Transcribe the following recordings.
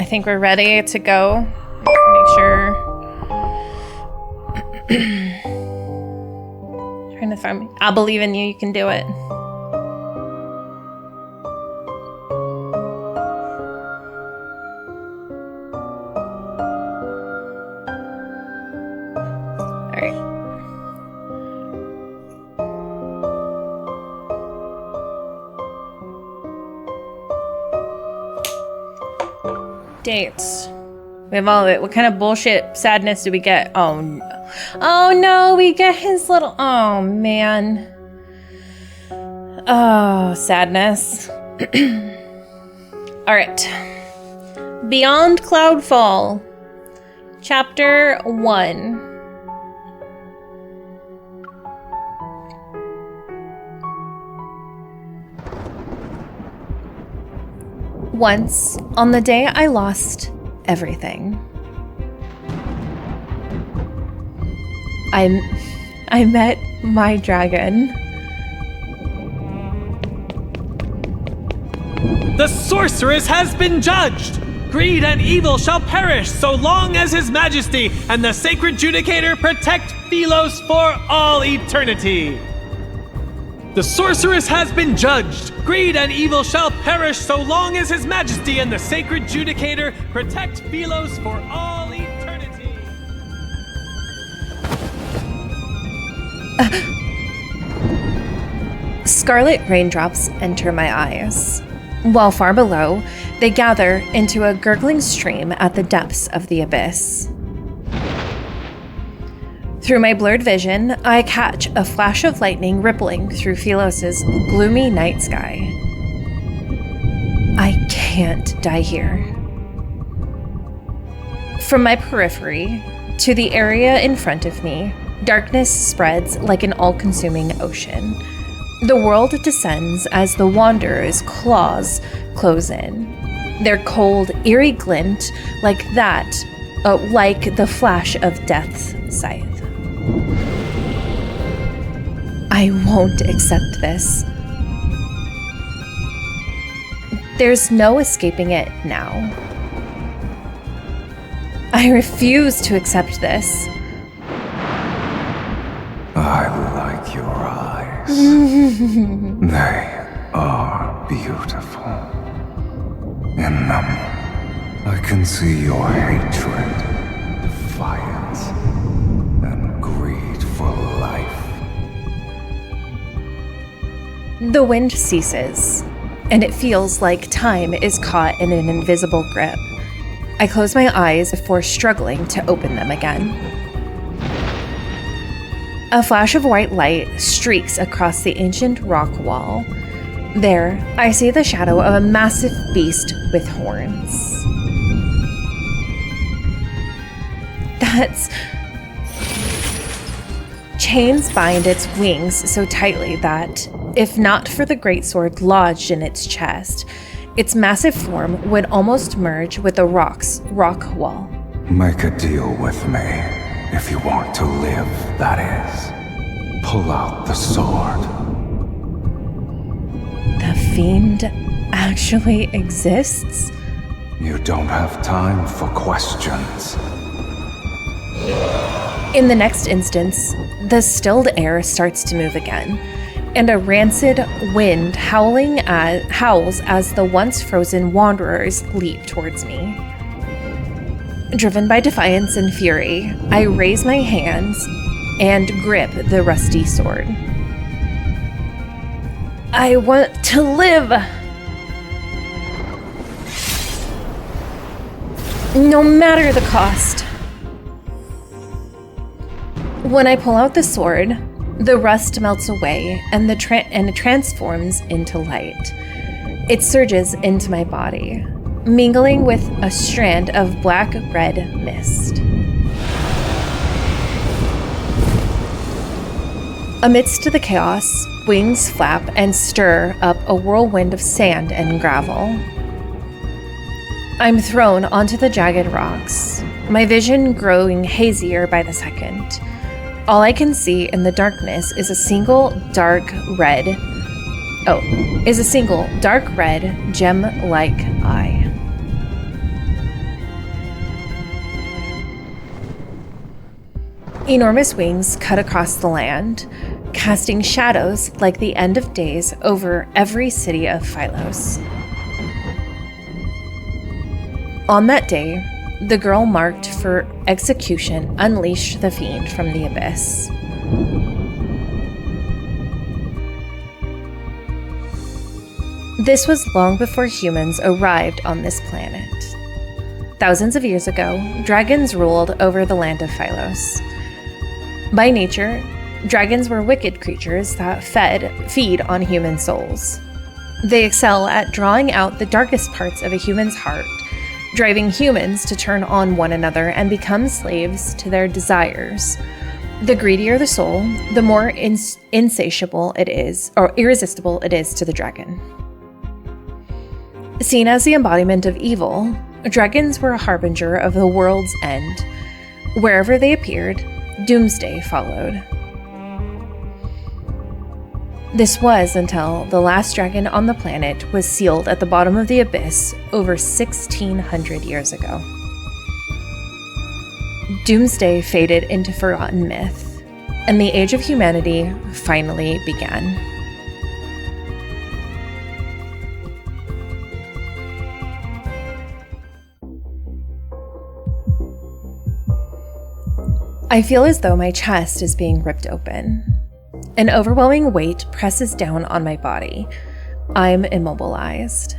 think we're ready to go. Make sure. Trying to find. I believe in you. You can do it. All right. Dates. We have all of it. What kind of bullshit sadness do we get? Oh no, we get his little... Oh, man. Oh, sadness. All right. Beyond Cloudfall. Chapter 1. Once, on the day I lost everything, I met my dragon. The sorceress has been judged! Greed and evil shall perish so long as His Majesty and the Sacred Judicator protect Sylus for all eternity! The sorceress has been judged! Greed and evil shall perish so long as His Majesty and the Sacred Judicator protect Sylus for all eternity! Scarlet raindrops enter my eyes, while far below, they gather into a gurgling stream at the depths of the abyss. Through my blurred vision, I catch a flash of lightning rippling through Sylus' gloomy night sky. I can't die here. From my periphery to the area in front of me, darkness spreads like an all-consuming ocean. The world descends as the Wanderer's claws close in. Their cold, eerie glint like the flash of death's scythe. I won't accept this. There's no escaping it now. I refuse to accept this. I like your eyes. They are beautiful. In them, I can see your hatred, defiance, and greed for life. The wind ceases, and it feels like time is caught in an invisible grip. I close my eyes before struggling to open them again. A flash of white light streaks across the ancient rock wall. There, I see the shadow of a massive beast with horns. Chains bind its wings so tightly that, if not for the greatsword lodged in its chest, its massive form would almost merge with the rock wall. Make a deal with me, if you want to live, that is. Pull out the sword. The fiend actually exists? You don't have time for questions. In the next instance, the stilled air starts to move again, and a rancid wind howls as the once frozen wanderers leap towards me. Driven by defiance and fury, I raise my hands and grip the rusty sword. I want to live! No matter the cost. When I pull out the sword, the rust melts away and it transforms into light. It surges into my body, mingling with a strand of black-red mist. Amidst the chaos, wings flap and stir up a whirlwind of sand and gravel. I'm thrown onto the jagged rocks, my vision growing hazier by the second. All I can see in the darkness is a single dark red, gem-like eye. Enormous wings cut across the land, casting shadows like the end of days over every city of Phylos. On that day, the girl marked for execution unleashed the fiend from the abyss. This was long before humans arrived on this planet. Thousands of years ago, dragons ruled over the land of Phylos. By nature, dragons were wicked creatures that feed on human souls. They excel at drawing out the darkest parts of a human's heart, driving humans to turn on one another and become slaves to their desires. The greedier the soul, the more insatiable it is, or irresistible it is to the dragon. Seen as the embodiment of evil, dragons were a harbinger of the world's end. Wherever they appeared, doomsday followed. This was until the last dragon on the planet was sealed at the bottom of the abyss over 1,600 years ago. Doomsday faded into forgotten myth, and the age of humanity finally began. I feel as though my chest is being ripped open. An overwhelming weight presses down on my body. I'm immobilized.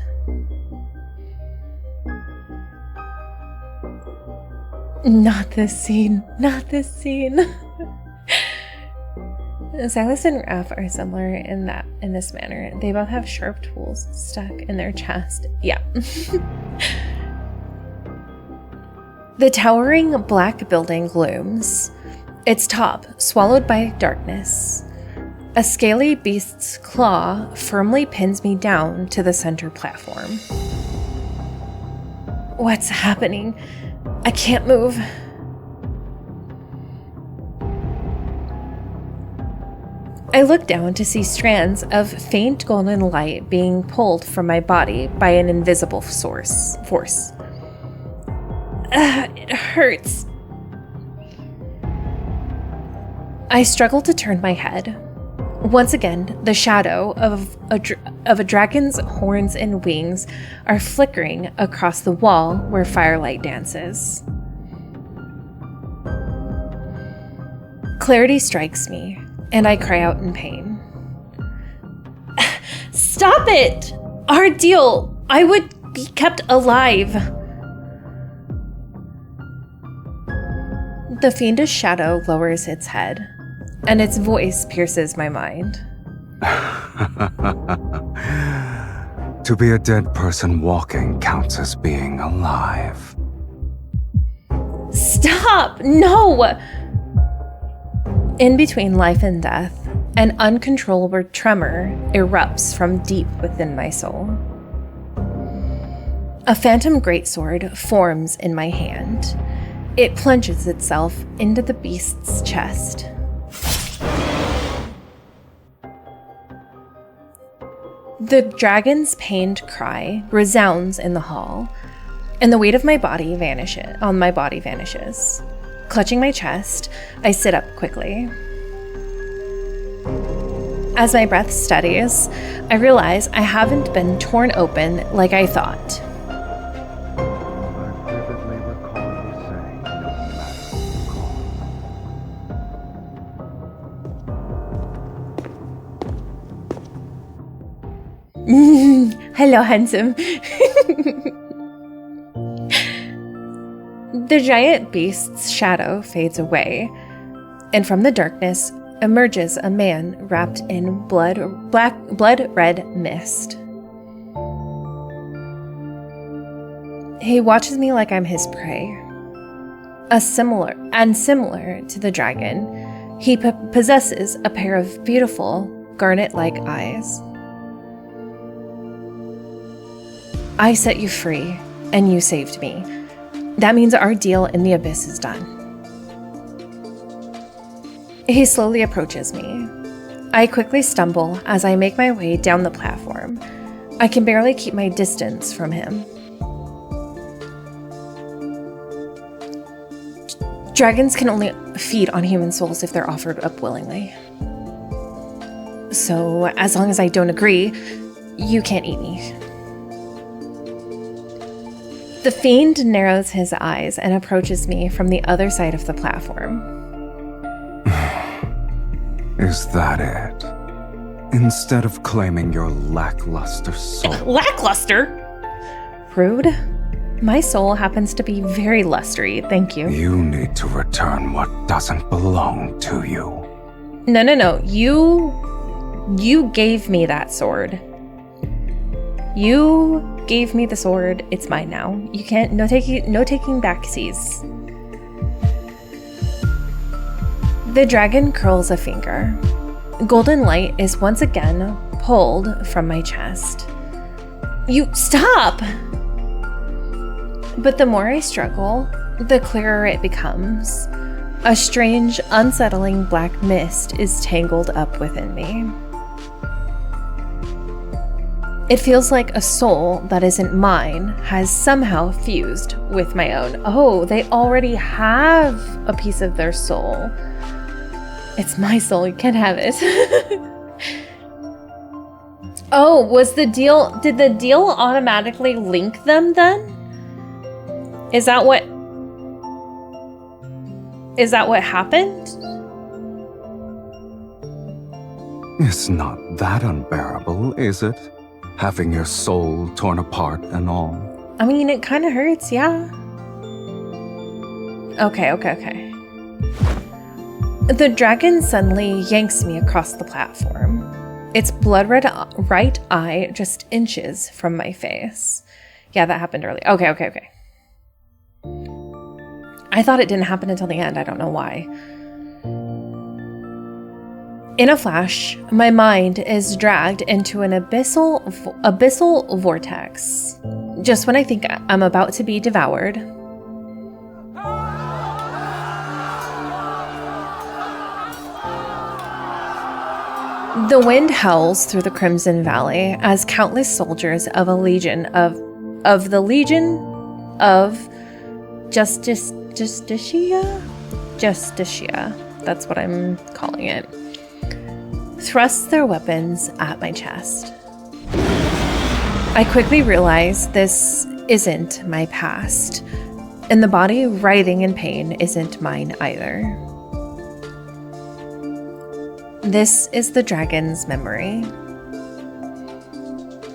Not this scene. Not this scene. Sylus and Raph are similar in this manner. They both have sharp tools stuck in their chest. Yeah. The towering black building looms, its top swallowed by darkness. A scaly beast's claw firmly pins me down to the center platform. What's happening? I can't move. I look down to see strands of faint golden light being pulled from my body by an invisible force. It hurts. I struggle to turn my head. Once again, the shadow of a dragon's horns and wings are flickering across the wall where firelight dances. Clarity strikes me, and I cry out in pain. Stop it! Our deal! I would be kept alive! The fiendish shadow lowers its head, and its voice pierces my mind. To be a dead person walking counts as being alive. Stop! No! In between life and death, an uncontrollable tremor erupts from deep within my soul. A phantom greatsword forms in my hand. It plunges itself into the beast's chest. The dragon's pained cry resounds in the hall, and the weight of my body vanishes. Clutching my chest, I sit up quickly. As my breath steadies, I realize I haven't been torn open like I thought. Hello, handsome. The giant beast's shadow fades away, and from the darkness emerges a man wrapped in blood-red mist. He watches me like I'm his prey. Similar to the dragon, he possesses a pair of beautiful, garnet-like eyes. I set you free, and you saved me. That means our deal in the abyss is done. He slowly approaches me. I quickly stumble as I make my way down the platform. I can barely keep my distance from him. Dragons can only feed on human souls if they're offered up willingly. So, as long as I don't agree, you can't eat me. The fiend narrows his eyes and approaches me from the other side of the platform. Is that it? Instead of claiming your lackluster soul. Lackluster? Rude. My soul happens to be very lusty, thank you. You need to return what doesn't belong to you. No. You gave me that sword. You gave me the sword. It's mine now. You can't. No taking backsies. The dragon curls a finger. Golden light is once again pulled from my chest. You stop! But the more I struggle, the clearer it becomes. A strange, unsettling black mist is tangled up within me. It feels like a soul that isn't mine has somehow fused with my own. Oh, they already have a piece of their soul. It's my soul, you can't have it. Oh, did the deal automatically link them then? Is that what happened? It's not that unbearable, is it? Having your soul torn apart and all. I mean, it kind of hurts, yeah. Okay. The dragon suddenly yanks me across the platform. Its blood-red right eye just inches from my face. Yeah, that happened earlier. Okay. I thought it didn't happen until the end. I don't know why. In a flash, my mind is dragged into an abyssal vortex. Just when I think I'm about to be devoured, the wind howls through the Crimson Valley as countless soldiers of the Legion of Justicia, that's what I'm calling it, thrust their weapons at my chest. I quickly realize this isn't my past, and the body writhing in pain isn't mine either. This is the dragon's memory.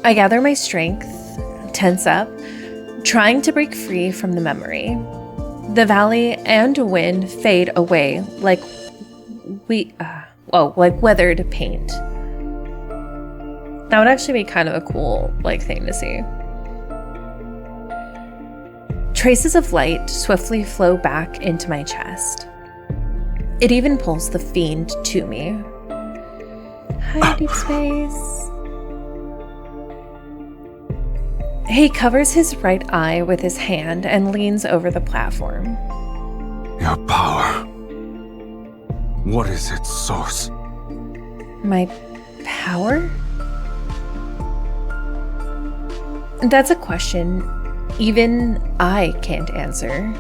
I gather my strength, tense up, trying to break free from the memory. The valley and wind fade away like weathered paint. That would actually be kind of a cool thing to see. Traces of light swiftly flow back into my chest. It even pulls the fiend to me. Hi, Deepspace. He covers his right eye with his hand and leans over the platform. Your power. What is its source? My power? That's a question even I can't answer.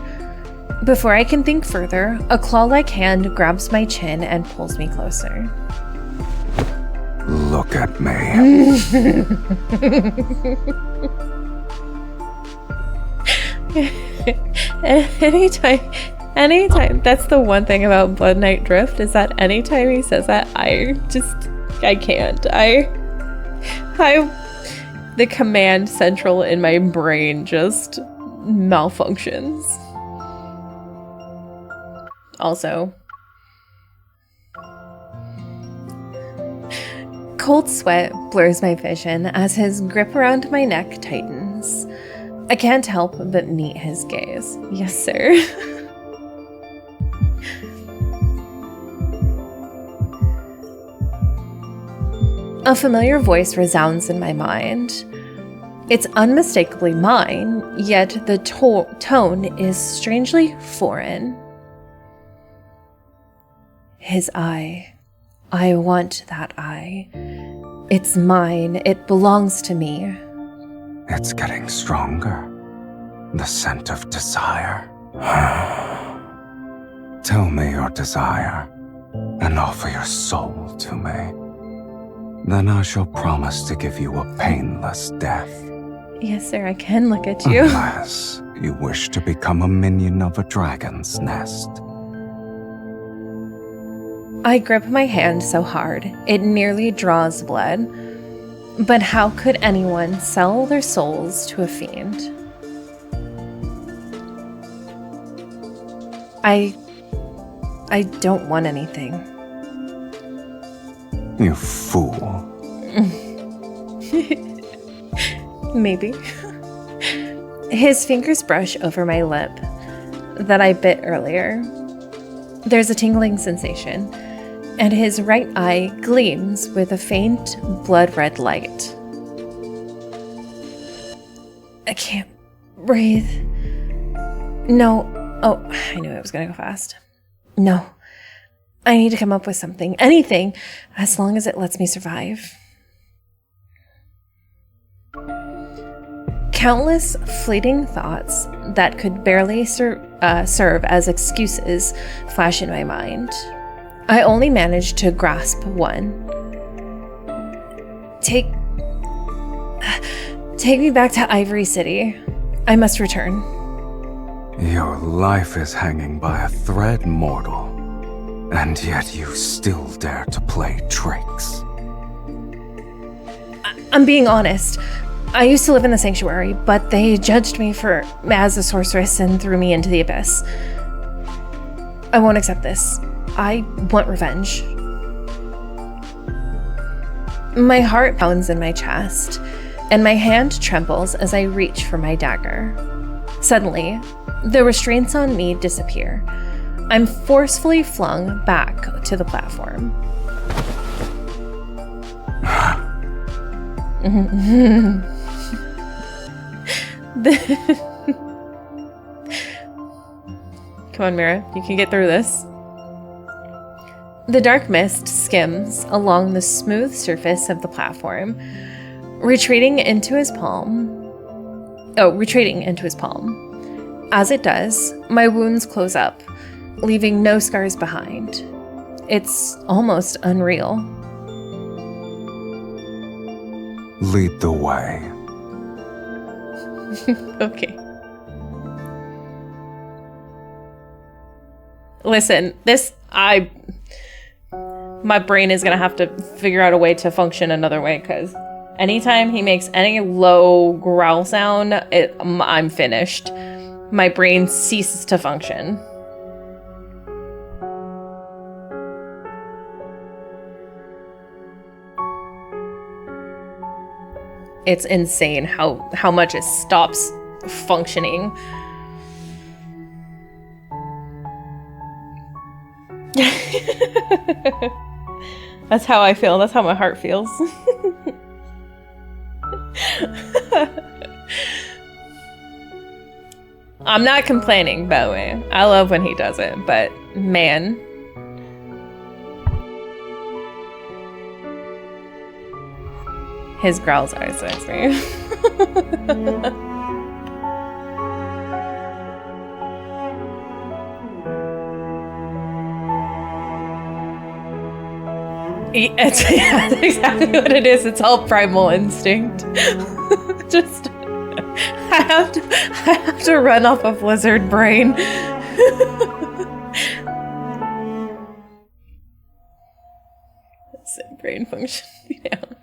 Before I can think further, a claw-like hand grabs my chin and pulls me closer. Look at me. Anytime, that's the one thing about Blood Knight Drift, is that anytime he says that, I can't. The command central in my brain just malfunctions. Also, cold sweat blurs my vision as his grip around my neck tightens. I can't help but meet his gaze. Yes, sir. A familiar voice resounds in my mind. It's unmistakably mine, yet the tone is strangely foreign. His eye. I want that eye. It's mine. It belongs to me. It's getting stronger. The scent of desire. Tell me your desire, and offer your soul to me. Then I shall promise to give you a painless death. Yes, sir, I can look at you. Unless you wish to become a minion of a dragon's nest. I grip my hand so hard, it nearly draws blood. But how could anyone sell their souls to a fiend? I don't want anything. You fool. Maybe. His fingers brush over my lip that I bit earlier. There's a tingling sensation, and his right eye gleams with a faint blood-red light. I can't breathe. No. Oh, I knew it was gonna go fast. No. I need to come up with something. Anything, as long as it lets me survive. Countless fleeting thoughts that could barely serve as excuses flash in my mind. I only managed to grasp one. Take me back to Ivory City. I must return. Your life is hanging by a thread, mortal. And yet you still dare to play tricks. I'm being honest. I used to live in the sanctuary, but they judged me as a sorceress and threw me into the abyss. I won't accept this. I want revenge. My heart pounds in my chest, and my hand trembles as I reach for my dagger. Suddenly, the restraints on me disappear. I'm forcefully flung back to the platform. Come on, Mira, you can get through this. The dark mist skims along the smooth surface of the platform, retreating into his palm. As it does, my wounds close up, leaving no scars behind. It's almost unreal. Lead the way. Okay. Listen, my brain is gonna have to figure out a way to function another way, because anytime he makes any low growl sound, I'm finished. My brain ceases to function. It's insane how much it stops functioning. That's how I feel. That's how my heart feels. I'm not complaining, by the way. I love when he does it, but man. His growls are sexy. That's exactly what it is. It's all primal instinct. Just, I have to run off of lizard brain. That's it, brain function down.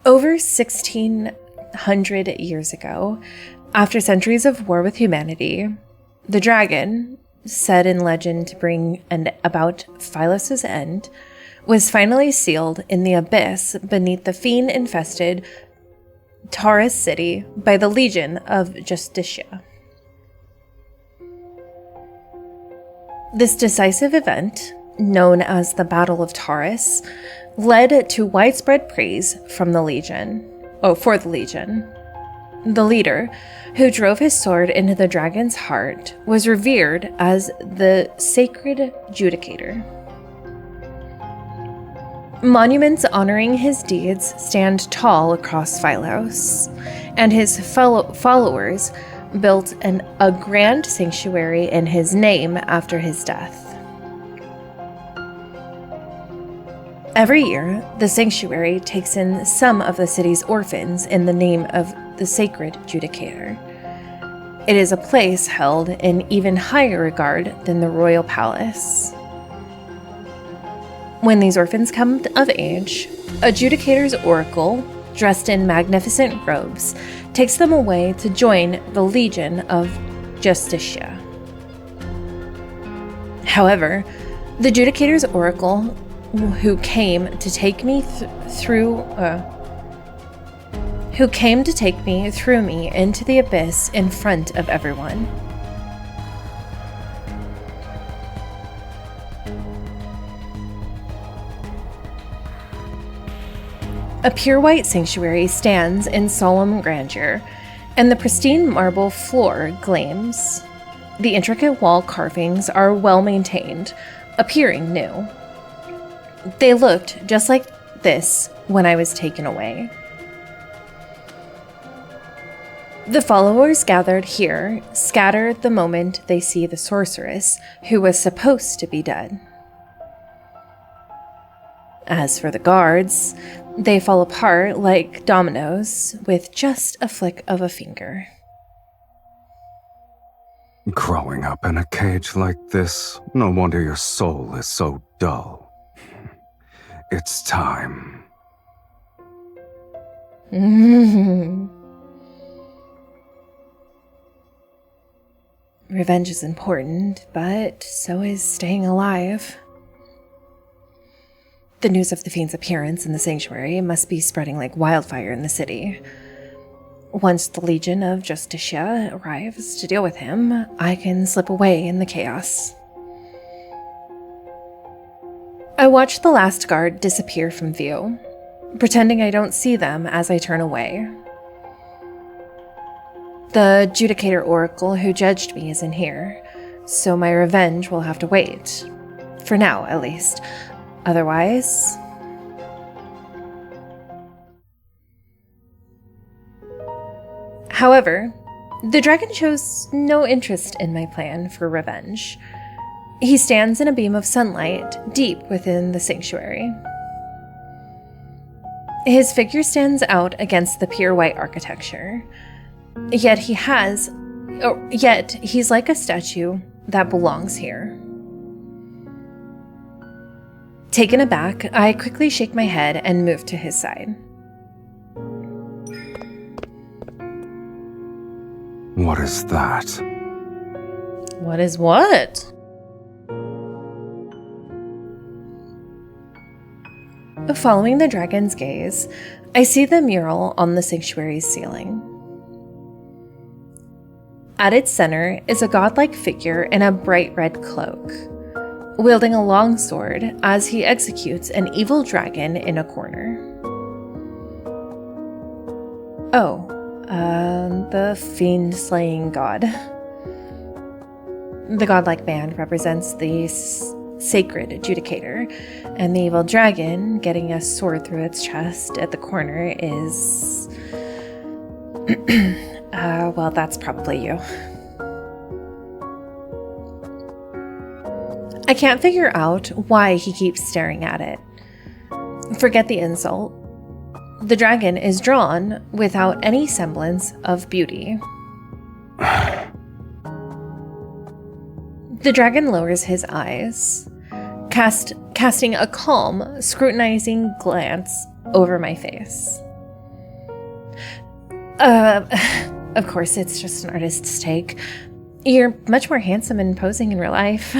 Over 1,600 years ago, after centuries of war with humanity, the dragon, said in legend to bring about Phylos' end, was finally sealed in the abyss beneath the fiend-infested Taurus city by the Legion of Justitia. This decisive event, known as the Battle of Taurus, led to widespread praise from the Legion. For the Legion. The leader, who drove his sword into the dragon's heart, was revered as the sacred judicator. Monuments honoring his deeds stand tall across Phylos, and his followers built a grand sanctuary in his name after his death. Every year, the sanctuary takes in some of the city's orphans in the name of the sacred judicator. It is a place held in even higher regard than the royal palace. When these orphans come of age, a judicator's oracle, dressed in magnificent robes, takes them away to join the Legion of Justicia. However, the judicator's oracle who came to take me through me into the abyss in front of everyone. A pure white sanctuary stands in solemn grandeur, and the pristine marble floor gleams. The intricate wall carvings are well maintained, appearing new. They looked just like this when I was taken away. The followers gathered here scatter the moment they see the sorceress who was supposed to be dead. As for the guards, they fall apart like dominoes with just a flick of a finger. Growing up in a cage like this, no wonder your soul is so dull. It's time. Revenge is important, but so is staying alive. The news of the fiend's appearance in the sanctuary must be spreading like wildfire in the city. Once the Legion of Justicia arrives to deal with him, I can slip away in the chaos. I watch the last guard disappear from view, pretending I don't see them as I turn away. The Judicator Oracle who judged me isn't here, so my revenge will have to wait. For now, at least. Otherwise... However, the dragon shows no interest in my plan for revenge. He stands in a beam of sunlight deep within the sanctuary. His figure stands out against the pure white architecture. Yet he's like a statue that belongs here. Taken aback, I quickly shake my head and move to his side. What is that? What is what? Following the dragon's gaze, I see the mural on the sanctuary's ceiling. At its center is a godlike figure in a bright red cloak, wielding a long sword as he executes an evil dragon in a corner. Oh, the fiend-slaying god. The godlike man represents the sacred judicator, and the evil dragon getting a sword through its chest at the corner is... well, that's probably you. I can't figure out why he keeps staring at it. Forget the insult. The dragon is drawn without any semblance of beauty. The dragon lowers his eyes, casting a calm, scrutinizing glance over my face. Of course, it's just an artist's take. You're much more handsome and imposing in real life.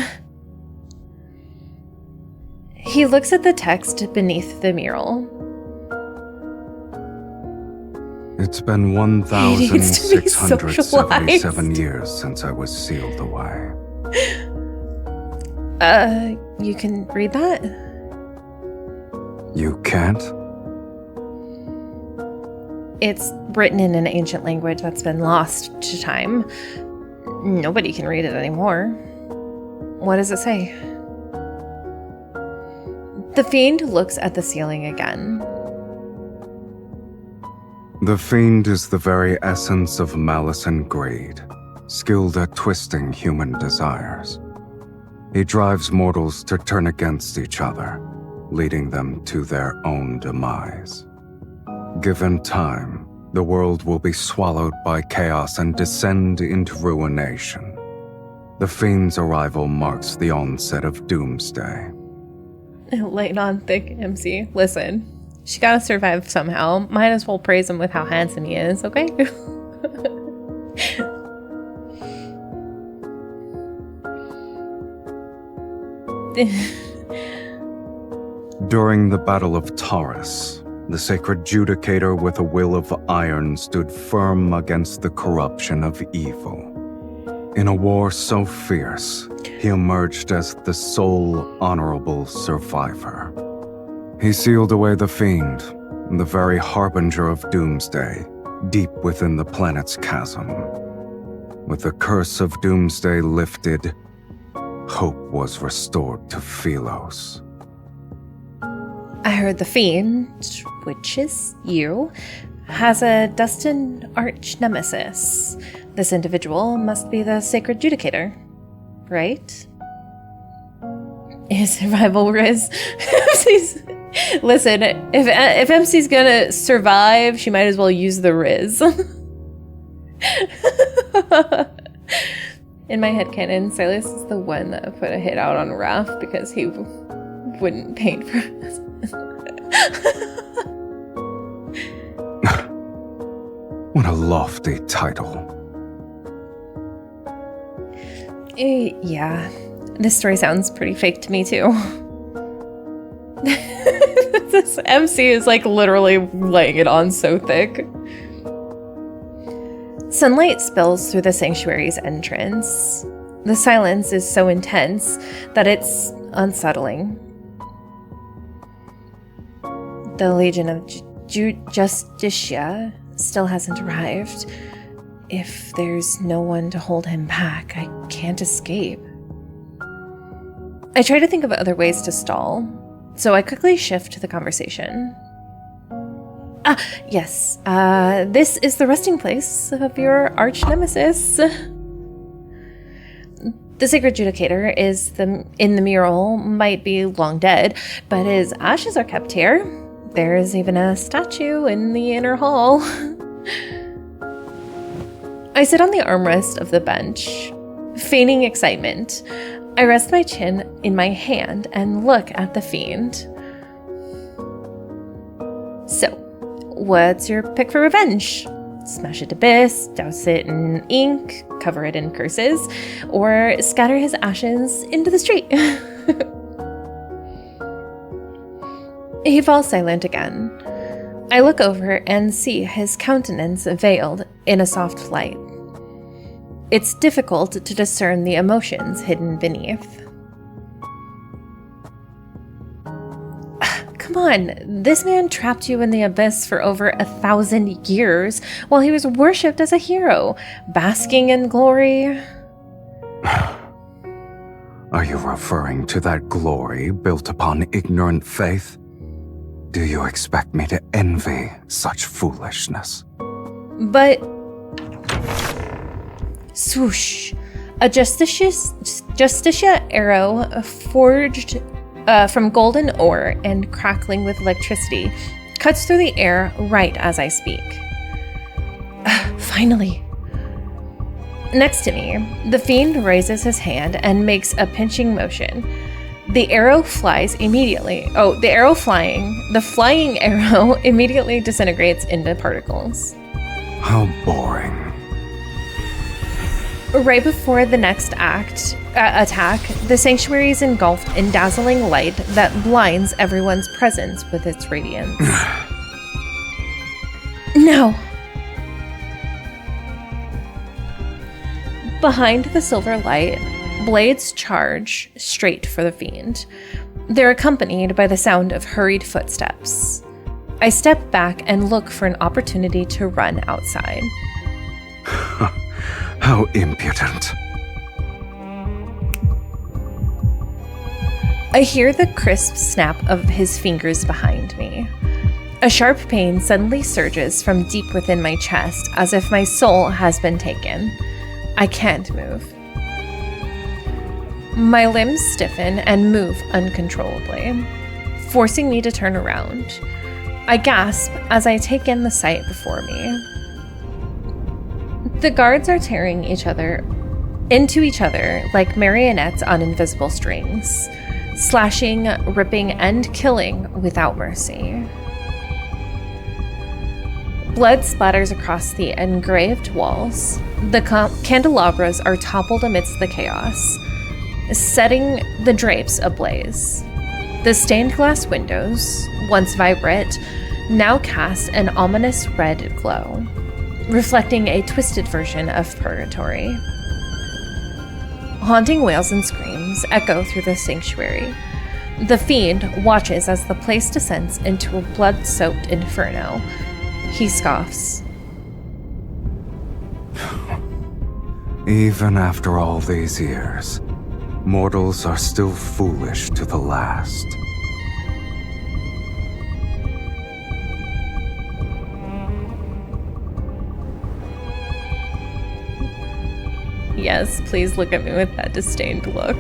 He looks at the text beneath the mural. It's been 1,677 years since I was sealed away. You can read that? You can't? It's written in an ancient language that's been lost to time. Nobody can read it anymore. What does it say? The fiend looks at the ceiling again. The fiend is the very essence of malice and greed, skilled at twisting human desires. He drives mortals to turn against each other, leading them to their own demise. Given time, the world will be swallowed by chaos and descend into ruination. The fiend's arrival marks the onset of doomsday. Laying on thick, MC. Listen, she gotta survive somehow. Might as well praise him with how handsome he is, okay? During the Battle of Taurus, the sacred judicator with a will of iron stood firm against the corruption of evil. In a war so fierce, he emerged as the sole honorable survivor. He sealed away the fiend, the very harbinger of doomsday, deep within the planet's chasm. With the curse of doomsday lifted, hope was restored to Philos. I heard the fiend, which is you, has a destined arch nemesis. This individual must be the sacred judicator, right? His survival riz. Listen, if MC's gonna survive, she might as well use the riz. In my headcanon, Sylus is the one that put a hit out on Raph because he wouldn't paint for us. What a lofty title. Yeah, this story sounds pretty fake to me too. This MC is like literally laying it on so thick. Sunlight spills through the sanctuary's entrance. The silence is so intense that it's unsettling. The Legion of Justicia still hasn't arrived. If there's no one to hold him back, I can't escape. I try to think of other ways to stall, so I quickly shift the conversation. Yes, this is the resting place of your arch nemesis. The sacred judicator is in the mural, might be long dead, but his ashes are kept here. There's even a statue in the inner hall. I sit on the armrest of the bench, feigning excitement. I rest my chin in my hand and look at the fiend. So, what's your pick for revenge? Smash it to bits, douse it in ink, cover it in curses, or scatter his ashes into the street? He falls silent again. I look over and see his countenance veiled in a soft light. It's difficult to discern the emotions hidden beneath. Come on, this man trapped you in the abyss for over 1,000 years while he was worshipped as a hero, basking in glory. Are you referring to that glory built upon ignorant faith? Do you expect me to envy such foolishness? But... swoosh. A Justicia arrow forged from golden ore and crackling with electricity cuts through the air right as I speak. Finally. Next to me, the fiend raises his hand and makes a pinching motion. The arrow flies immediately. The flying arrow immediately disintegrates into particles. How boring. Right before the next attack, the sanctuary is engulfed in dazzling light that blinds everyone's presence with its radiance. No! Behind the silver light, blades charge straight for the fiend. They're accompanied by the sound of hurried footsteps. I step back and look for an opportunity to run outside. How impudent. I hear the crisp snap of his fingers behind me. A sharp pain suddenly surges from deep within my chest, as if my soul has been taken. I can't move. My limbs stiffen and move uncontrollably, forcing me to turn around. I gasp as I take in the sight before me. The guards are tearing into each other like marionettes on invisible strings, slashing, ripping, and killing without mercy. Blood splatters across the engraved walls. The candelabras are toppled amidst the chaos, setting the drapes ablaze. The stained glass windows, once vibrant, now cast an ominous red glow, reflecting a twisted version of purgatory. Haunting wails and screams echo through the sanctuary. The fiend watches as the place descends into a blood-soaked inferno. He scoffs. Even after all these years, mortals are still foolish to the last. Yes, please look at me with that disdained look.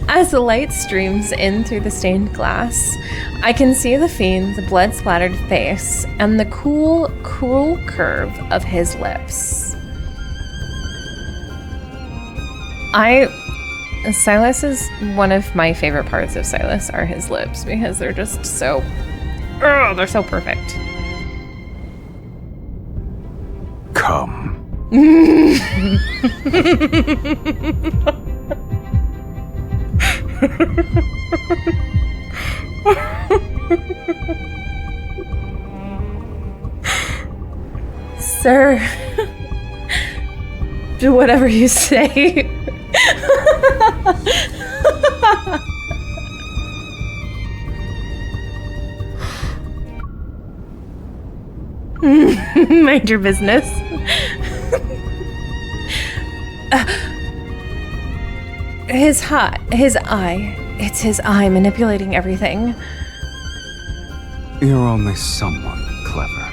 As the light streams in through the stained glass, I can see the fiend's blood-splattered face and the cool, cruel curve of his lips. Sylus is one of my favorite parts of Sylus are his lips because they're just so, they're so perfect. Come. Sir, do whatever you say. Mind your business. His eye. It's his eye manipulating everything. You're only somewhat clever,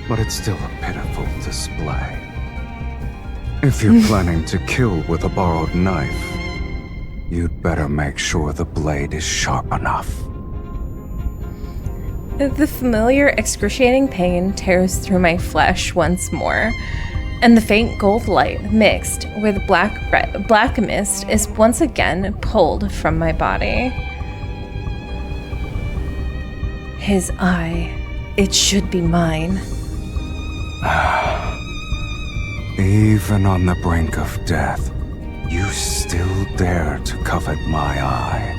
but it's still a pitiful display. If you're planning to kill with a borrowed knife, you'd better make sure the blade is sharp enough. The familiar excruciating pain tears through my flesh once more, and the faint gold light mixed with black mist is once again pulled from my body. His eye, it should be mine. Even on the brink of death, you still dare to covet my eye.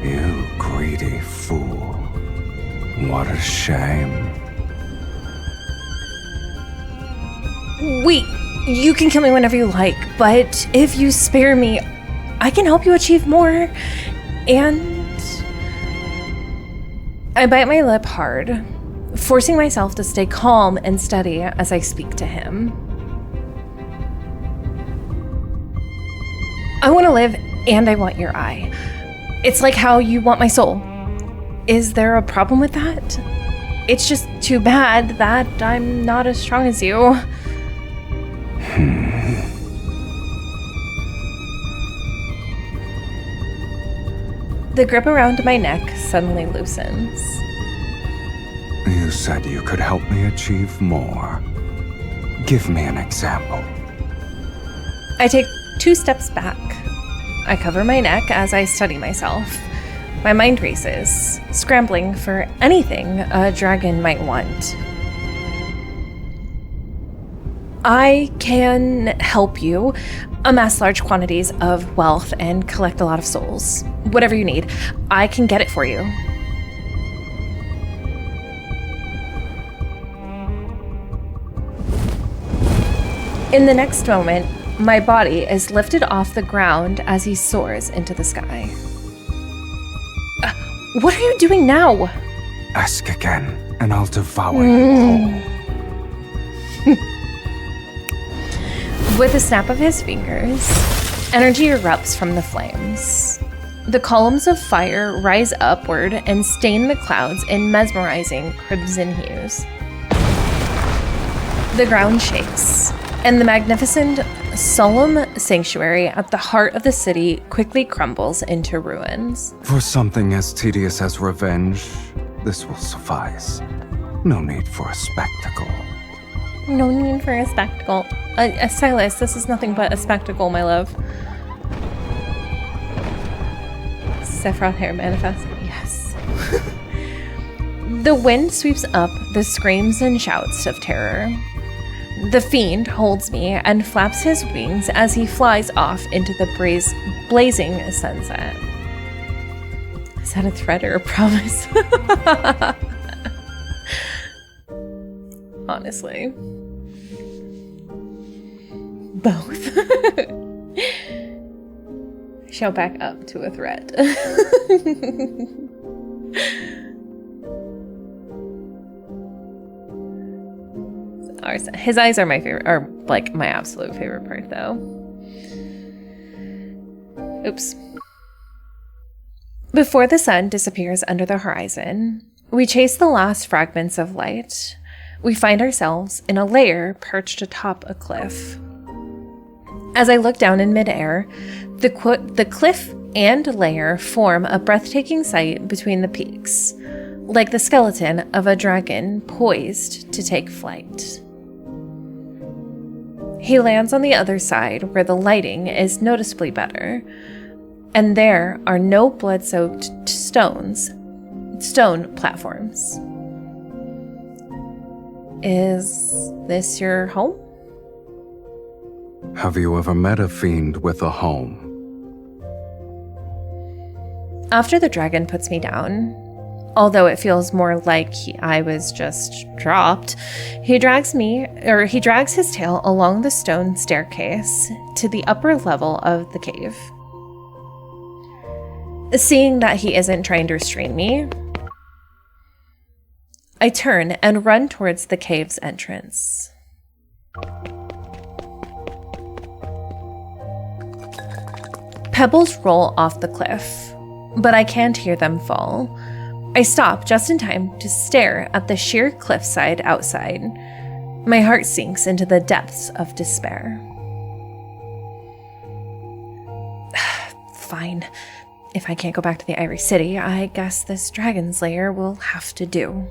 You greedy fool. What a shame. Wait, you can kill me whenever you like, but if you spare me, I can help you achieve more. And I bite my lip hard, forcing myself to stay calm and steady as I speak to him. I want to live and I want your eye. It's like how you want my soul. Is there a problem with that? It's just too bad that I'm not as strong as you. The grip around my neck suddenly loosens. You said you could help me achieve more. Give me an example. I take 2 steps back. I cover my neck as I study myself. My mind races, scrambling for anything a dragon might want. I can help you amass large quantities of wealth and collect a lot of souls. Whatever you need, I can get it for you. In the next moment, my body is lifted off the ground as he soars into the sky. What are you doing now? Ask again, and I'll devour you whole. With a snap of his fingers, energy erupts from the flames. The columns of fire rise upward and stain the clouds in mesmerizing crimson hues. The ground shakes, and the magnificent, solemn sanctuary at the heart of the city quickly crumbles into ruins. For something as tedious as revenge, this will suffice. No need for a spectacle. No need for a spectacle. Sylus, this is nothing but a spectacle, my love. Sephiroth hair manifest. Yes. The wind sweeps up the screams and shouts of terror. The fiend holds me and flaps his wings as he flies off into the blazing sunset. Is that a threat or a promise? Honestly. Both. Shout back up to a threat. His eyes are my favorite, are like my absolute favorite part though. Oops. Before the sun disappears under the horizon, we chase the last fragments of light. We find ourselves in a lair perched atop a cliff. As I look down in midair, the cliff and lair form a breathtaking sight between the peaks, like the skeleton of a dragon poised to take flight. He lands on the other side where the lighting is noticeably better, and there are no blood-soaked stone platforms. Is this your home? Have you ever met a fiend with a home? After the dragon puts me down, although it feels more like I was just dropped, he drags his tail along the stone staircase to the upper level of the cave. Seeing that he isn't trying to restrain me, I turn and run towards the cave's entrance. Pebbles roll off the cliff, but I can't hear them fall. I stop just in time to stare at the sheer cliffside outside. My heart sinks into the depths of despair. Fine. If I can't go back to the Ivory City, I guess this dragon's lair will have to do.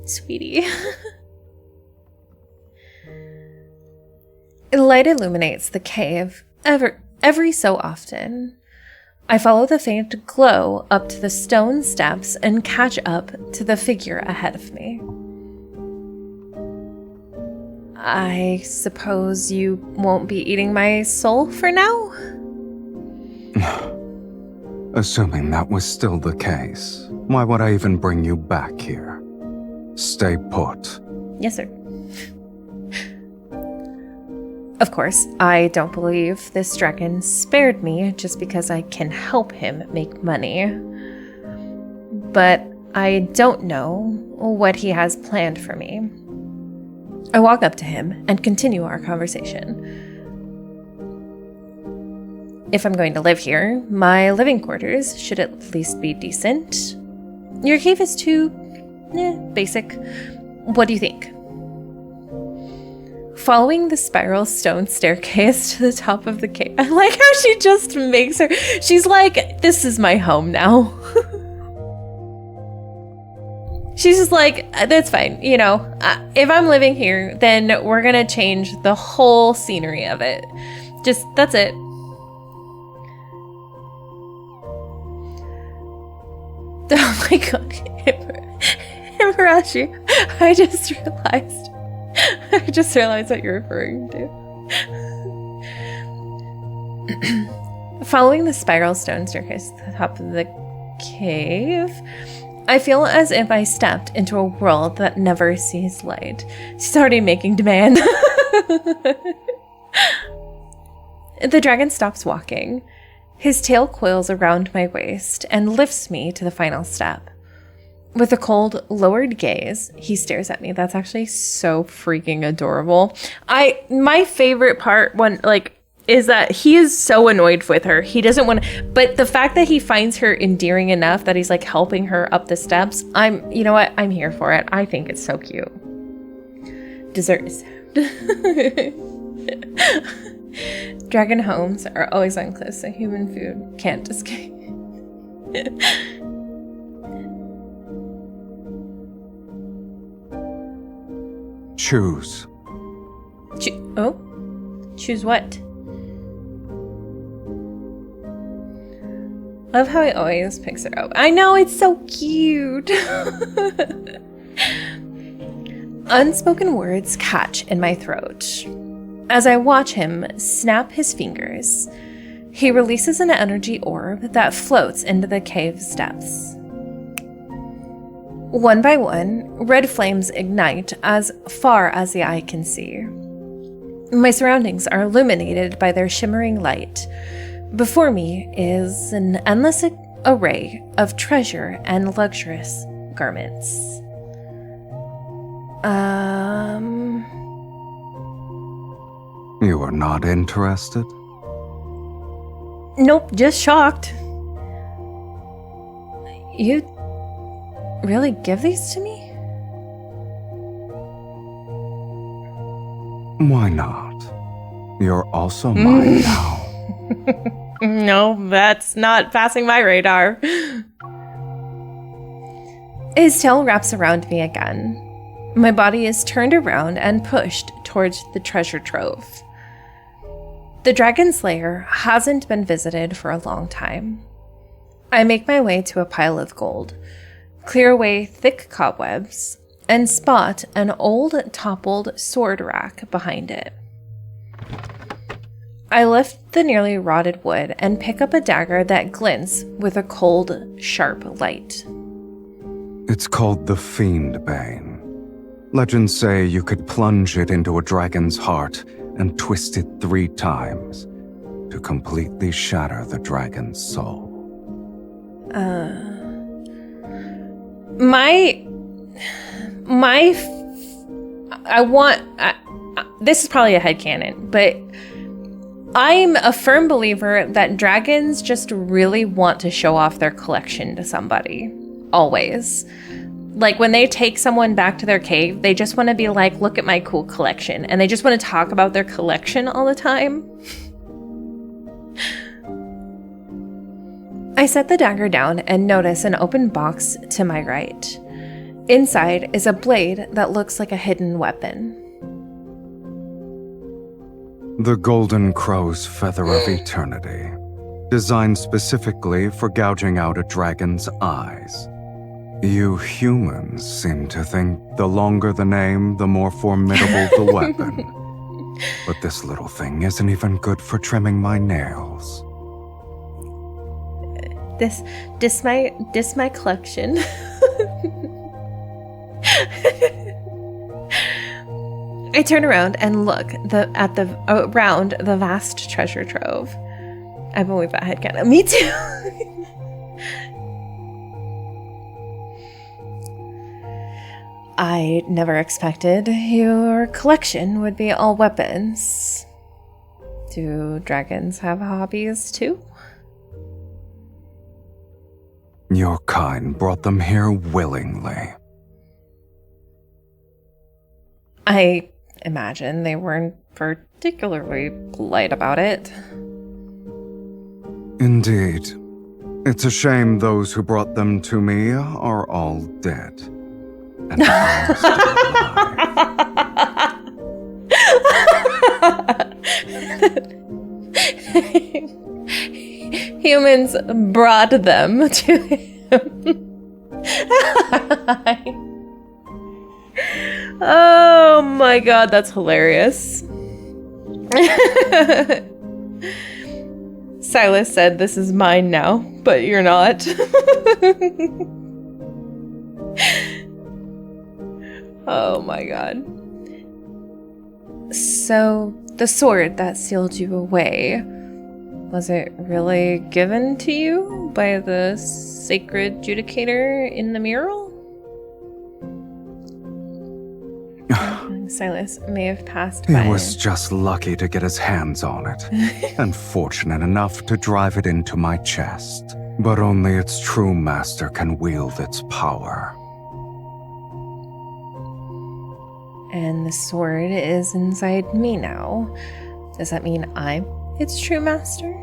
Sweetie. Light illuminates the cave every so often. I follow the faint glow up to the stone steps and catch up to the figure ahead of me. I suppose you won't be eating my soul for now? Assuming that was still the case, why would I even bring you back here? Stay put. Yes, sir. Of course, I don't believe this dragon spared me just because I can help him make money. But I don't know what he has planned for me. I walk up to him and continue our conversation. If I'm going to live here, my living quarters should at least be decent. Your cave is too, basic. What do you think? Following the spiral stone staircase to the top of the cave. I like how she just makes her... She's like, this is my home now. She's just like, that's fine. You know, if I'm living here, then we're going to change the whole scenery of it. Just, that's it. Oh my god. Himurashi, I just realized what you're referring to. Following the spiral stone staircase to the top of the cave, I feel as if I stepped into a world that never sees light. She's already making demand. The dragon stops walking. His tail coils around my waist and lifts me to the final step. With a cold, lowered gaze, he stares at me. That's actually so freaking adorable. My favorite part is that he is so annoyed with her. He doesn't want to, but the fact that he finds her endearing enough that he's like helping her up the steps, you know what? I'm here for it. I think it's so cute. Dessert is Dragon homes are always on cliffs, so human food can't escape. Choose. Choose what? Love how he always picks it up. I know, it's so cute. Unspoken words catch in my throat. As I watch him snap his fingers, he releases an energy orb that floats into the cave's depths. One by one, red flames ignite as far as the eye can see. My surroundings are illuminated by their shimmering light. Before me is an endless array of treasure and luxurious garments. You are not interested? Nope, just shocked. You really give these to me? Why not? You're also mine now. No, that's not passing my radar. His tail wraps around me again. My body is turned around and pushed towards the treasure trove. The dragon's lair hasn't been visited for a long time. I make my way to a pile of gold, clear away thick cobwebs, and spot an old toppled sword rack behind it. I lift the nearly rotted wood and pick up a dagger that glints with a cold, sharp light. It's called the Fiend Bane. Legends say you could plunge it into a dragon's heart and twist it 3 times to completely shatter the dragon's soul. This is probably a headcanon, but I'm a firm believer that dragons just really want to show off their collection to somebody. Always. Like when they take someone back to their cave, they just want to be like, look at my cool collection. And they just want to talk about their collection all the time. I set the dagger down and notice an open box to my right. Inside is a blade that looks like a hidden weapon. The Golden Crow's Feather of Eternity, designed specifically for gouging out a dragon's eyes. You humans seem to think the longer the name, the more formidable the weapon. But this little thing isn't even good for trimming my nails. This my collection. I turn around and look around the vast treasure trove. I believe that headcanon. Me too. I never expected your collection would be all weapons. Do dragons have hobbies too? Your kind brought them here willingly. I imagine they weren't particularly polite about it. Indeed. It's a shame those who brought them to me are all dead. And I'm still alive. Humans brought them to him. Oh my god, that's hilarious. Sylus said, "This is mine now, but you're not." Oh my god. So, the sword that sealed you away, was it really given to you by the sacred judicator in the mural? Sylus may have passed He by. was just lucky to get his hands on it, and fortunate enough to drive it into my chest. But only its true master can wield its power. And the sword is inside me now. Does that mean I'm its true master?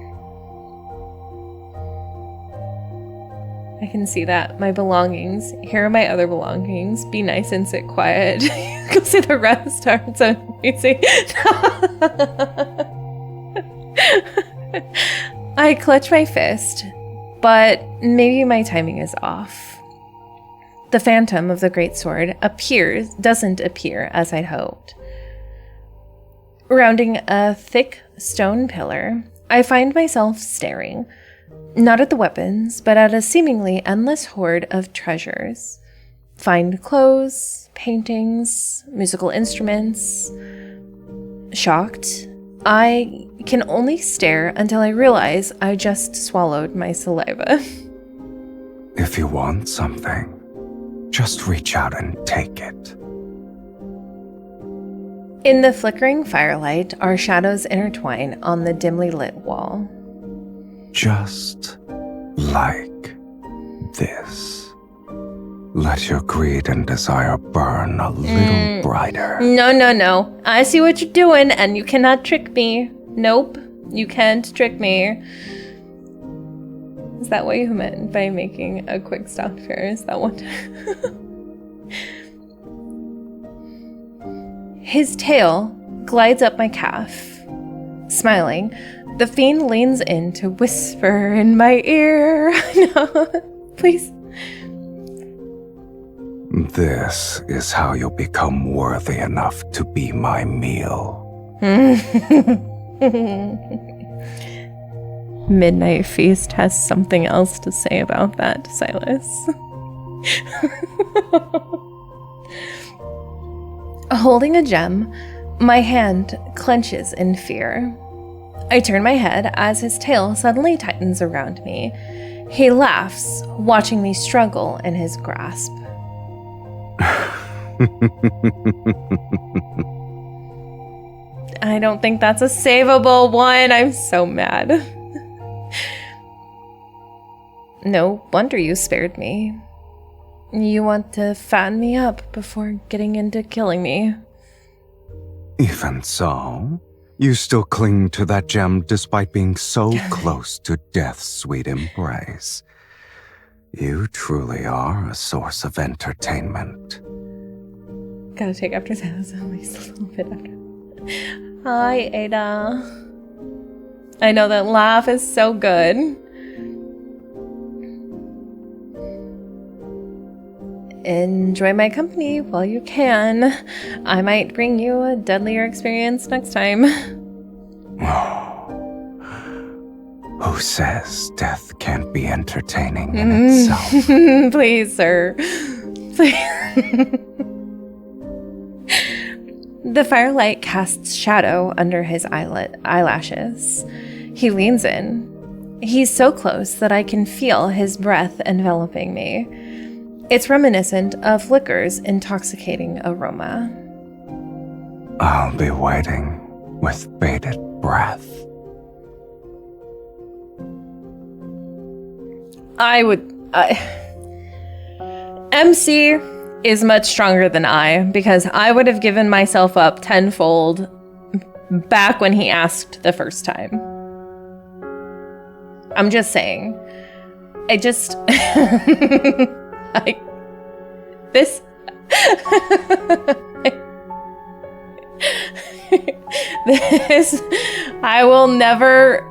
I can see that. My belongings. Here are my other belongings. Be nice and sit quiet. Go see the rest. It's amazing. I clutch my fist, but maybe my timing is off. The phantom of the great sword doesn't appear as I'd hoped. Rounding a thick stone pillar, I find myself staring. Not at the weapons, but at a seemingly endless hoard of treasures. Fine clothes, paintings, musical instruments. Shocked, I can only stare until I realize I just swallowed my saliva. If you want something, just reach out and take it. In the flickering firelight, our shadows intertwine on the dimly lit wall. Just like this. Let your greed and desire burn a little brighter. No. I see what you're doing, and you cannot trick me. Nope, you can't trick me. Is that what you meant by making a quick stop here? Is that one? His tail glides up my calf. Smiling, the fiend leans in to whisper in my ear. No, please. This is how you'll become worthy enough to be my meal. Midnight Feast has something else to say about that, Sylus. Holding a gem, my hand clenches in fear. I turn my head as his tail suddenly tightens around me. He laughs, watching me struggle in his grasp. I don't think that's a savable one. I'm so mad. No wonder you spared me. You want to fatten me up before getting into killing me. Even so, you still cling to that gem despite being so close to death's sweet embrace. You truly are a source of entertainment. Gotta take after Sylus at least a little bit after. Hi, Ada. I know that laugh is so good. Enjoy my company while you can. I might bring you a deadlier experience next time. Who says death can't be entertaining in itself? Please, sir. Please. The firelight casts shadow under his eyelashes. He leans in. He's so close that I can feel his breath enveloping me. It's reminiscent of liquor's intoxicating aroma. I'll be waiting with bated breath. MC is much stronger than I, because I would have given myself up tenfold back when he asked the first time. I'm just saying. This I will never,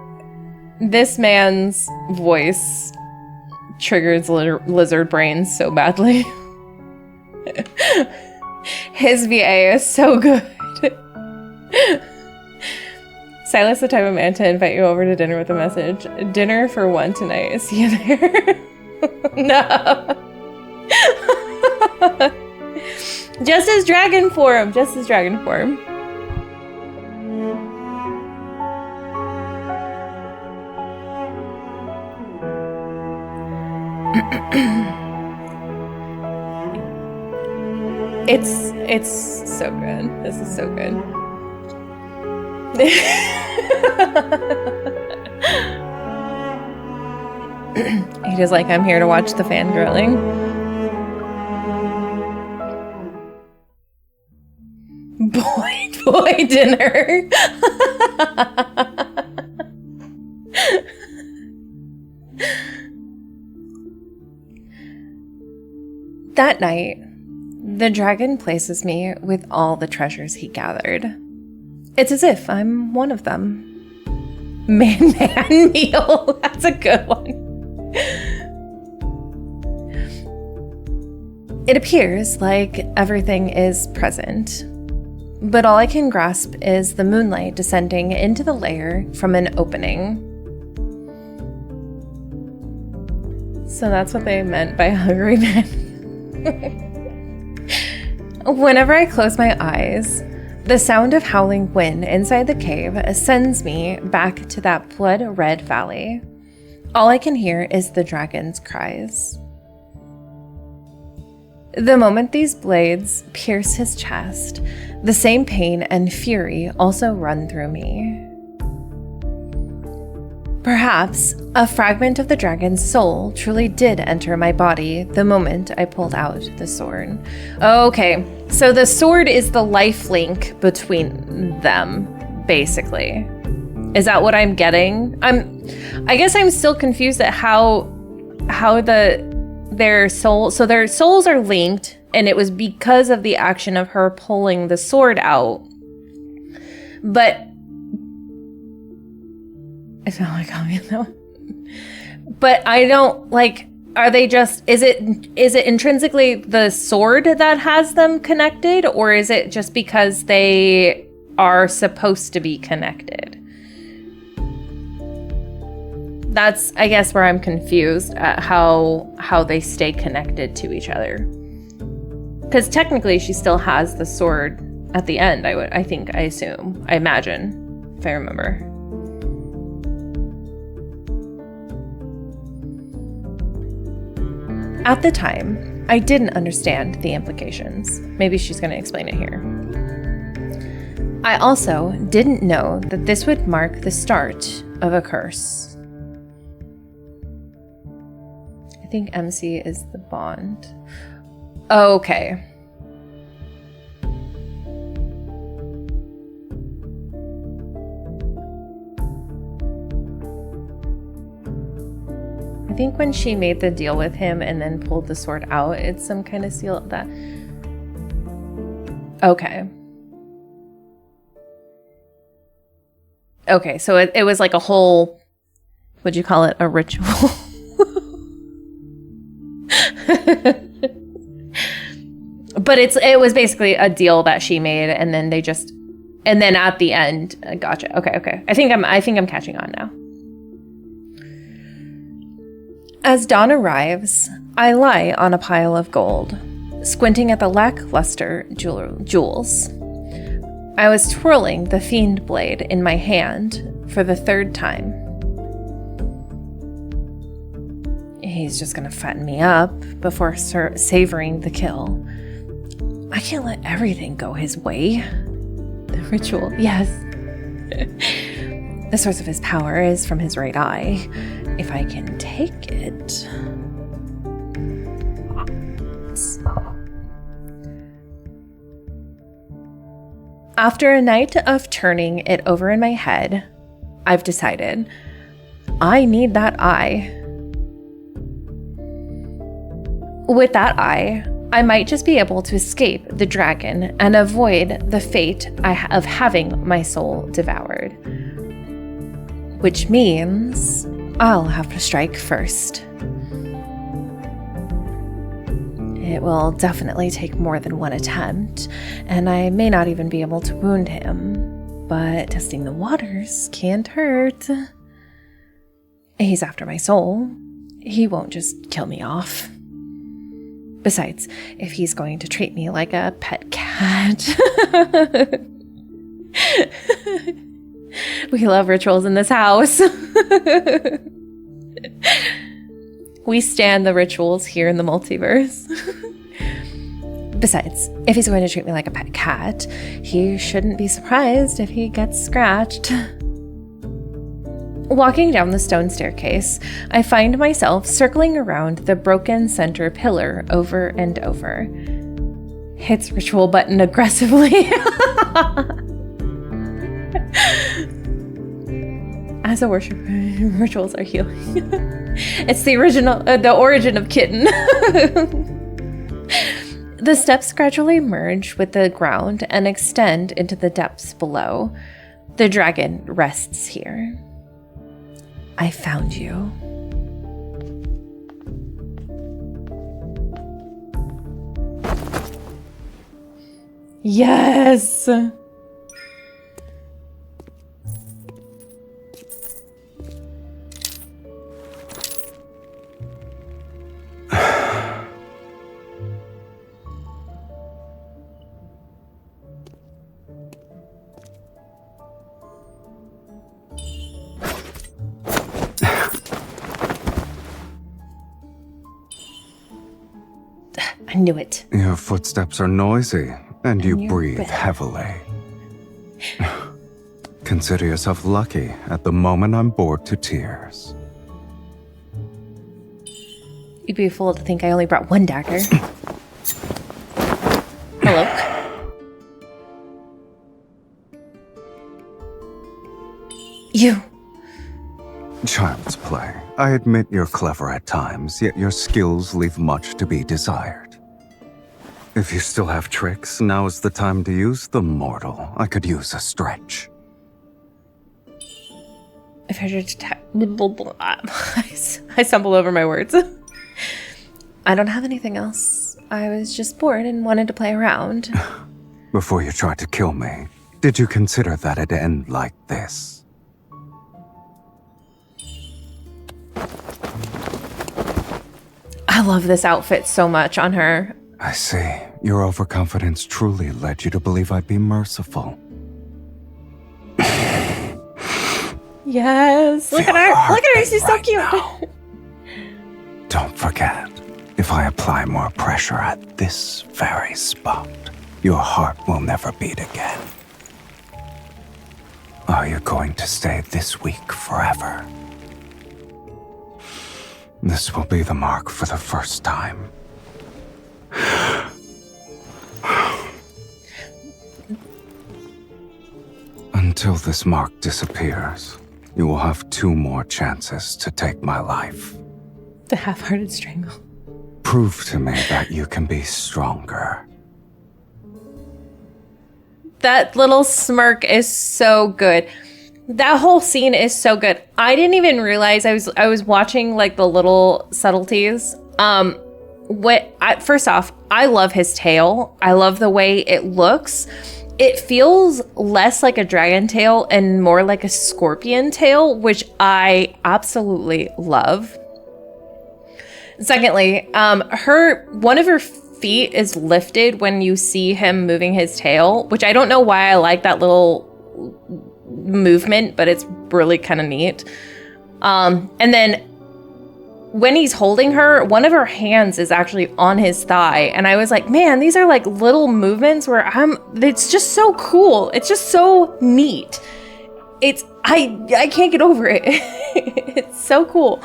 this man's voice triggers lizard brains so badly. His VA is so good. Sylus the type of man to invite you over to dinner with a message. Dinner for one tonight. See you there. No. Just as dragon form. Just as dragon form. It's so good. This is so good. He just like, I'm here to watch the fangirling. Boy dinner. That night, the dragon places me with all the treasures he gathered. It's as if I'm one of them. Man meal. That's a good one. It appears like everything is present, but all I can grasp is the moonlight descending into the lair from an opening. So that's what they meant by hungry man. Whenever I close my eyes, the sound of howling wind inside the cave sends me back to that blood-red valley. All I can hear is the dragon's cries. The moment these blades pierce his chest, the same pain and fury also run through me. Perhaps a fragment of the dragon's soul truly did enter my body the moment I pulled out the sword. Okay, so the sword is the life link between them, basically. Is that what I'm getting? I guess I'm still confused at how their souls are linked, and it was because of the action of her pulling the sword out. But it's not like I'm though. But I don't like. Are they just? Is it intrinsically the sword that has them connected, or is it just because they are supposed to be connected? That's, I guess, where I'm confused at how they stay connected to each other. Because technically, she still has the sword at the end. I imagine, if I remember. At the time, I didn't understand the implications. Maybe she's going to explain it here. I also didn't know that this would mark the start of a curse. I think MC is the bond. Okay. I think when she made the deal with him and then pulled the sword out, it's some kind of seal that... Okay. Okay, so it was like a whole... Would you call it a ritual? But it was basically a deal that she made, and then they just... And then at the end... Gotcha. Okay. I think I'm catching on now. As dawn arrives, I lie on a pile of gold, squinting at the lackluster jewels. I was twirling the fiend blade in my hand for the third time. He's just gonna fatten me up before savoring the kill. I can't let everything go his way. The ritual, yes. The source of his power is from his right eye. If I can take it... After a night of turning it over in my head, I've decided I need that eye. With that eye, I might just be able to escape the dragon and avoid the fate of having my soul devoured. Which means I'll have to strike first. It will definitely take more than one attempt, and I may not even be able to wound him, but testing the waters can't hurt. He's after my soul. He won't just kill me off. Besides, if he's going to treat me like a pet cat... We love rituals in this house. We stand the rituals here in the multiverse. Besides, if he's going to treat me like a pet cat, he shouldn't be surprised if he gets scratched. Walking down the stone staircase, I find myself circling around the broken center pillar over and over. Hits ritual button aggressively. As a worshiper, rituals are healing. It's the origin of kitten. The steps gradually merge with the ground and extend into the depths below. The dragon rests here. I found you. Yes! I knew it. Your footsteps are noisy, and you breathe heavily. Consider yourself lucky. At the moment, I'm bored to tears. You'd be a fool to think I only brought one dagger. Hello? You. Child's play. I admit you're clever at times, yet your skills leave much to be desired. If you still have tricks, now is the time to use them, mortal. I could use a stretch. If I should I stumble over my words. I don't have anything else. I was just bored and wanted to play around. Before you tried to kill me, did you consider that it'd end like this? I love this outfit so much on her. I see. Your overconfidence truly led you to believe I'd be merciful. Yes. Look at her. Look at her. She's so cute. Now. Don't forget, if I apply more pressure at this very spot, your heart will never beat again. Are you going to stay this weak forever? This will be the mark for the first time. Until this mark disappears, you will have 2 more chances to take my life. The half-hearted strangle. Prove to me that you can be stronger. That little smirk is so good. That whole scene is so good. I didn't even realize I was watching like the little subtleties. First off, I love his tail. I love the way it looks. It feels less like a dragon tail and more like a scorpion tail, which I absolutely love. Secondly, one of her feet is lifted when you see him moving his tail, which I don't know why I like that little movement, but it's really kind of neat. And then when he's holding her, one of her hands is actually on his thigh. And I was like, man, these are like little movements where it's just so cool. It's just so neat. I can't get over it. It's so cool.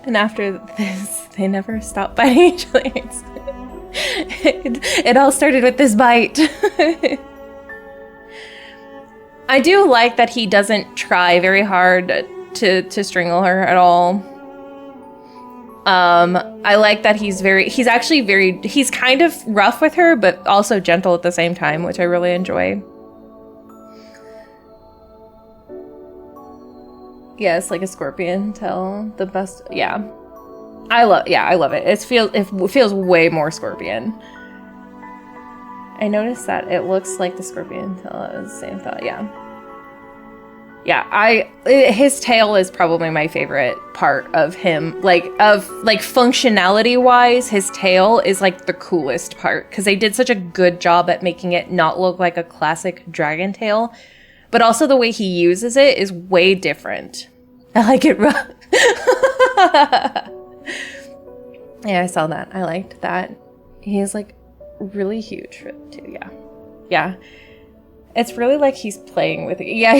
And after this, they never stopped biting each other. It all started with this bite. I do like that he doesn't try very hard to strangle her at all. I like that he's kind of rough with her, but also gentle at the same time, which I really enjoy. Yes, like a scorpion tail, the best. Yeah, I love it. It feels way more scorpion. I noticed that it looks like the scorpion tail. It was the same thought. Yeah, his tail is probably my favorite part of him. Like functionality wise, his tail is like the coolest part because they did such a good job at making it not look like a classic dragon tail, but also the way he uses it is way different. I like it rough. Yeah, I saw that. I liked that. He's like really huge for it too. Yeah. Yeah. It's really like he's playing with it. Yeah.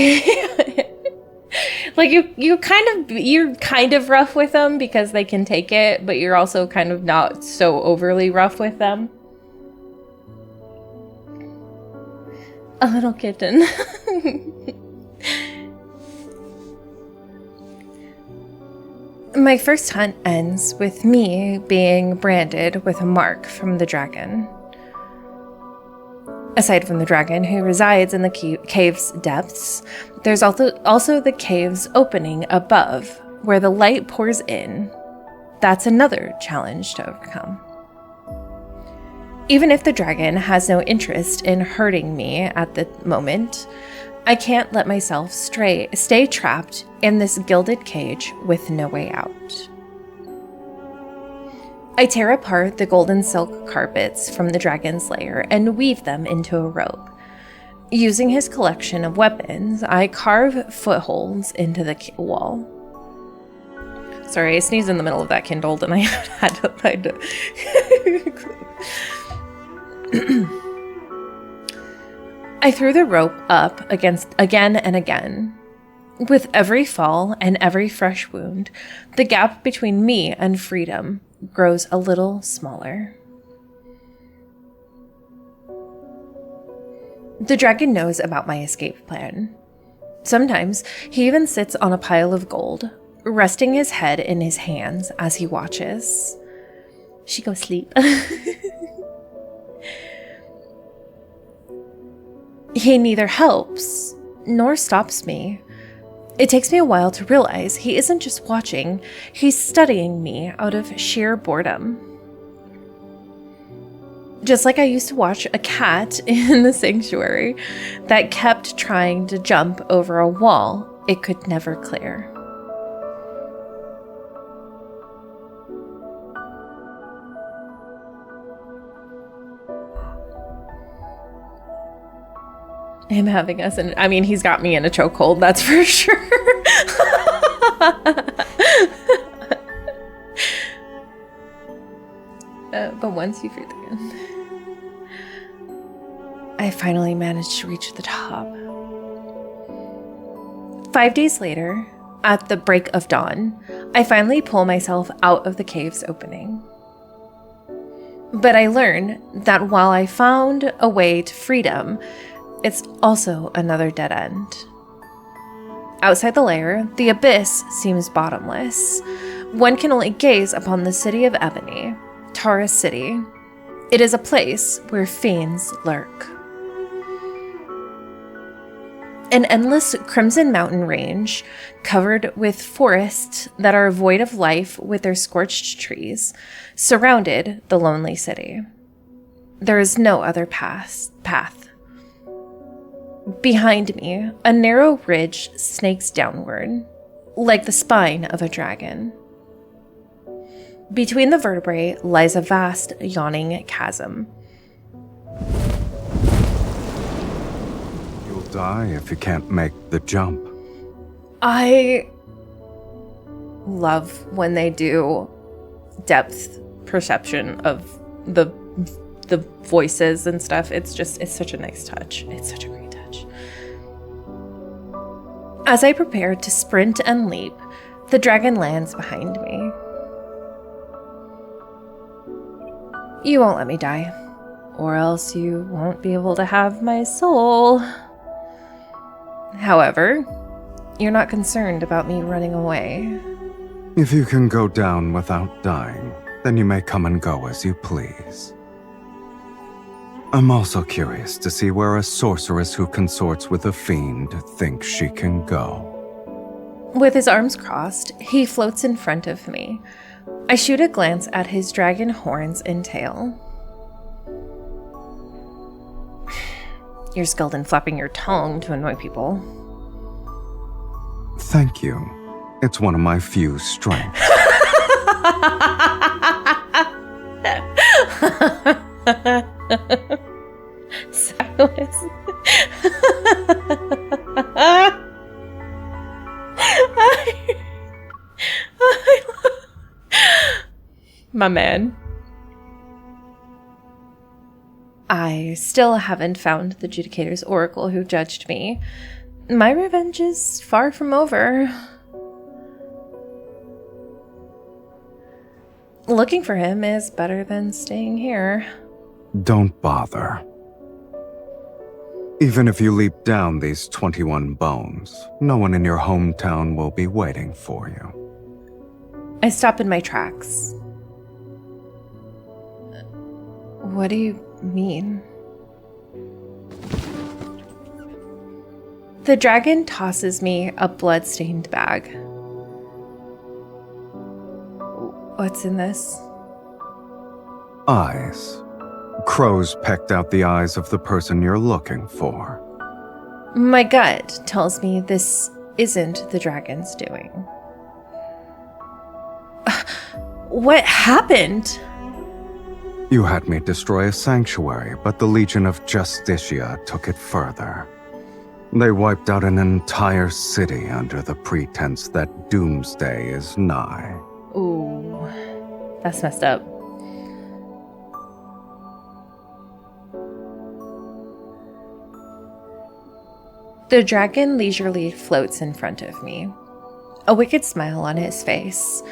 Like you're kind of rough with them because they can take it, but you're also kind of not so overly rough with them. A little kitten. My first hunt ends with me being branded with a mark from the dragon. Aside from the dragon who resides in the cave's depths, there's also the cave's opening above, where the light pours in. That's another challenge to overcome. Even if the dragon has no interest in hurting me at the moment, I can't let myself stay trapped in this gilded cage with no way out. I tear apart the golden silk carpets from the dragon's lair and weave them into a rope. Using his collection of weapons, I carve footholds into the wall. Sorry, I sneezed in the middle of that kindled and I had to I threw the rope up again and again. With every fall and every fresh wound, the gap between me and freedom grows a little smaller. The dragon knows about my escape plan. Sometimes he even sits on a pile of gold, resting his head in his hands as he watches. She go sleep. He neither helps nor stops me. It takes me a while to realize he isn't just watching, he's studying me out of sheer boredom. Just like I used to watch a cat in the sanctuary that kept trying to jump over a wall it could never clear. Him having us in, I mean, he's got me in a chokehold, that's for sure. But once you free the gun, I finally managed to reach the top. 5 days later, at the break of dawn, I finally pull myself out of the cave's opening. But I learn that while I found a way to freedom, it's also another dead end. Outside the lair, the abyss seems bottomless. One can only gaze upon the city of Ebony, Taurus City. It is a place where fiends lurk. An endless crimson mountain range, covered with forests that are void of life with their scorched trees, surrounded the lonely city. There is no other path. Behind me, a narrow ridge snakes downward, like the spine of a dragon. Between the vertebrae lies a vast, yawning chasm. You'll die if you can't make the jump. I love when they do depth perception of the voices and stuff. It's such a nice touch. It's such a great touch. As I prepare to sprint and leap, the dragon lands behind me. You won't let me die, or else you won't be able to have my soul. However, you're not concerned about me running away. If you can go down without dying, then you may come and go as you please. I'm also curious to see where a sorceress who consorts with a fiend thinks she can go. With his arms crossed, he floats in front of me. I shoot a glance at his dragon horns and tail. You're skilled in flapping your tongue to annoy people. Thank you. It's one of my few strengths. Sylus. My man. I still haven't found the Judicator's Oracle who judged me. My revenge is far from over. Looking for him is better than staying here. Don't bother. Even if you leap down these 21 bones, no one in your hometown will be waiting for you. I stop in my tracks. What do you mean? The dragon tosses me a blood-stained bag. What's in this? Eyes. Crows pecked out the eyes of the person you're looking for. My gut tells me this isn't the dragon's doing. What happened? You had me destroy a sanctuary, but the Legion of Justicia took it further. They wiped out an entire city under the pretense that doomsday is nigh. Ooh, that's messed up. The dragon leisurely floats in front of me, a wicked smile on his face.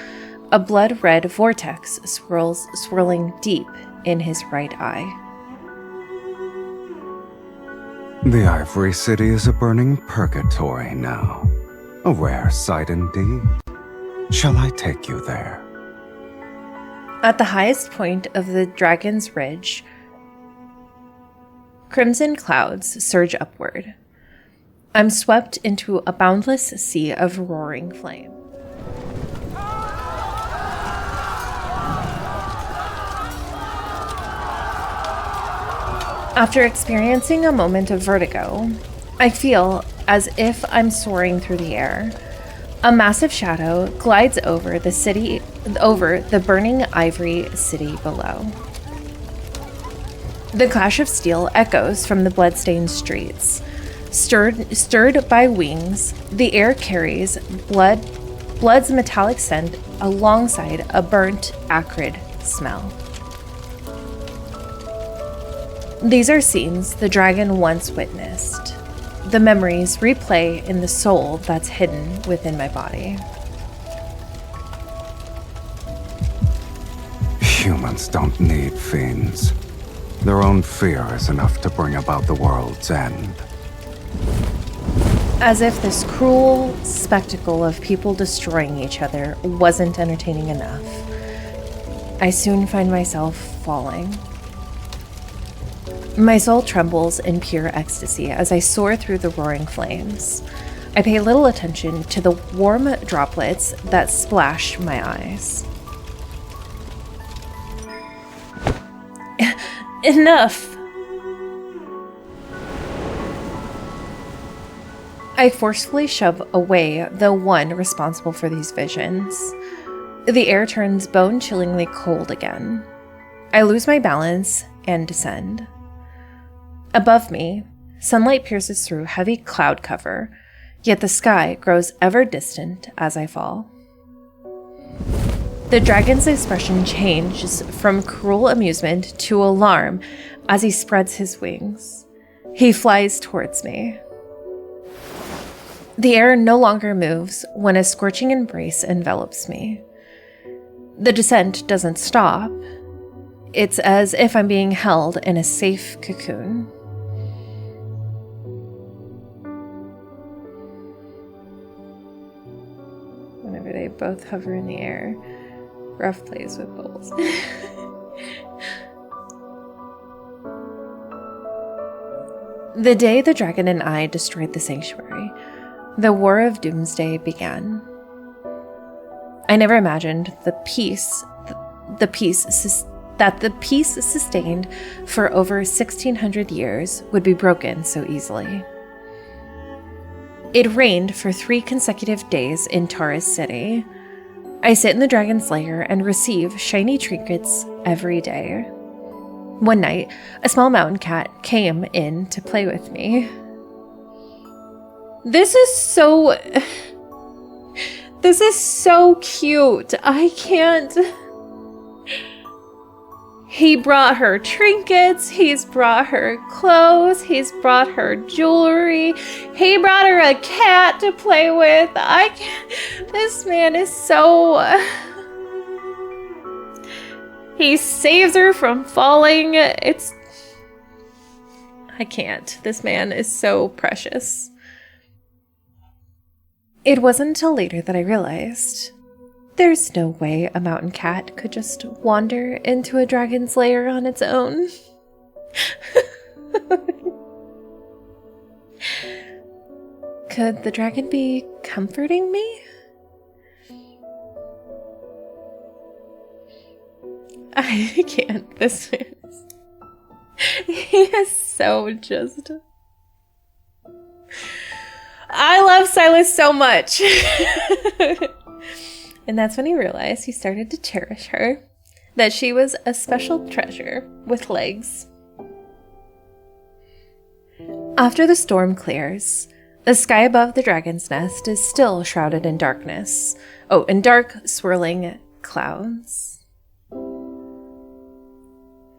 A blood-red vortex swirling deep in his right eye. The Ivory City is a burning purgatory now. A rare sight indeed. Shall I take you there? At the highest point of the Dragon's Ridge, crimson clouds surge upward. I'm swept into a boundless sea of roaring flame. After experiencing a moment of vertigo, I feel as if I'm soaring through the air. A massive shadow glides over the burning ivory city below. The clash of steel echoes from the bloodstained streets. Stirred by wings, the air carries blood's metallic scent alongside a burnt, acrid smell. These are scenes the dragon once witnessed. The memories replay in the soul that's hidden within my body. Humans don't need fiends. Their own fear is enough to bring about the world's end. As if this cruel spectacle of people destroying each other wasn't entertaining enough, I soon find myself falling. My soul trembles in pure ecstasy as I soar through the roaring flames. I pay little attention to the warm droplets that splash my eyes. Enough! I forcefully shove away the one responsible for these visions. The air turns bone-chillingly cold again. I lose my balance and descend. Above me, sunlight pierces through heavy cloud cover, yet the sky grows ever distant as I fall. The dragon's expression changes from cruel amusement to alarm as he spreads his wings. He flies towards me. The air no longer moves when a scorching embrace envelops me. The descent doesn't stop. It's as if I'm being held in a safe cocoon. Whenever they both hover in the air, Ruff plays with bubbles. The day the dragon and I destroyed the sanctuary, the War of Doomsday began. I never imagined that the peace sustained for over 1,600 years would be broken so easily. It rained for 3 consecutive days in Taurus City. I sit in the dragon's lair and receive shiny trinkets every day. One night, a small mountain cat came in to play with me. This is so cute. I can't. He brought her trinkets, he's brought her clothes, he's brought her jewelry, he brought her a cat to play with. This man is so... He saves her from falling. I can't. This man is so precious. It wasn't until later that I realized there's no way a mountain cat could just wander into a dragon's lair on its own. Could the dragon be comforting me? I can't. This is... He is so just... I love Sylus so much. And that's when he realized he started to cherish her. That she was a special treasure with legs. After the storm clears, the sky above the dragon's nest is still shrouded in darkness. Oh, in dark, swirling clouds.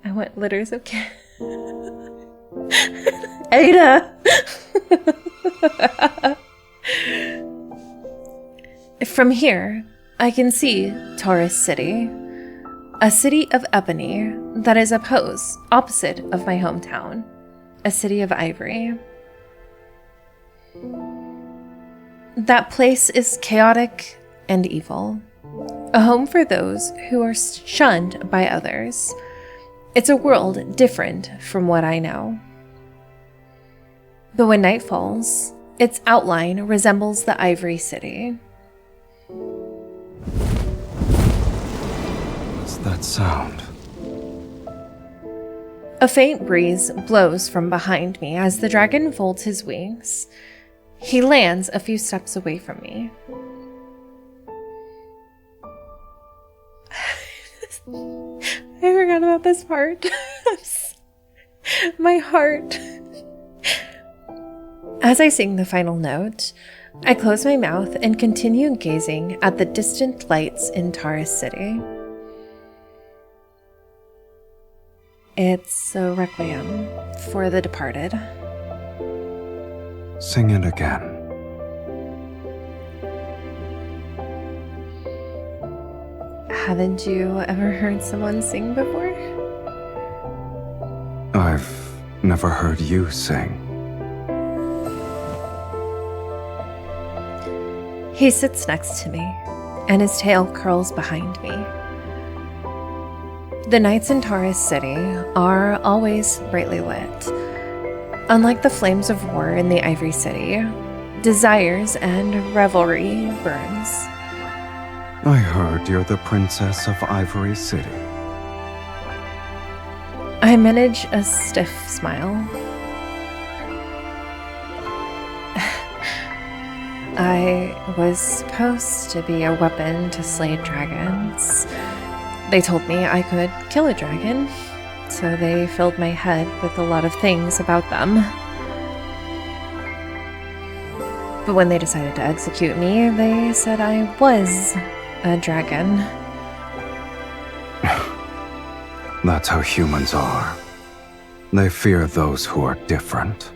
I want litters of cats. Ada! From here, I can see Taurus City, a city of ebony that is opposite of my hometown, a city of ivory. That place is chaotic and evil, a home for those who are shunned by others. It's a world different from what I know. But when night falls, its outline resembles the Ivory City. What's that sound? A faint breeze blows from behind me as the dragon folds his wings. He lands a few steps away from me. I forgot about this part. My heart. As I sing the final note, I close my mouth and continue gazing at the distant lights in Taurus City. It's a requiem for the departed. Sing it again. Haven't you ever heard someone sing before? I've never heard you sing. He sits next to me, and his tail curls behind me. The nights in Taurus City are always brightly lit. Unlike the flames of war in the Ivory City, desires and revelry burns. I heard you're the princess of Ivory City. I manage a stiff smile. I was supposed to be a weapon to slay dragons. They told me I could kill a dragon, so they filled my head with a lot of things about them. But when they decided to execute me, they said I was a dragon. That's how humans are. They fear those who are different.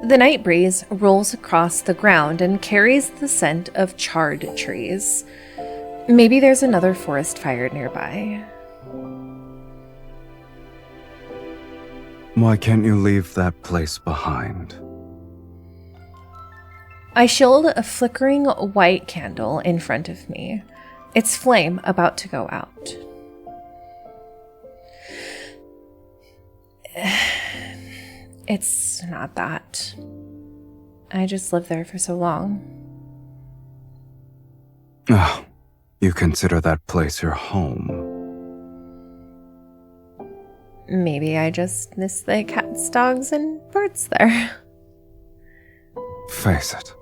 The night breeze rolls across the ground and carries the scent of charred trees. Maybe there's another forest fire nearby. Why can't you leave that place behind? I shield a flickering white candle in front of me, its flame about to go out. It's not that. I just lived there for so long. Oh, you consider that place your home? Maybe I just miss the cats, dogs, and birds there. Face it.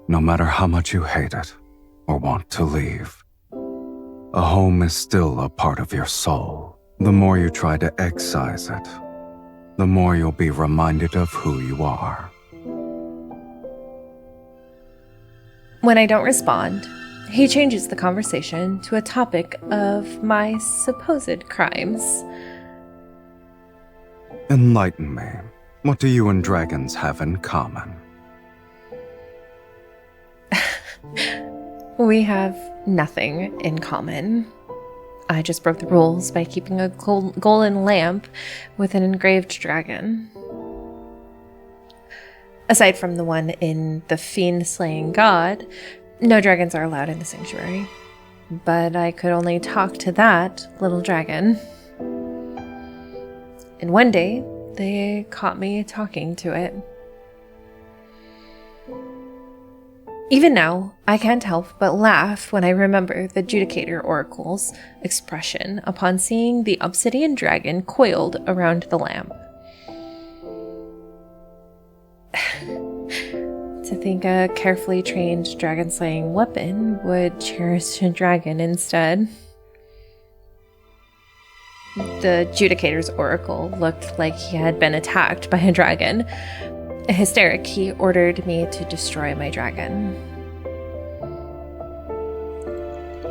No matter how much you hate it or want to leave, a home is still a part of your soul. The more you try to excise it, the more you'll be reminded of who you are. When I don't respond, He changes the conversation to a topic of my supposed crimes. Enlighten me. What do you and dragons have in common? We have nothing in common. I just broke the rules by keeping a golden lamp with an engraved dragon. Aside from the one in the fiend-slaying god, no dragons are allowed in the sanctuary. But I could only talk to that little dragon. And one day, they caught me talking to it. Even now, I can't help but laugh when I remember the Judicator Oracle's expression upon seeing the obsidian dragon coiled around the lamp. To think a carefully trained dragon-slaying weapon would cherish a dragon instead. The Judicator's Oracle looked like he had been attacked by a dragon. Hysteric, he ordered me to destroy my dragon.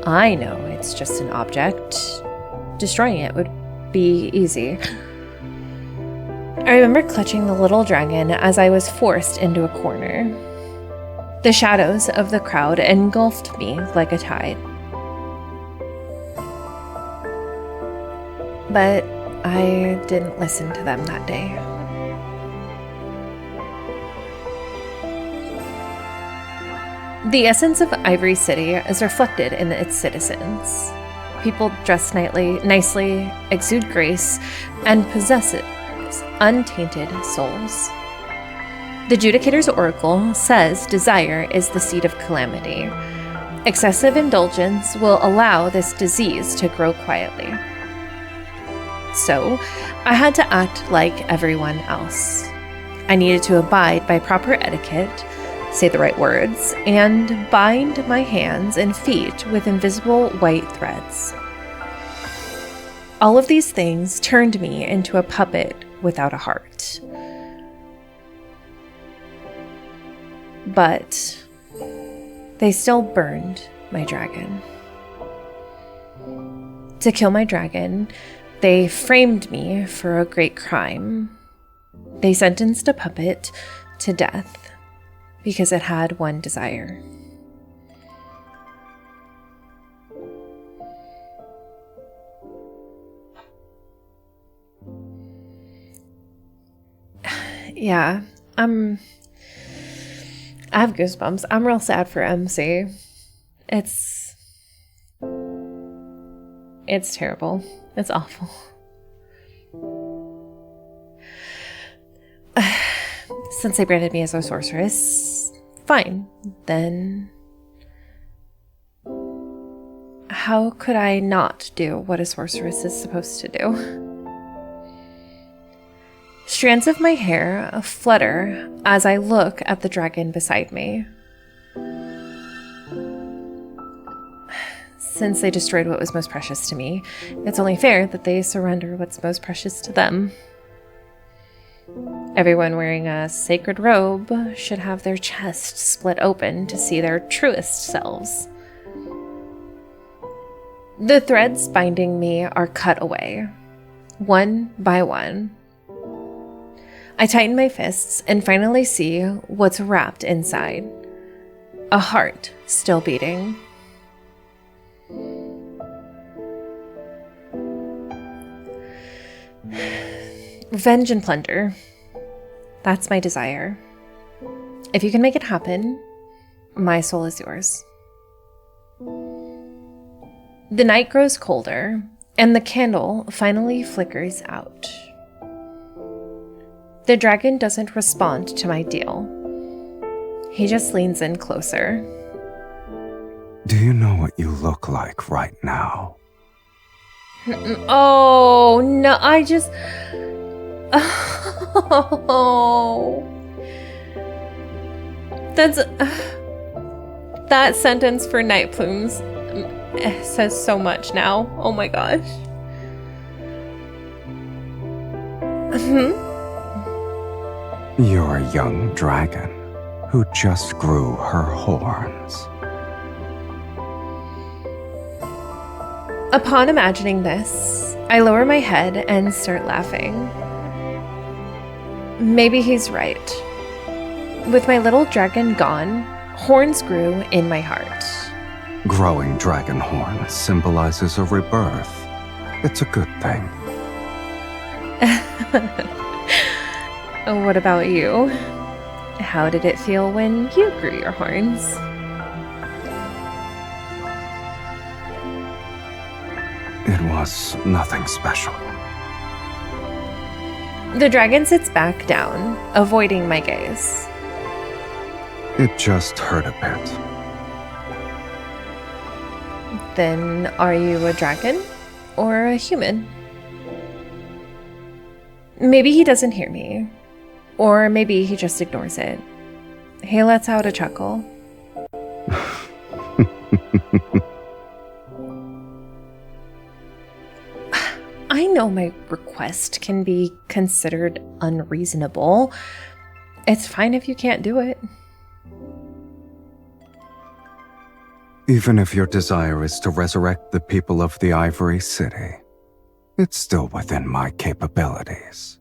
I know it's just an object. Destroying it would be easy. I remember clutching the little dragon as I was forced into a corner. The shadows of the crowd engulfed me like a tide. But I didn't listen to them that day. The essence of Ivory City is reflected in its citizens. People dress nicely, exude grace, and possess untainted souls. The Judicator's Oracle says desire is the seed of calamity. Excessive indulgence will allow this disease to grow quietly. So, I had to act like everyone else. I needed to abide by proper etiquette, say the right words, and bind my hands and feet with invisible white threads. All of these things turned me into a puppet without a heart. But they still burned my dragon. To kill my dragon, they framed me for a great crime. They sentenced a puppet to death because it had one desire. Yeah, I have goosebumps. I'm real sad for MC. It's terrible. It's awful. Since they branded me as a sorceress, fine. Then how could I not do what a sorceress is supposed to do? Strands of my hair flutter as I look at the dragon beside me. Since they destroyed what was most precious to me, it's only fair that they surrender what's most precious to them. Everyone wearing a sacred robe should have their chest split open to see their truest selves. The threads binding me are cut away, one by one. I tighten my fists and finally see what's wrapped inside. A heart still beating. Revenge and plunder. That's my desire. If you can make it happen, my soul is yours. The night grows colder, and the candle finally flickers out. The dragon doesn't respond to my deal. He just leans in closer. Do you know what you look like right now? Oh, no, I just... Oh. That's... that sentence for Night Plumes says so much now. Oh my gosh. You're a young dragon who just grew her horns. Upon imagining this, I lower my head and start laughing. Maybe he's right. With my little dragon gone, horns grew in my heart. Growing dragon horn symbolizes a rebirth. It's a good thing. What about you? How did it feel when you grew your horns? It was nothing special. The dragon sits back down, avoiding my gaze. It just hurt a bit. Then are you a dragon or a human? Maybe he doesn't hear me, or maybe he just ignores it. He lets out a chuckle. I know my request can be considered unreasonable. It's fine if you can't do it. Even if your desire is to resurrect the people of the Ivory City, it's still within my capabilities.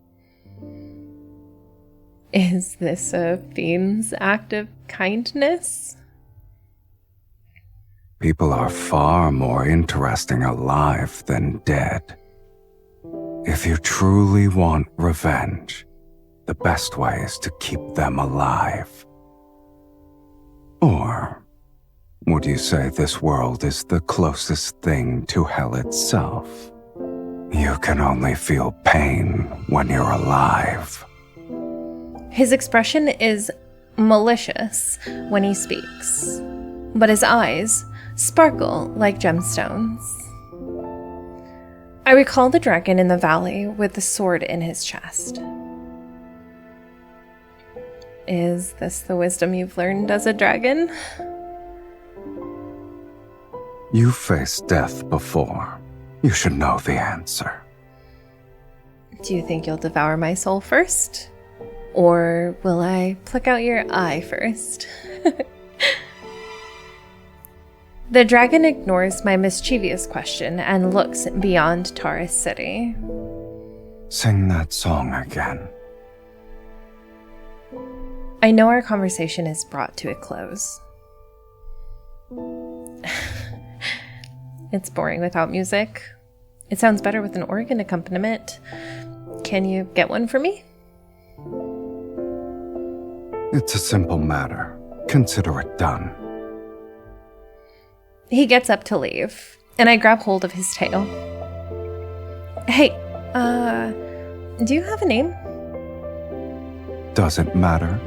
Is this a fiend's act of kindness? People are far more interesting alive than dead. If you truly want revenge, the best way is to keep them alive. Or would you say this world is the closest thing to hell itself? You can only feel pain when you're alive. His expression is malicious when he speaks, but his eyes sparkle like gemstones. I recall the dragon in the valley with the sword in his chest. Is this the wisdom you've learned as a dragon? You faced death before. You should know the answer. Do you think you'll devour my soul first? Or will I pluck out your eye first? The dragon ignores my mischievous question and looks beyond Taurus City. Sing that song again. I know our conversation is brought to a close. It's boring without music. It sounds better with an organ accompaniment. Can you get one for me? It's a simple matter. Consider it done. He gets up to leave, and I grab hold of his tail. Hey, do you have a name? Doesn't matter.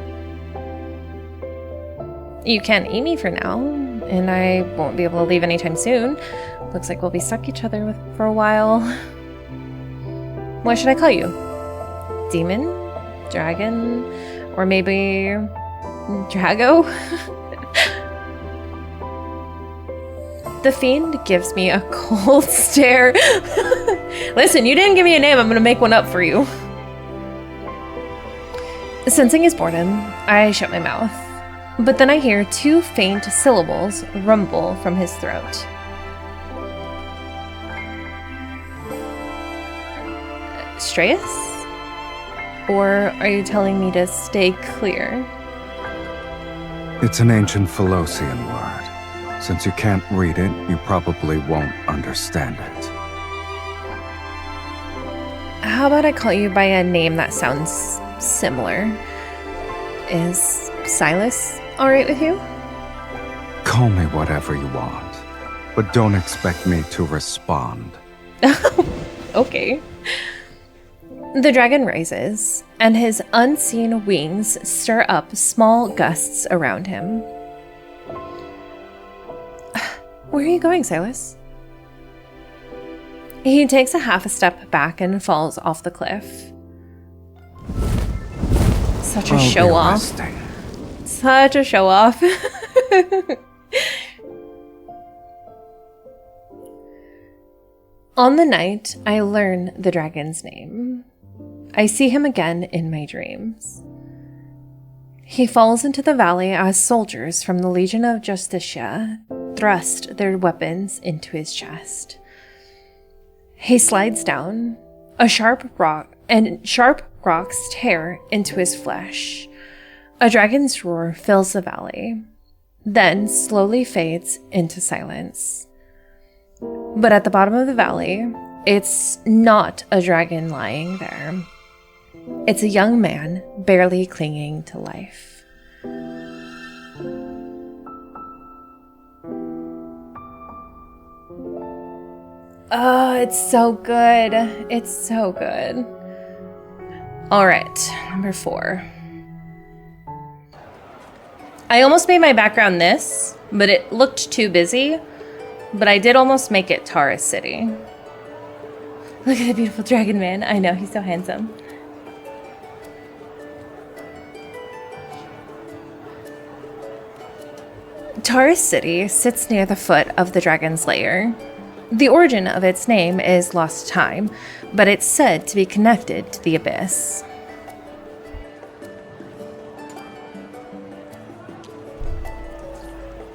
You can't eat me for now, and I won't be able to leave anytime soon. Looks like we'll be stuck each other for a while. What should I call you? Demon? Dragon? Or maybe Drago? The fiend gives me a cold stare. Listen, you didn't give me a name. I'm gonna make one up for you. Sensing his boredom, I shut my mouth. But then I hear two faint syllables rumble from his throat. Strayus? Or are you telling me to stay clear? It's an ancient Philosian word. Since you can't read it, you probably won't understand it. How about I call you by a name that sounds similar? Is Sylus alright with you? Call me whatever you want, but don't expect me to respond. Okay. The dragon rises, and his unseen wings stir up small gusts around him. Where are you going, Sylus? He takes a half a step back and falls off the cliff. Such a show-off. Such a show-off. On the night, I learn the dragon's name. I see him again in my dreams. He falls into the valley as soldiers from the Legion of Justicia thrust their weapons into his chest. He slides down. A sharp rock and sharp rocks tear into his flesh. A dragon's roar fills the valley, then slowly fades into silence. But at the bottom of the valley, it's not a dragon lying there. It's a young man barely clinging to life. Oh, it's so good. It's so good. All right, number 4. I almost made my background this, but it looked too busy. But I did almost make it Taurus City. Look at the beautiful dragon man. I know, he's so handsome. Taurus City sits near the foot of the dragon's lair. The origin of its name is lost to time, but it's said to be connected to the abyss.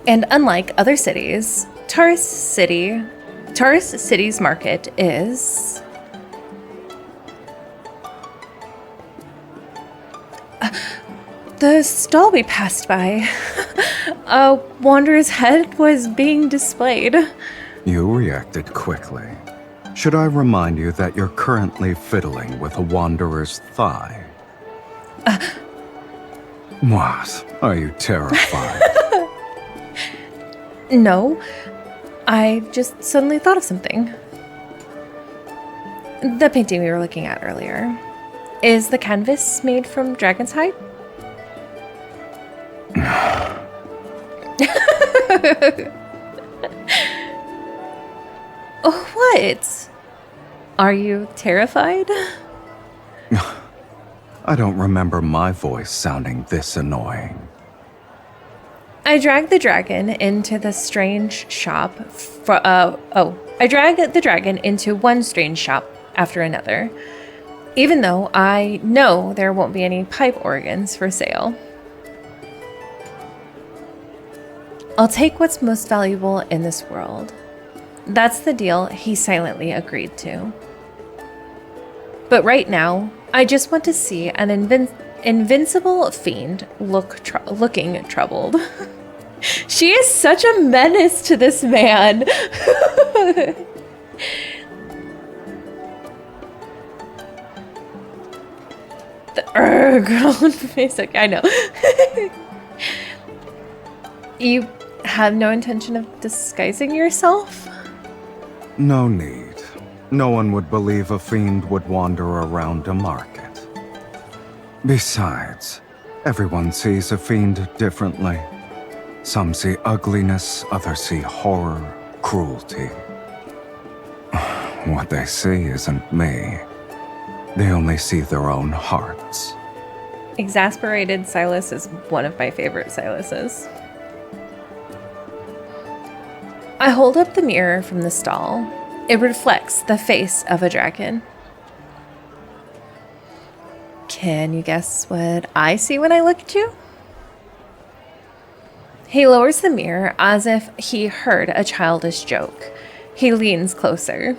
And unlike other cities, Taurus City's market is the stall we passed by. A wanderer's head was being displayed. You reacted quickly. Should I remind you that you're currently fiddling with a wanderer's thigh? What? Are you terrified? No, I just suddenly thought of something. The painting we were looking at earlier. Is the canvas made from dragon's hide? Oh, what? Are you terrified? I don't remember my voice sounding this annoying. I dragged the dragon into the strange shop. I dragged the dragon into one strange shop after another, even though I know there won't be any pipe organs for sale. I'll take what's most valuable in this world. That's the deal he silently agreed to. But right now, I just want to see an invincible fiend looking troubled. She is such a menace to this man. The girl on Facebook, I know. You have no intention of disguising yourself? No need. No one would believe a fiend would wander around a market. Besides, everyone sees a fiend differently. Some see ugliness, others see horror, cruelty. What they see isn't me. They only see their own hearts. Exasperated Sylus is one of my favorite Syluses. I hold up the mirror from the stall. It reflects the face of a dragon. Can you guess what I see when I look at you? He lowers the mirror as if he heard a childish joke. He leans closer.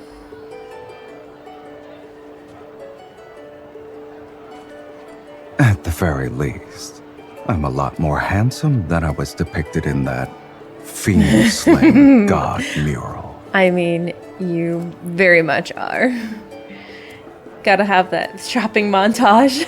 At the very least, I'm a lot more handsome than I was depicted in that fiend-slaying god mural. I mean, you very much are. Gotta have that shopping montage.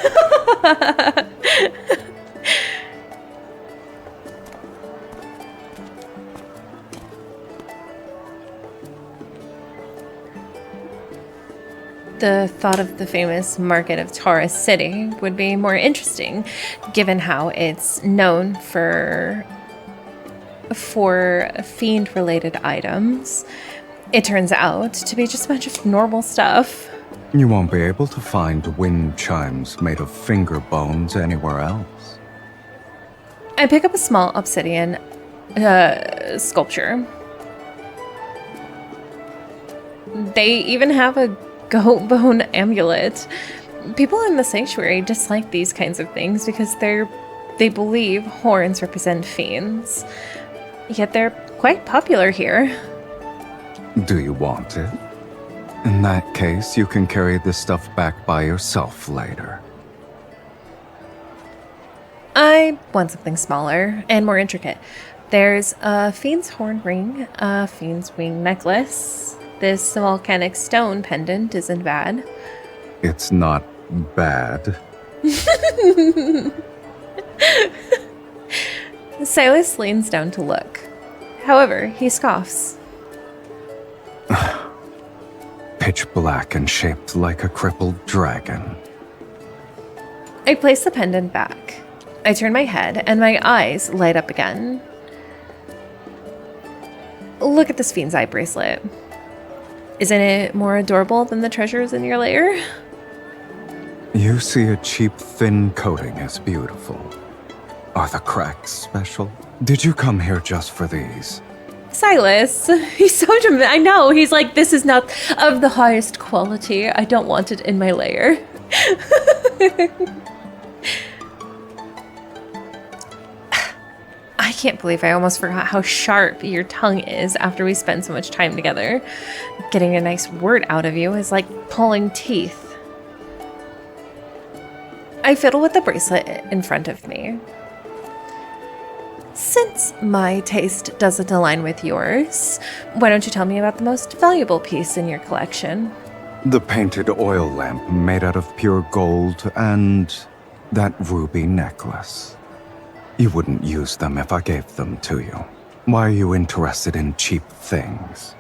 The thought of the famous market of Taurus City would be more interesting, given how it's known for fiend-related items. It turns out to be just a bunch of normal stuff. You won't be able to find wind chimes made of finger bones anywhere else. I pick up a small obsidian sculpture. They even have a goat bone amulet. People in the sanctuary dislike these kinds of things because they believe horns represent fiends. Yet they're quite popular here. Do you want it? In that case, you can carry the stuff back by yourself later. I want something smaller and more intricate. There's a fiend's horn ring, a fiend's wing necklace. This volcanic stone pendant isn't bad. It's not bad. Sylus leans down to look. However, he scoffs. Pitch black and shaped like a crippled dragon. I place the pendant back. I turn my head and my eyes light up again. Look at this fiend's eye bracelet. Isn't it more adorable than the treasures in your lair? You see a cheap, thin coating as beautiful. Are the cracks special? Did you come here just for these? Sylus, he's so dramatic. I know, he's like, this is not of the highest quality. I don't want it in my lair. I can't believe I almost forgot how sharp your tongue is after we spend so much time together. Getting a nice word out of you is like pulling teeth. I fiddle with the bracelet in front of me. Since my taste doesn't align with yours, why don't you tell me about the most valuable piece in your collection? The painted oil lamp made out of pure gold and that ruby necklace. You wouldn't use them if I gave them to you. Why are you interested in cheap things?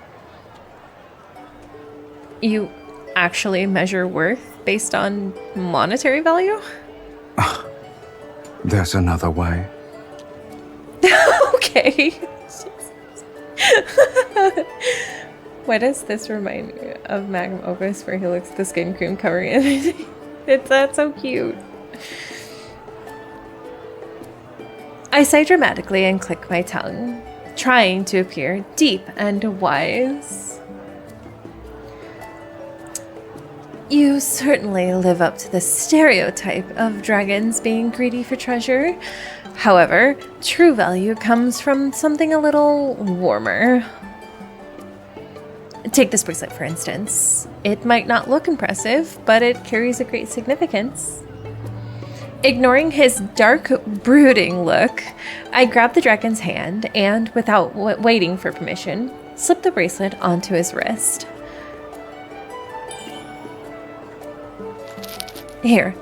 You actually measure worth based on monetary value? There's another way. Okay. Why does this remind me of Magnum Opus where he looks at the skin cream covering it? That's so cute. I sigh dramatically and click my tongue, trying to appear deep and wise. You certainly live up to the stereotype of dragons being greedy for treasure. However, true value comes from something a little warmer. Take this bracelet, for instance. It might not look impressive, but it carries a great significance. Ignoring his dark, brooding look, I grab the dragon's hand and, without waiting for permission, slip the bracelet onto his wrist. Here,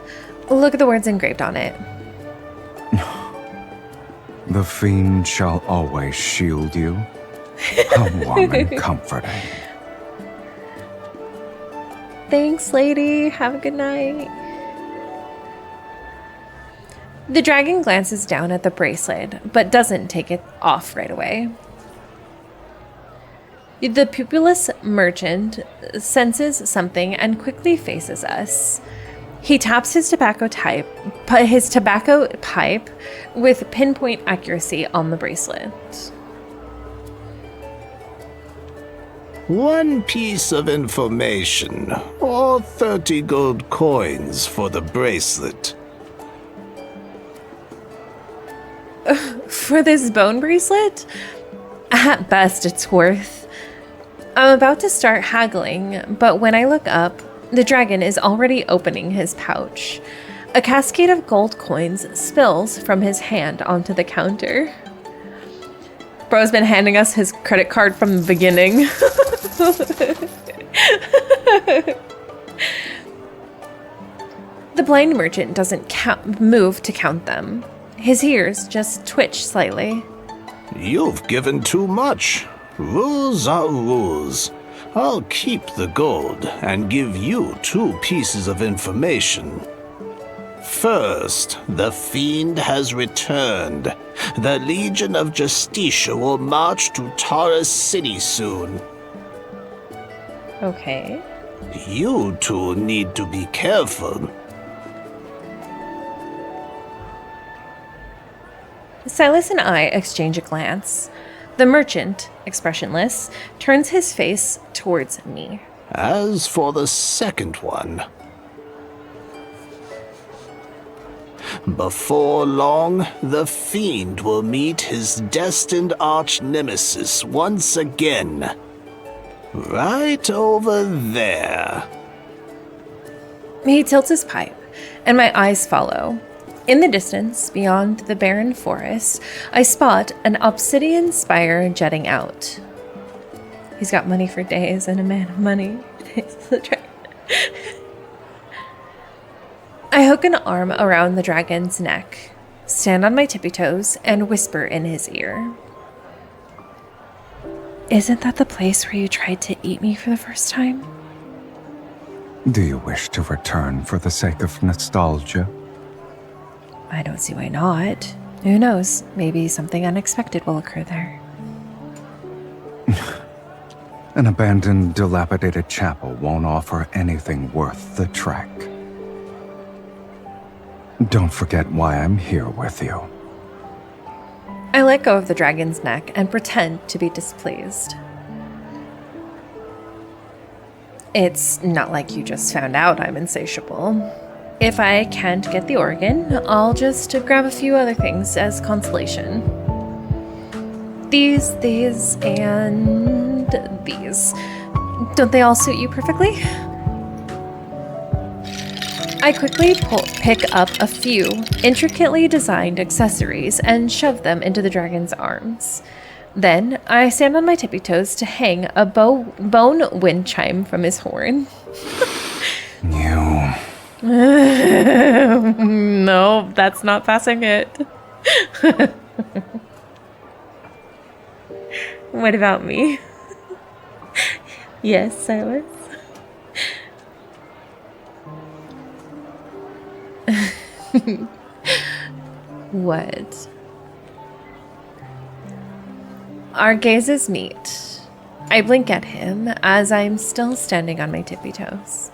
look at the words engraved on it. The fiend shall always shield you. How warm and comforting. Thanks, lady. Have a good night. The dragon glances down at the bracelet, but doesn't take it off right away. The pupilless merchant senses something and quickly faces us. He taps his tobacco pipe with pinpoint accuracy on the bracelet. 1 piece of information, or 30 gold coins for the bracelet. For this bone bracelet? At best, it's worth. I'm about to start haggling, but when I look up, the dragon is already opening his pouch. A cascade of gold coins spills from his hand onto the counter. Bro's been handing us his credit card from the beginning. The blind merchant doesn't move to count them. His ears just twitch slightly. You've given too much. Rules are rules. I'll keep the gold and give you 2 pieces of information. First, the fiend has returned. The Legion of Justicia will march to Taurus City soon. Okay. You two need to be careful. Sylus and I exchange a glance. The merchant, expressionless, turns his face towards me. As for the second one, before long, the fiend will meet his destined arch-nemesis once again. Right over there. He tilts his pipe, and my eyes follow. In the distance, beyond the barren forest, I spot an obsidian spire jutting out. He's got money for days and a man of money. I hook an arm around the dragon's neck, stand on my tippy toes, and whisper in his ear. Isn't that the place where you tried to eat me for the first time? Do you wish to return for the sake of nostalgia? I don't see why not. Who knows? Maybe something unexpected will occur there. An abandoned, dilapidated chapel won't offer anything worth the trek. Don't forget why I'm here with you. I let go of the dragon's neck and pretend to be displeased. It's not like you just found out I'm insatiable. If I can't get the organ, I'll just grab a few other things as consolation. These, and these. Don't they all suit you perfectly? I quickly pick up a few intricately designed accessories and shove them into the dragon's arms. Then I stand on my tippy toes to hang a bone wind chime from his horn. No, that's not passing it. What about me? Yes, Sylus. What? Our gazes meet. I blink at him as I'm still standing on my tippy toes.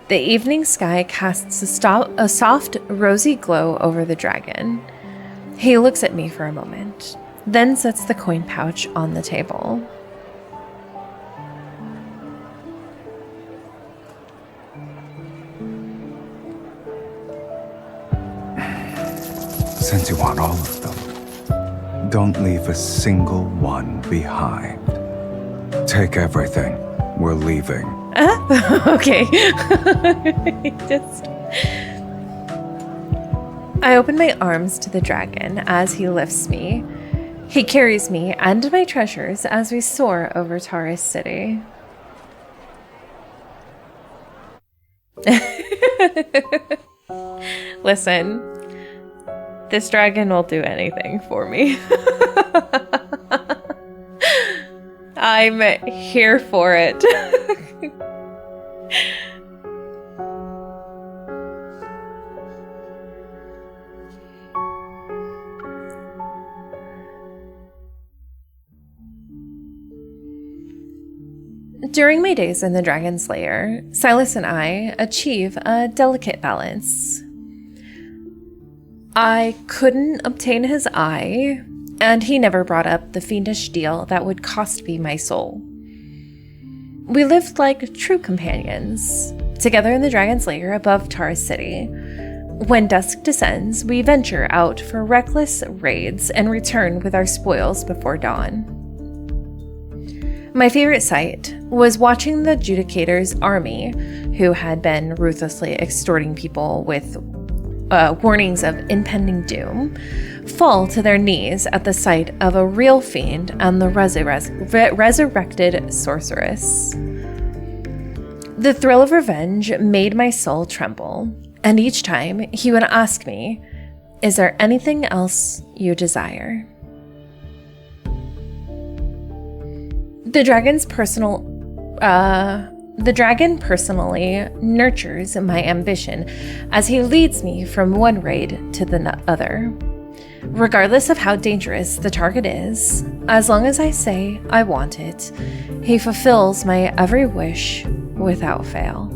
The evening sky casts a soft, rosy glow over the dragon. He looks at me for a moment, then sets the coin pouch on the table. Since you want all of them, don't leave a single one behind. Take everything. We're leaving. Okay. I open my arms to the dragon as he lifts me. He carries me and my treasures as we soar over Taurus City. Listen, this dragon will do anything for me. I'm here for it. During my days in the Dragon's Lair, Sylus and I achieve a delicate balance. I couldn't obtain his eye, and he never brought up the fiendish deal that would cost me my soul. We lived like true companions, together in the Dragon's Lair above Taurus City. When dusk descends, we venture out for reckless raids and return with our spoils before dawn. My favorite sight was watching the Judicator's army, who had been ruthlessly extorting people with warnings of impending doom, fall to their knees at the sight of a real fiend and the resurrected sorceress. The thrill of revenge made my soul tremble, and each time he would ask me, "Is there anything else you desire?" The dragon personally nurtures my ambition as he leads me from one raid to the other. Regardless of how dangerous the target is, as long as I say I want it, he fulfills my every wish without fail.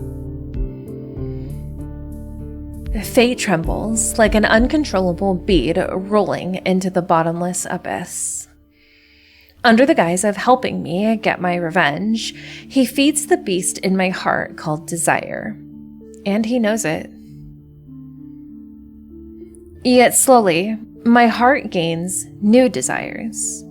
Fate trembles like an uncontrollable bead rolling into the bottomless abyss. Under the guise of helping me get my revenge, he feeds the beast in my heart called desire. And he knows it. Yet slowly, my heart gains new desires.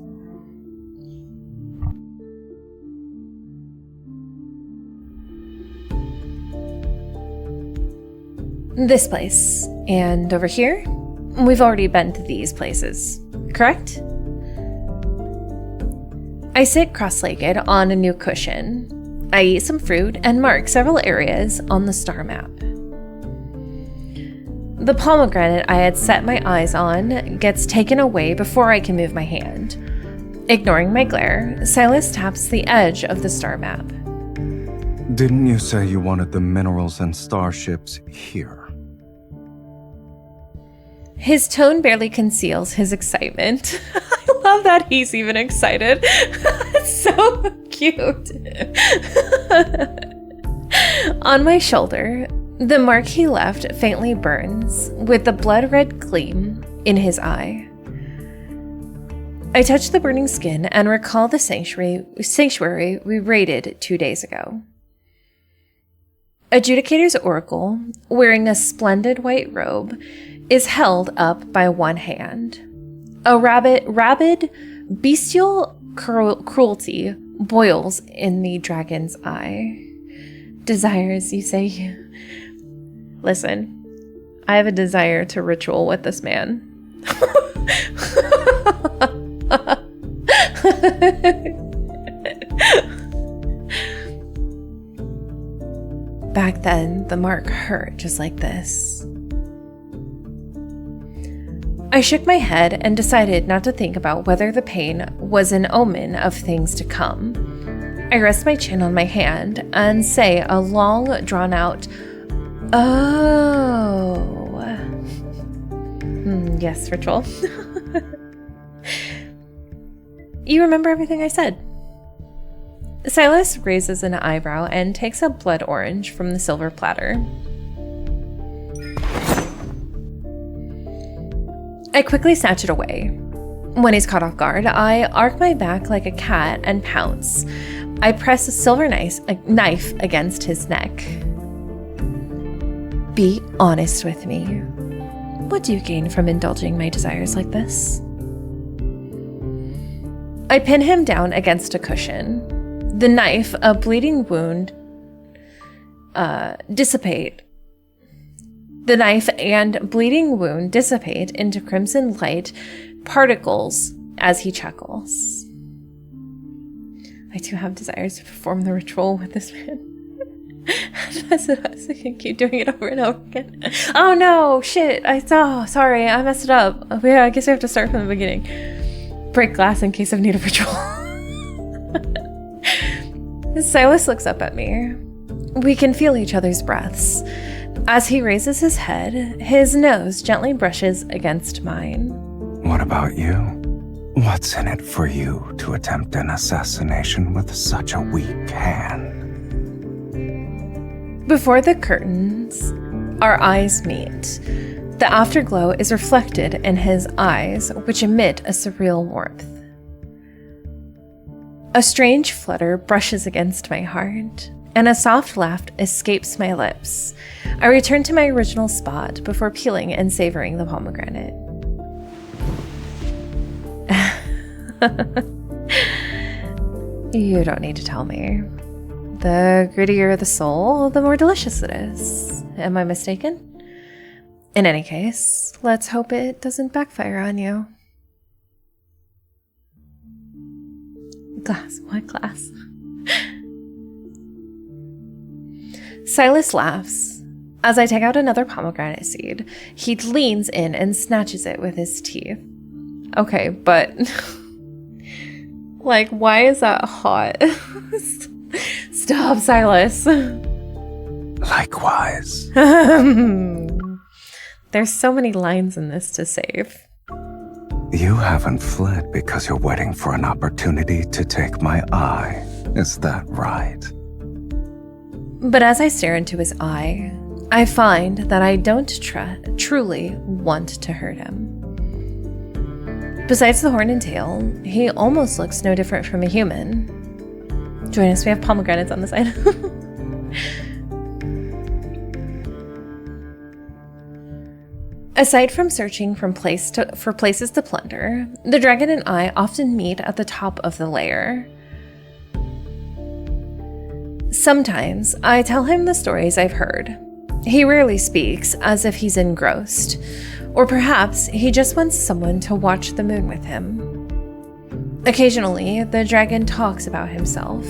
This place. And over here? We've already been to these places, correct? I sit cross-legged on a new cushion. I eat some fruit and mark several areas on the star map. The pomegranate I had set my eyes on gets taken away before I can move my hand. Ignoring my glare, Sylus taps the edge of the star map. Didn't you say you wanted the minerals and starships here? His tone barely conceals his excitement. I love that he's even excited. It's so cute. On my shoulder, the mark he left faintly burns, with the blood-red gleam in his eye. I touch the burning skin and recall the sanctuary we raided 2 days ago. Adjudicator's oracle, wearing a splendid white robe, is held up by one hand. A rabid, bestial cruelty boils in the dragon's eye. Desires, you say? Listen, I have a desire to ritual with this man. Back then, the mark hurt just like this. I shook my head and decided not to think about whether the pain was an omen of things to come. I rest my chin on my hand and say a long, drawn-out, "Oh." Yes, ritual. You remember everything I said. Sylus raises an eyebrow and takes a blood orange from the silver platter. I quickly snatch it away. When he's caught off guard, I arc my back like a cat and pounce. I press a silver knife against his neck. Be honest with me. What do you gain from indulging my desires like this? I pin him down against a cushion. The knife, a bleeding wound, dissipate. The knife and bleeding wound dissipate into crimson light particles as he chuckles. I do have desires to perform the ritual with this man. Mess it up so I can keep doing it over and over again. Oh no, shit, sorry, I messed it up. I guess we have to start from the beginning. Break glass in case of need of ritual. Sylus looks up at me. We can feel each other's breaths. As he raises his head, his nose gently brushes against mine. What about you? What's in it for you to attempt an assassination with such a weak hand? Before the curtains, our eyes meet. The afterglow is reflected in his eyes, which emit a surreal warmth. A strange flutter brushes against my heart, and a soft laugh escapes my lips. I return to my original spot before peeling and savoring the pomegranate. You don't need to tell me. The grittier the soul, the more delicious it is. Am I mistaken? In any case, let's hope it doesn't backfire on you. Glass, what glass? Sylus laughs. As I take out another pomegranate seed, he leans in and snatches it with his teeth. Okay, but like, why is that hot? Stop, Sylus. Likewise. There's so many lines in this to save. You haven't fled because you're waiting for an opportunity to take my eye. Is that right? But as I stare into his eye, I find that I don't truly want to hurt him. Besides the horn and tail, he almost looks no different from a human. Join us, we have pomegranates on the side. Aside from searching for places to plunder, the dragon and I often meet at the top of the lair. Sometimes I tell him the stories I've heard. He rarely speaks, as if he's engrossed. Or perhaps he just wants someone to watch the moon with him. Occasionally, the dragon talks about himself.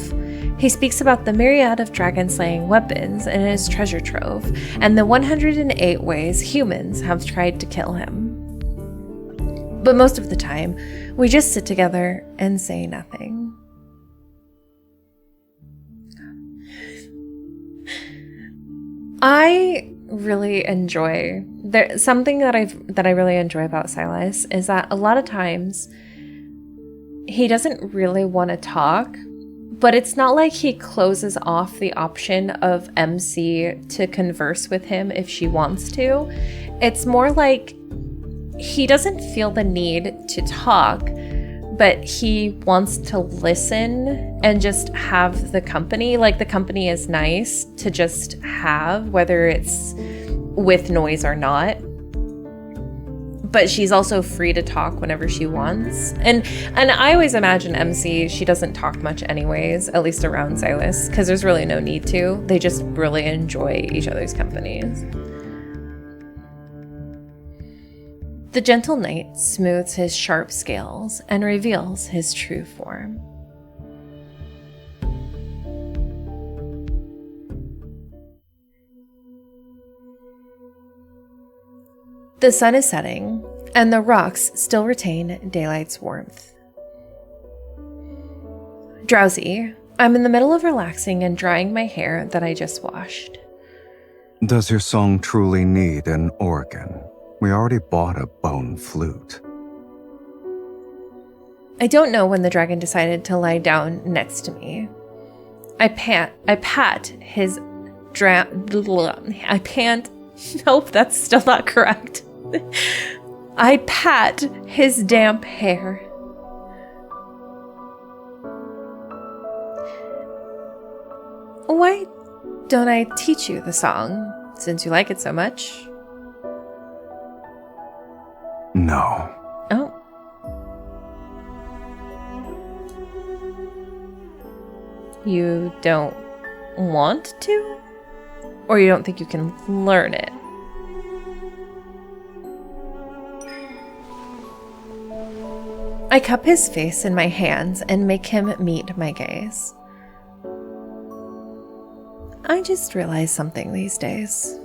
He speaks about the myriad of dragon-slaying weapons in his treasure trove, and the 108 ways humans have tried to kill him. But most of the time, we just sit together and say nothing. I really enjoy something that I really enjoy about Sylus is that a lot of times he doesn't really want to talk, but it's not like he closes off the option of MC to converse with him if she wants to. It's more like he doesn't feel the need to talk, but he wants to listen and just have the company. Like, the company is nice to just have, whether it's with noise or not. But she's also free to talk whenever she wants. And I always imagine MC, she doesn't talk much anyways, at least around Sylus, because there's really no need to. They just really enjoy each other's companies. The gentle night smooths his sharp scales and reveals his true form. The sun is setting, and the rocks still retain daylight's warmth. Drowsy, I'm in the middle of relaxing and drying my hair that I just washed. Does your song truly need an organ? We already bought a bone flute. I don't know when the dragon decided to lie down next to me. I pat his nope, that's still not correct. I pat his damp hair. Why don't I teach you the song, since you like it so much? No. Oh. You don't want to? Or you don't think you can learn it? I cup his face in my hands and make him meet my gaze. I just realized something these days.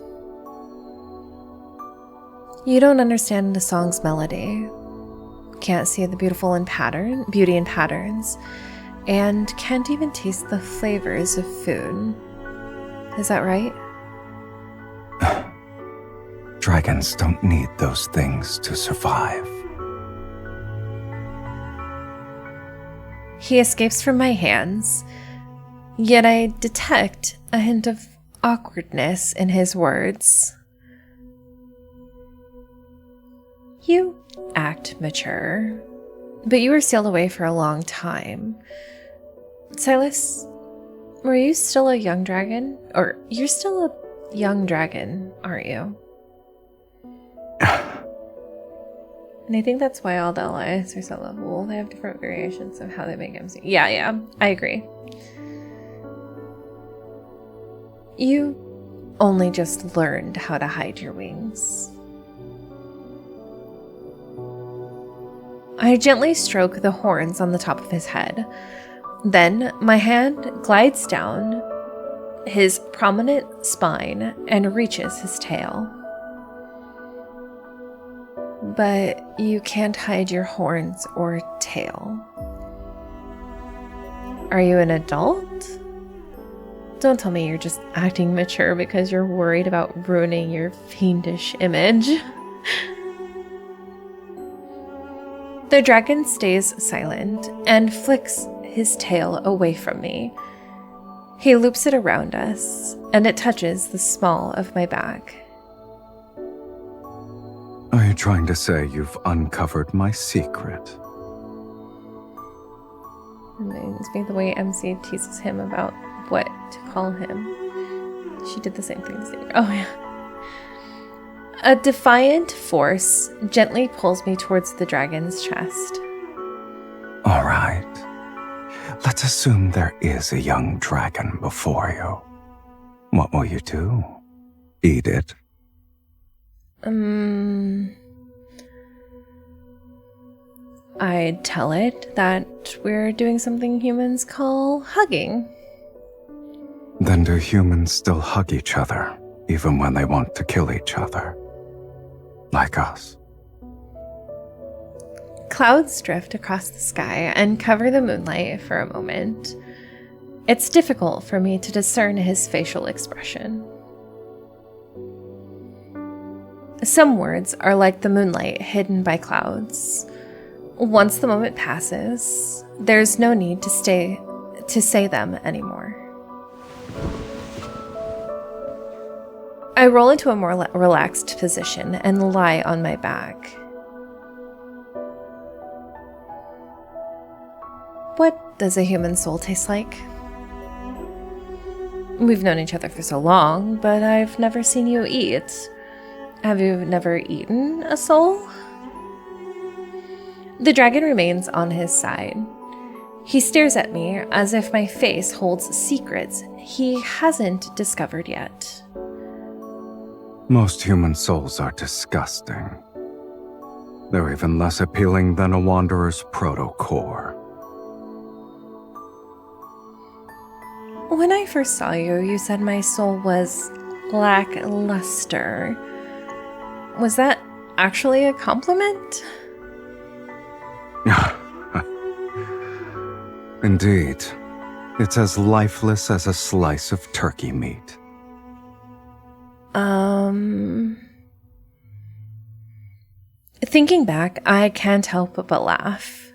You don't understand the song's melody, can't see the beauty in patterns, and can't even taste the flavors of food. Is that right? Dragons don't need those things to survive. He escapes from my hands, yet I detect a hint of awkwardness in his words. You act mature, but you were sealed away for a long time. Sylus, were you still a young dragon? Or you're still a young dragon, aren't you? And I think that's why all the allies are so lovable. They have different variations of how they make MC. Yeah, I agree. You only just learned how to hide your wings. I gently stroke the horns on the top of his head. Then my hand glides down his prominent spine and reaches his tail. But you can't hide your horns or tail. Are you an adult? Don't tell me you're just acting mature because you're worried about ruining your fiendish image. The dragon stays silent and flicks his tail away from me. He loops it around us, and it touches the small of my back. Are you trying to say you've uncovered my secret? Reminds me of the way MC teases him about what to call him. She did the same thing this year. Oh, yeah. A defiant force gently pulls me towards the dragon's chest. All right. Let's assume there is a young dragon before you. What will you do? eat it? I'd tell it that we're doing something humans call hugging. Then do humans still hug each other, even when they want to kill each other? Like us? Clouds drift across the sky and cover the moonlight for a moment. It's difficult for me to discern his facial expression. Some words are like the moonlight hidden by clouds. Once the moment passes, there's no need to say them anymore. I roll into a more relaxed position and lie on my back. What does a human soul taste like? We've known each other for so long, but I've never seen you eat. Have you never eaten a soul? The dragon remains on his side. He stares at me as if my face holds secrets he hasn't discovered yet. Most human souls are disgusting. They're even less appealing than a wanderer's proto-core. When I first saw you, you said my soul was lackluster. Was that actually a compliment? Indeed. It's as lifeless as a slice of turkey meat. Thinking back, I can't help but laugh.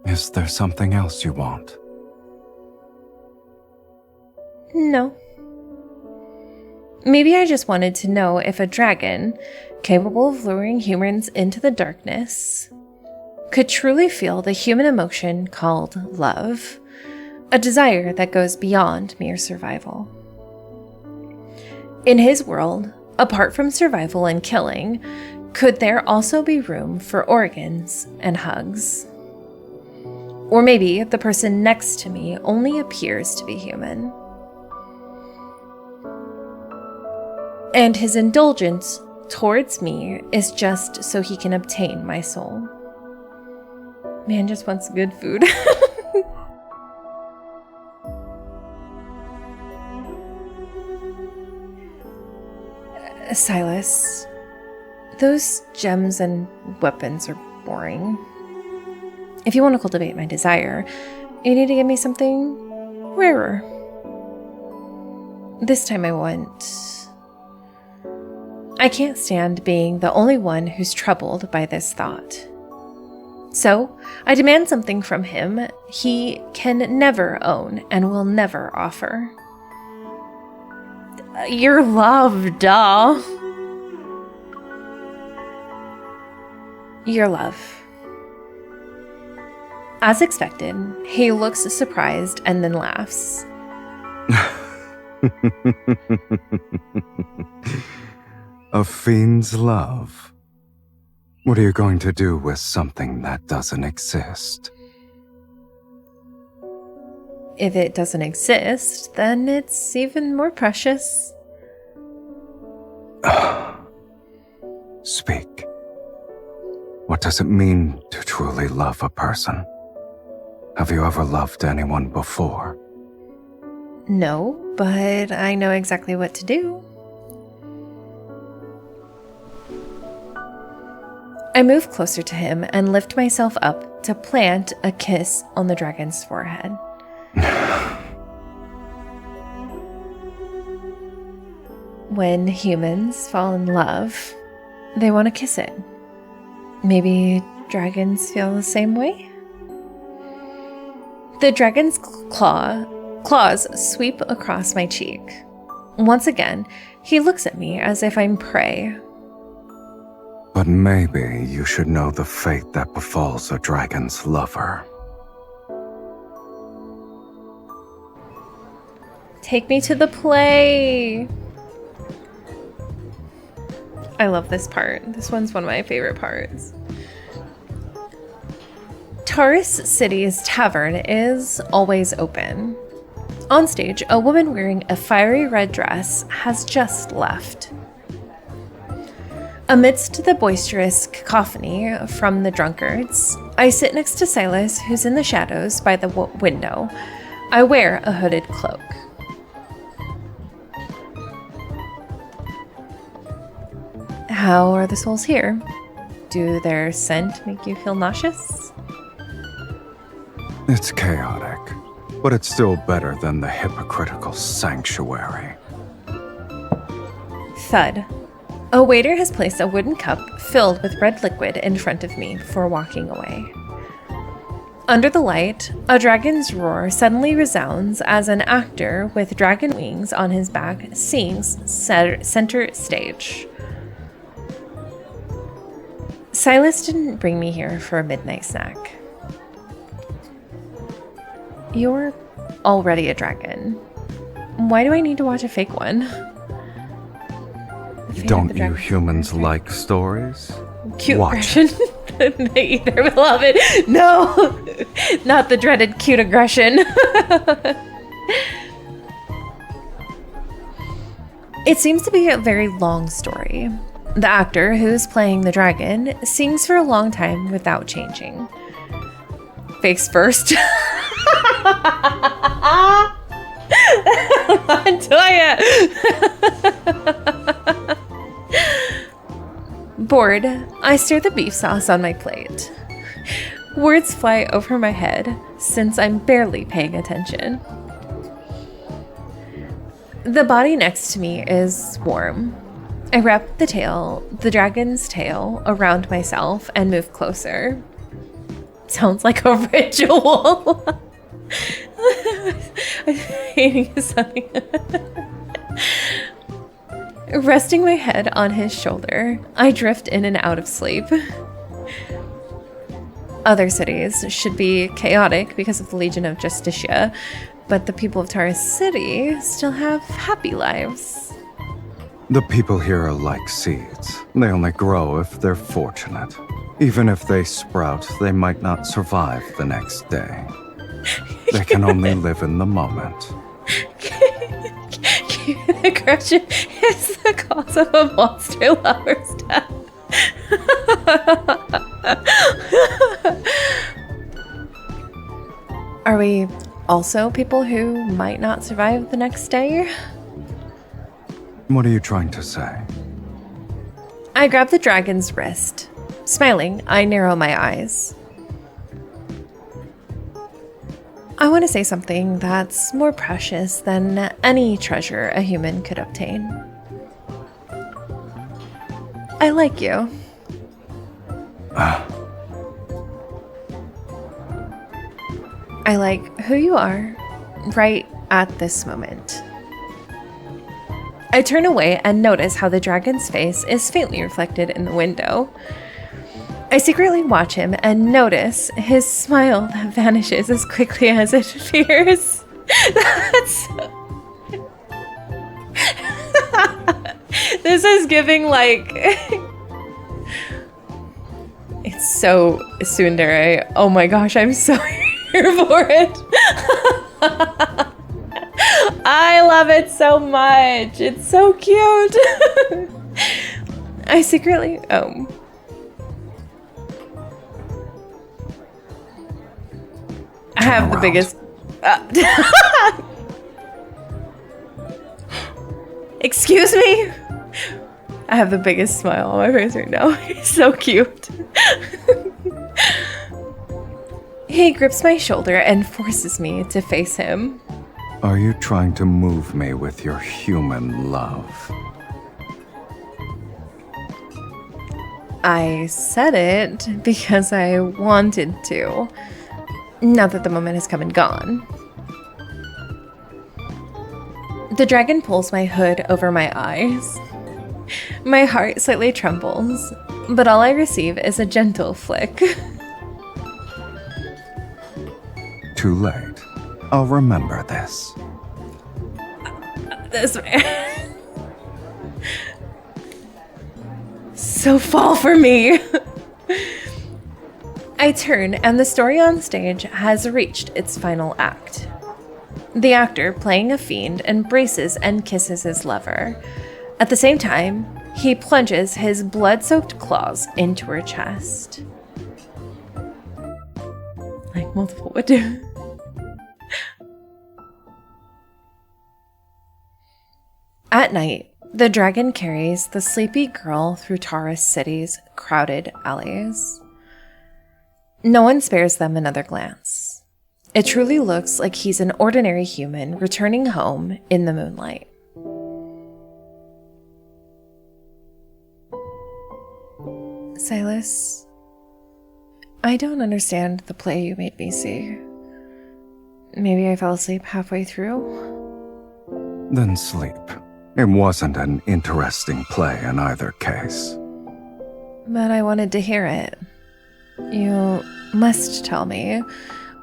Is there something else you want? No. Maybe I just wanted to know if a dragon, capable of luring humans into the darkness, could truly feel the human emotion called love, a desire that goes beyond mere survival. In his world, apart from survival and killing, could there also be room for organs and hugs? Or maybe the person next to me only appears to be human. And his indulgence towards me is just so he can obtain my soul. Man just wants good food. Sylus, those gems and weapons are boring. If you want to cultivate my desire, you need to give me something rarer. This time I can't stand being the only one who's troubled by this thought. So, I demand something from him he can never own and will never offer. Your love, duh. Your love. As expected, he looks surprised and then laughs. A fiend's love? What are you going to do with something that doesn't exist? If it doesn't exist, then it's even more precious. Speak. What does it mean to truly love a person? Have you ever loved anyone before? No, but I know exactly what to do. I move closer to him and lift myself up to plant a kiss on the dragon's forehead. When humans fall in love, they want to kiss it. Maybe dragons feel the same way? The dragon's claws sweep across my cheek. Once again, he looks at me as if I'm prey. But maybe you should know the fate that befalls a dragon's lover. Take me to the play! I love this part. This one's one of my favorite parts. Taurus City's tavern is always open. On stage, a woman wearing a fiery red dress has just left. Amidst the boisterous cacophony from the drunkards, I sit next to Sylus, who's in the shadows by the window. I wear a hooded cloak. How are the souls here? Do their scent make you feel nauseous? It's chaotic, but it's still better than the hypocritical sanctuary. Thud. A waiter has placed a wooden cup filled with red liquid in front of me before walking away. Under the light, a dragon's roar suddenly resounds as an actor with dragon wings on his back sings center stage. Sylus didn't bring me here for a midnight snack. You're already a dragon. Why do I need to watch a fake one? Don't you humans like stories? Cute Watch aggression. They either love it. No, not the dreaded cute aggression. It seems to be a very long story. The actor who's playing the dragon sings for a long time without changing. Face first. Montoya! Bored, I stir the beef sauce on my plate. Words fly over my head since I'm barely paying attention. The body next to me is warm. I wrap the dragon's tail around myself and move closer. Sounds like a ritual. I'm hating something. Resting my head on his shoulder, I drift in and out of sleep. Other cities should be chaotic because of the Legion of Justicia, but the people of Taurus City still have happy lives. The people here are like seeds. They only grow if they're fortunate. Even if they sprout, they might not survive the next day. They can only live in the moment. Aggression is the cause of a monster lover's death. Are we also people who might not survive the next day? What are you trying to say? I grab the dragon's wrist. Smiling, I narrow my eyes. I want to say something that's more precious than any treasure a human could obtain. I like you. I like who you are right at this moment. I turn away and notice how the dragon's face is faintly reflected in the window. I secretly watch him and notice his smile that vanishes as quickly as it appears. That's... This is giving like... It's so tsundere. Oh my gosh, I'm so here for it. I love it so much. It's so cute. I secretly... I have the biggest... Excuse me? I have the biggest smile on my face right now. He's so cute. He grips my shoulder and forces me to face him. Are you trying to move me with your human love? I said it because I wanted to. Now that the moment has come and gone. The dragon pulls my hood over my eyes. My heart slightly trembles, but all I receive is a gentle flick. Too late. I'll remember this. This man. So fall for me. I turn and the story on stage has reached its final act. The actor, playing a fiend, embraces and kisses his lover. At the same time, he plunges his blood-soaked claws into her chest. Like multiple would do. At night, the dragon carries the sleepy girl through Taurus City's crowded alleys. No one spares them another glance. It truly looks like he's an ordinary human returning home in the moonlight. Sylus, I don't understand the play you made me see. Maybe I fell asleep halfway through? Then sleep. It wasn't an interesting play in either case. But I wanted to hear it. You must tell me,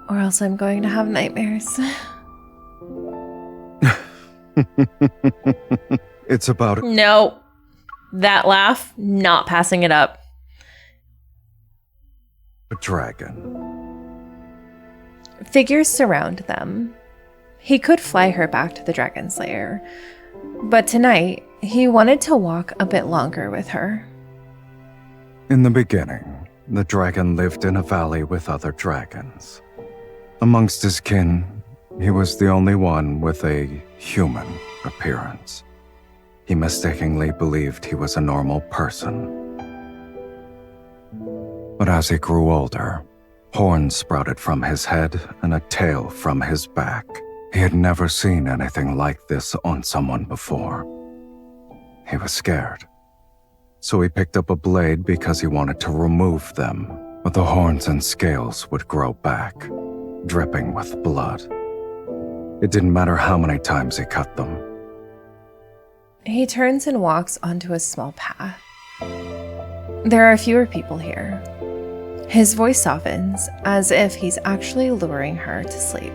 or else I'm going to have nightmares. It's about... No. That laugh, not passing it up. a dragon. Figures surround them. He could fly her back to the dragon's lair, but tonight he wanted to walk a bit longer with her. In the beginning, the dragon lived in a valley with other dragons. Amongst his kin, he was the only one with a human appearance. He mistakenly believed he was a normal person. But as he grew older, horns sprouted from his head and a tail from his back. He had never seen anything like this on someone before. He was scared. So he picked up a blade because he wanted to remove them, but the horns and scales would grow back, dripping with blood. It didn't matter how many times he cut them. He turns and walks onto a small path. There are fewer people here. His voice softens as if he's actually lulling her to sleep.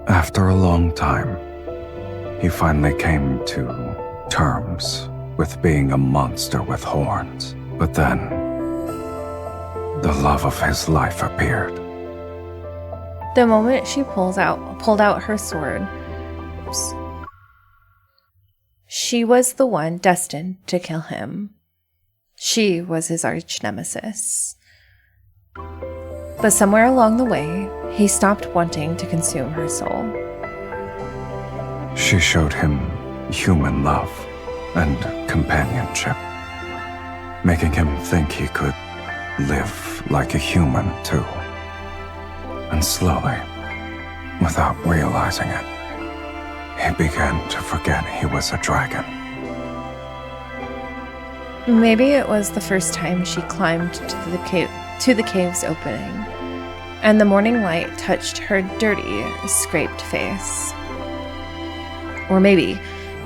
After a long time, he finally came to terms with being a monster with horns. But then, the love of his life appeared. The moment she pulled out her sword, she was the one destined to kill him. She was his arch nemesis. But somewhere along the way, he stopped wanting to consume her soul. She showed him human love and companionship, making him think he could live like a human too. And slowly, without realizing it, he began to forget he was a dragon. Maybe it was the first time she climbed to the cave's opening, and the morning light touched her dirty, scraped face. Or maybe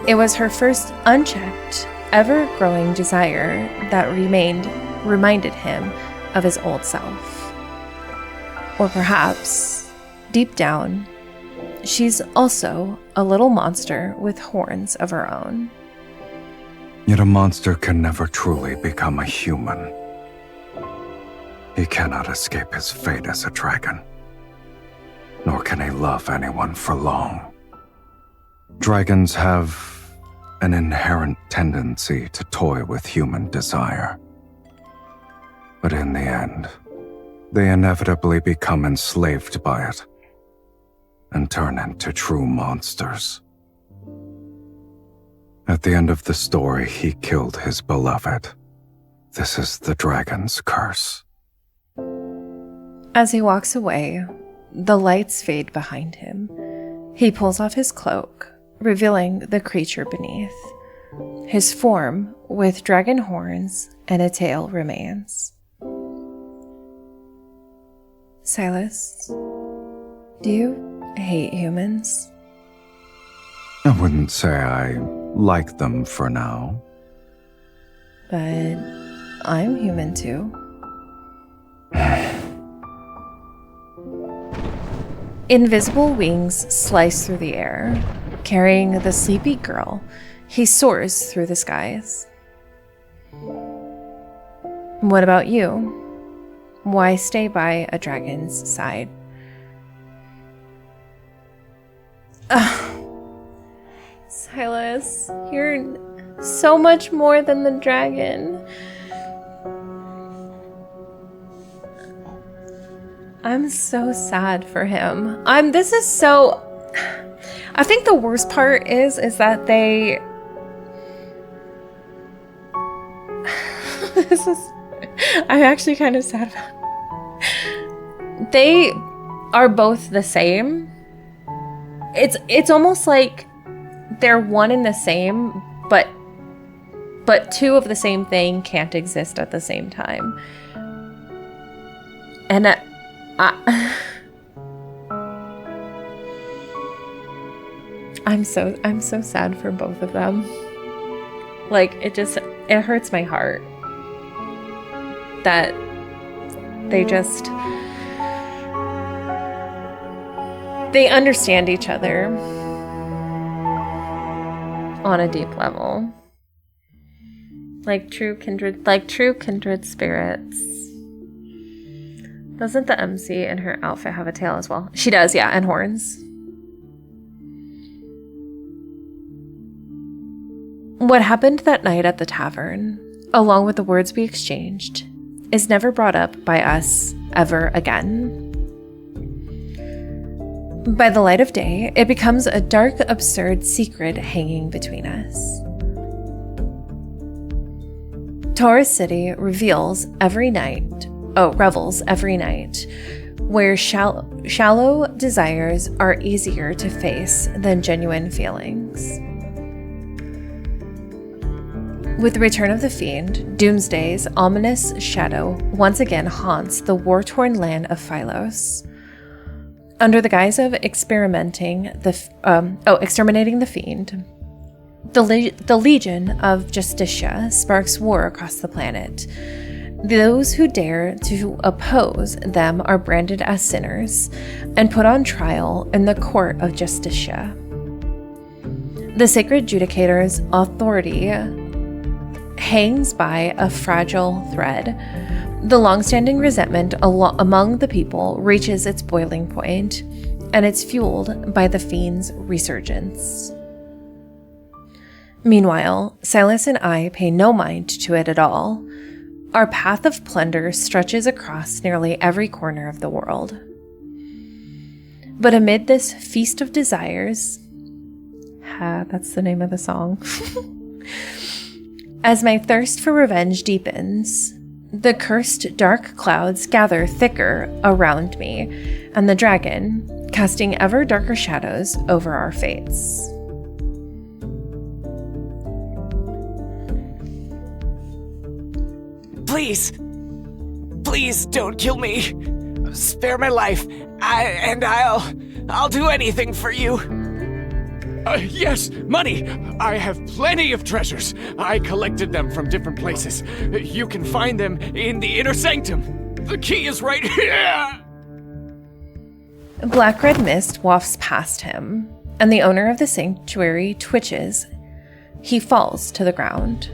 it was her first unchecked, ever-growing desire that reminded him of his old self. Or perhaps, deep down, she's also a little monster with horns of her own. Yet a monster can never truly become a human. He cannot escape his fate as a dragon, nor can he love anyone for long. Dragons have an inherent tendency to toy with human desire. But in the end, they inevitably become enslaved by it and turn into true monsters. At the end of the story, he killed his beloved. This is the dragon's curse. As he walks away, the lights fade behind him. He pulls off his cloak, revealing the creature beneath. His form, with dragon horns and a tail, remains. Sylus, do you hate humans? I wouldn't say I like them for now. But I'm human too. Invisible wings slice through the air. Carrying the sleepy girl, he soars through the skies. What about you? Why stay by a dragon's side? Sylus, you're so much more than the dragon. I'm so sad for him. This is so... I think the worst part is that they... I'm actually kind of sad about it. They are both the same. It's almost like they're one and the same, but two of the same thing can't exist at the same time. And I'm so sad for both of them. Like, it hurts my heart that they understand each other on a deep level. Like true kindred spirits. Doesn't the MC in her outfit have a tail as well? She does, yeah, and horns. What happened that night at the tavern, along with the words we exchanged, is never brought up by us ever again. By the light of day, it becomes a dark, absurd secret hanging between us. Taurus City revels every night, where shallow desires are easier to face than genuine feelings. With the return of the Fiend, Doomsday's ominous shadow once again haunts the war-torn land of Sylus. Under the guise of exterminating the Fiend, the Legion of Justicia sparks war across the planet. Those who dare to oppose them are branded as sinners and put on trial in the court of Justicia. The Sacred Judicator's authority hangs by a fragile thread. The long-standing resentment among the people reaches its boiling point, and it's fueled by the Fiend's resurgence. Meanwhile, Sylus and I pay no mind to it at all. Our path of plunder stretches across nearly every corner of the world. But amid this feast of desires, that's the name of the song, as my thirst for revenge deepens, the cursed dark clouds gather thicker around me, and the dragon, casting ever darker shadows over our fates. Please don't kill me. Spare my life. I'll do anything for you. Yes, money! I have plenty of treasures. I collected them from different places. You can find them in the inner sanctum. The key is right here! Black-red mist wafts past him, and the owner of the sanctuary twitches. He falls to the ground.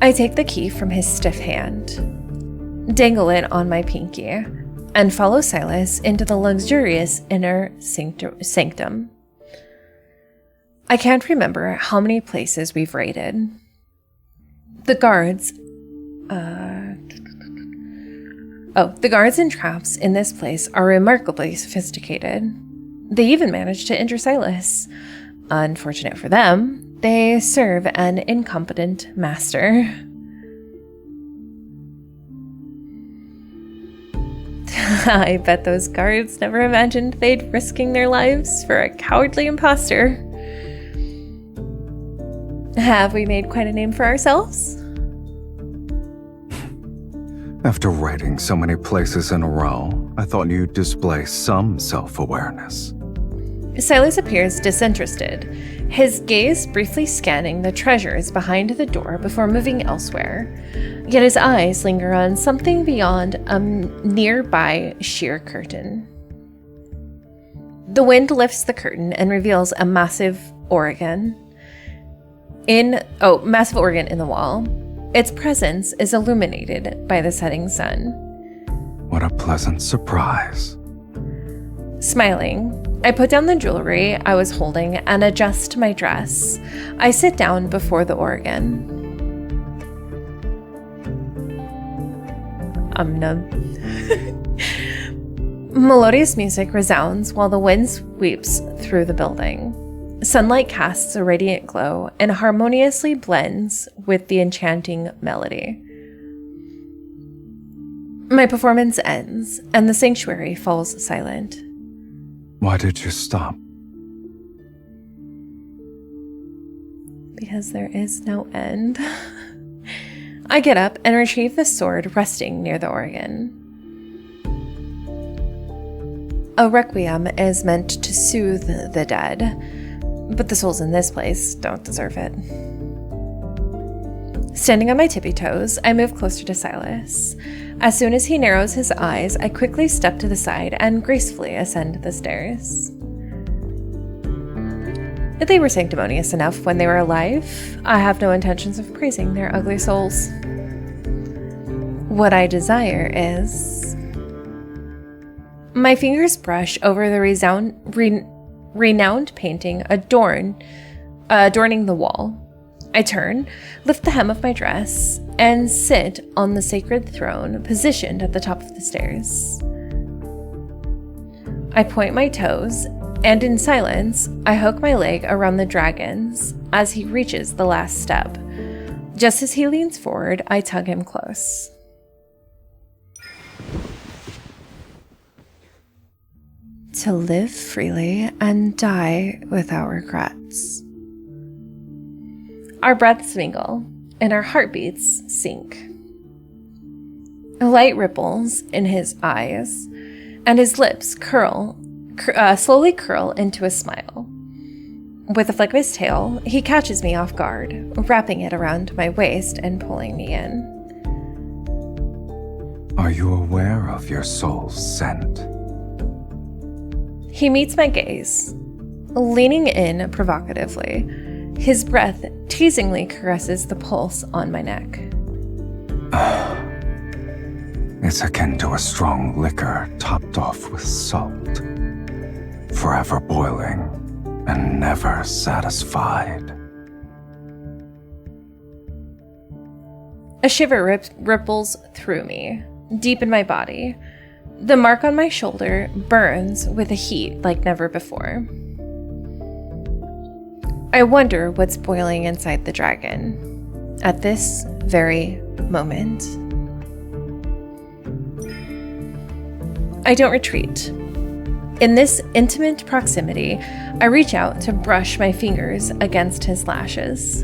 I take the key from his stiff hand, dangle it on my pinky, and follow Sylus into the luxurious inner sanctum. I can't remember how many places we've raided. The guards and traps in this place are remarkably sophisticated. They even managed to injure Sylus. Unfortunate for them, they serve an incompetent master. I bet those guards never imagined they'd risking their lives for a cowardly imposter. Have we made quite a name for ourselves? After raiding so many places in a row, I thought you'd display some self-awareness. Sylus appears disinterested, his gaze briefly scanning the treasures behind the door before moving elsewhere. Yet his eyes linger on something beyond a nearby sheer curtain. The wind lifts the curtain and reveals a massive organ in the wall. Its presence is illuminated by the setting sun. What a pleasant surprise. Smiling, I put down the jewelry I was holding and adjust my dress. I sit down before the organ. Melodious music resounds while the wind sweeps through the building. Sunlight casts a radiant glow and harmoniously blends with the enchanting melody. My performance ends, and the sanctuary falls silent. Why did you stop? Because there is no end. I get up and retrieve the sword resting near the organ. A requiem is meant to soothe the dead, but the souls in this place don't deserve it. Standing on my tippy toes, I move closer to Sylus. As soon as he narrows his eyes, I quickly step to the side and gracefully ascend the stairs. They were sanctimonious enough when they were alive. I have no intentions of praising their ugly souls. What I desire is... My fingers brush over the renowned painting adorning the wall. I turn, lift the hem of my dress, and sit on the sacred throne positioned at the top of the stairs. I point my toes, and in silence, I hook my leg around the dragon's as he reaches the last step. Just as he leans forward, I tug him close. To live freely and die without regrets. Our breaths mingle, and our heartbeats sync. Light ripples in his eyes, and his lips slowly curl into a smile. With a flick of his tail, he catches me off guard, wrapping it around my waist and pulling me in. Are you aware of your soul's scent? He meets my gaze, leaning in provocatively. His breath teasingly caresses the pulse on my neck. It's akin to a strong liquor topped off with salt, forever boiling and never satisfied. A shiver ripples through me, deep in my body. The mark on my shoulder burns with a heat like never before. I wonder what's boiling inside the dragon at this very moment. I don't retreat. In this intimate proximity, I reach out to brush my fingers against his lashes.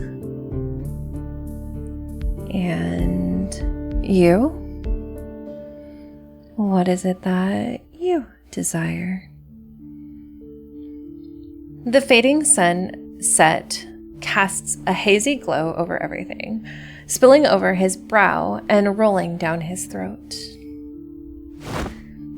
And you? What is it that you desire? The fading sunset casts a hazy glow over everything, spilling over his brow and rolling down his throat.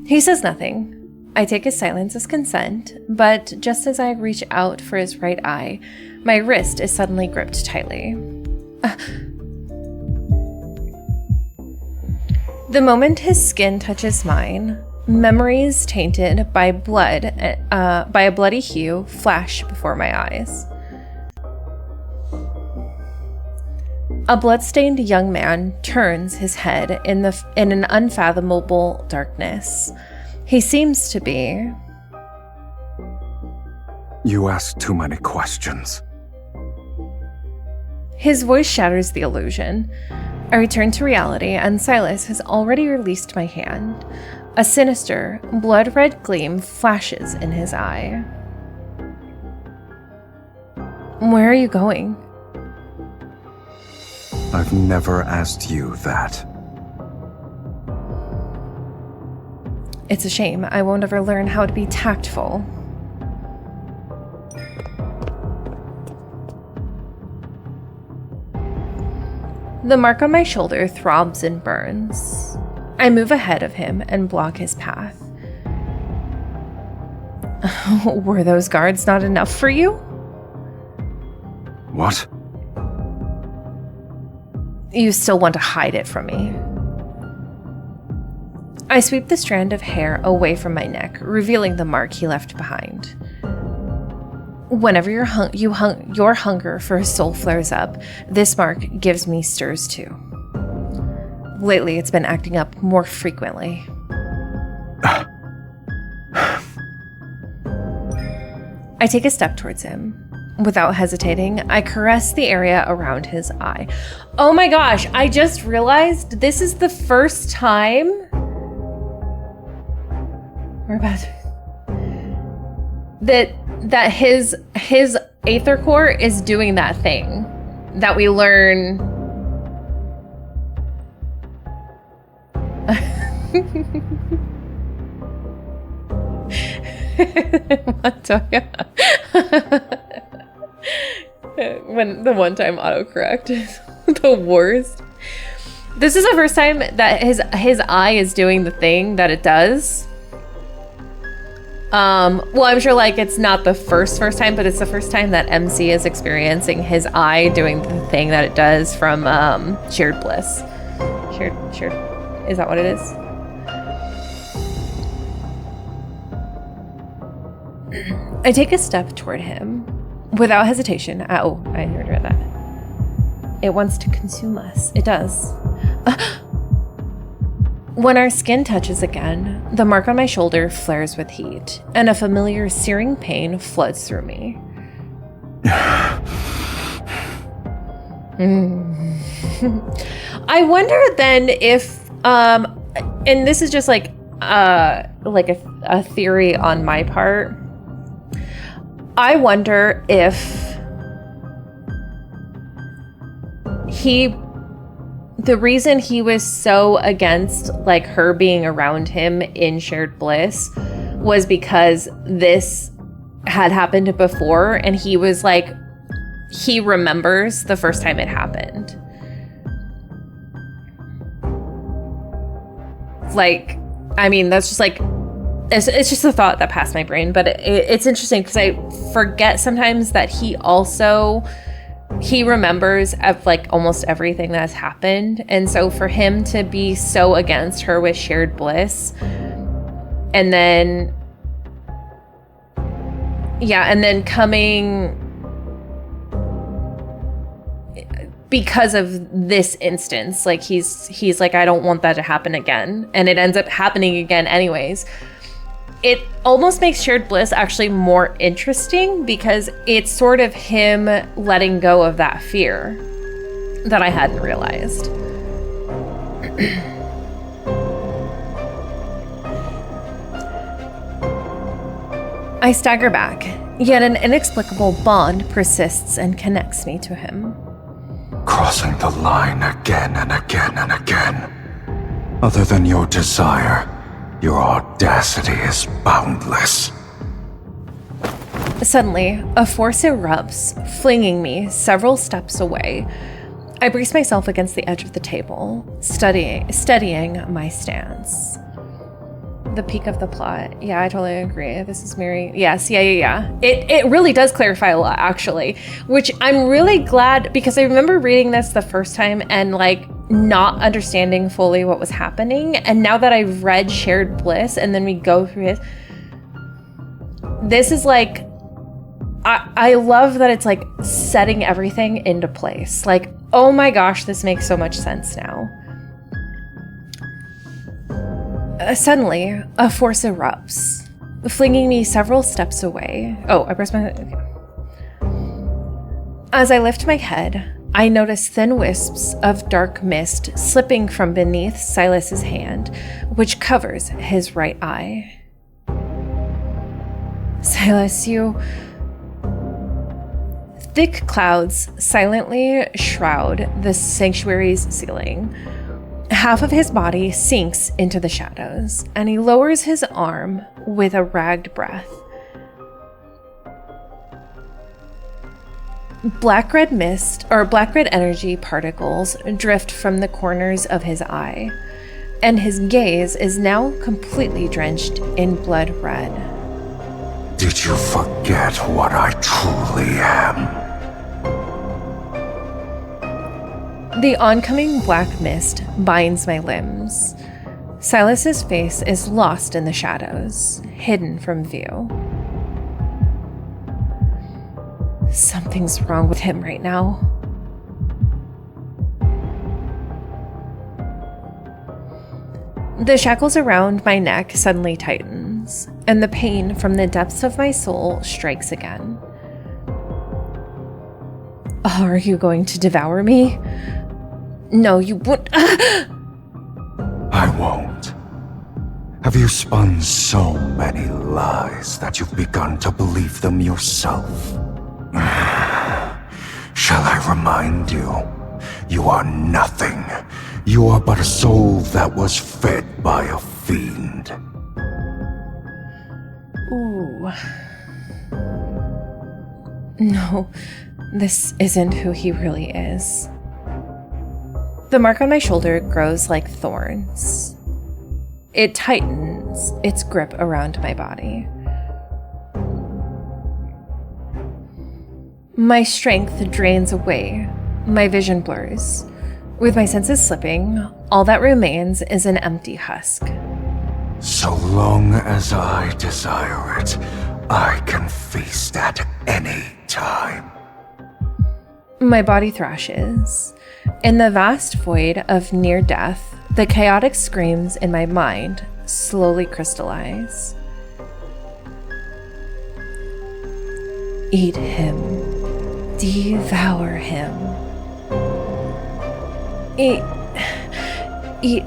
He says nothing. I take his silence as consent, but just as I reach out for his right eye, my wrist is suddenly gripped tightly. The moment his skin touches mine, memories tainted by blood, by a bloody hue, flash before my eyes. A blood-stained young man turns his head in an unfathomable darkness. He seems to be... You ask too many questions. His voice shatters the illusion. I return to reality, and Sylus has already released my hand. A sinister, blood-red gleam flashes in his eye. Where are you going? I've never asked you that. It's a shame. I won't ever learn how to be tactful. The mark on my shoulder throbs and burns. I move ahead of him and block his path. Were those guards not enough for you? What? You still want to hide it from me. I sweep the strand of hair away from my neck, revealing the mark he left behind. Whenever your hunger for a soul flares up, this mark gives me stirs too. Lately, it's been acting up more frequently. I take a step towards him. Without hesitating, I caress the area around his eye. Oh my gosh, I just realized this is the first time we're about to, that his Aether Core is doing that thing that we learn. When the one-time autocorrect is the worst. This is the first time that his eye is doing the thing that it does. Well, I'm sure like it's not the first time, but it's the first time that MC is experiencing his eye doing the thing that it does from Shared Bliss. Shared, is that what it is? I take a step toward him without hesitation. Oh, I heard that. It wants to consume us. It does. When our skin touches again, the mark on my shoulder flares with heat, and a familiar searing pain floods through me. I wonder then if, and this is just like a theory on my part. I wonder if the reason he was so against like her being around him in Shared Bliss was because this had happened before, and he was like, he remembers the first time it happened. Like, I mean, that's just like, it's just a thought that passed my brain, but it's interesting because I forget sometimes that he remembers of like almost everything that has happened. And so for him to be so against her with Shared Bliss, and then coming because of this instance, like he's like, I don't want that to happen again. And it ends up happening again anyways. It almost makes Shared Bliss actually more interesting because it's sort of him letting go of that fear that I hadn't realized. I stagger back, yet an inexplicable bond persists and connects me to him. Crossing the line again and again and again. Other than your desire, your audacity is boundless. Suddenly, a force erupts, flinging me several steps away. I brace myself against the edge of the table, steadying my stance. The peak of the plot. Yeah, I totally agree. This is Mary. Yes, yeah. It really does clarify a lot, actually, which I'm really glad, because I remember reading this the first time and like not understanding fully what was happening. And now that I've read Shared Bliss and then we go through it, this is like, I love that it's like setting everything into place. Like, oh my gosh, this makes so much sense now. Suddenly, a force erupts, flinging me several steps away. Oh, I pressed my head. Okay. As I lift my head, I notice thin wisps of dark mist slipping from beneath Sylus's hand, which covers his right eye. Sylus, you... Thick clouds silently shroud the sanctuary's ceiling. Half of his body sinks into the shadows, and he lowers his arm with a ragged breath. Black-red energy particles drift from the corners of his eye, and his gaze is now completely drenched in blood red. Did you forget what I truly am? The oncoming black mist binds my limbs. Sylus's face is lost in the shadows, hidden from view. Something's wrong with him right now. The shackles around my neck suddenly tightens, and the pain from the depths of my soul strikes again. Are you going to devour me? No, you won't. I won't. Have you spun so many lies that you've begun to believe them yourself? Shall I remind you? You are nothing. You are but a soul that was fed by a fiend. Ooh. No, this isn't who he really is. The mark on my shoulder grows like thorns. It tightens its grip around my body. My strength drains away. My vision blurs. With my senses slipping, all that remains is an empty husk. So long as I desire it, I can feast at any time. My body thrashes. In the vast void of near death, the chaotic screams in my mind slowly crystallize. Eat him. Devour him. Eat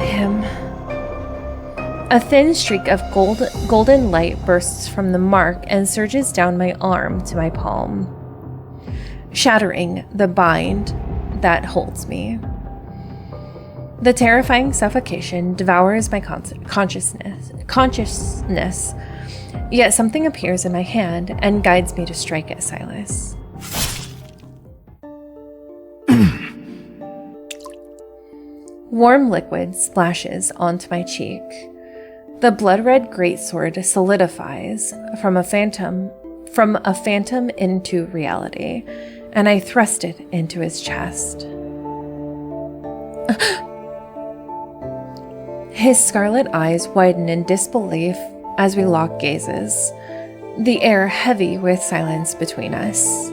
him. A thin streak of golden light bursts from the mark and surges down my arm to my palm, shattering the bind that holds me. The terrifying suffocation devours my consciousness, yet something appears in my hand and guides me to strike at Sylus. Warm liquid splashes onto my cheek. The blood-red greatsword solidifies from a phantom into reality, and I thrust it into his chest. His scarlet eyes widen in disbelief as we lock gazes, the air heavy with silence between us.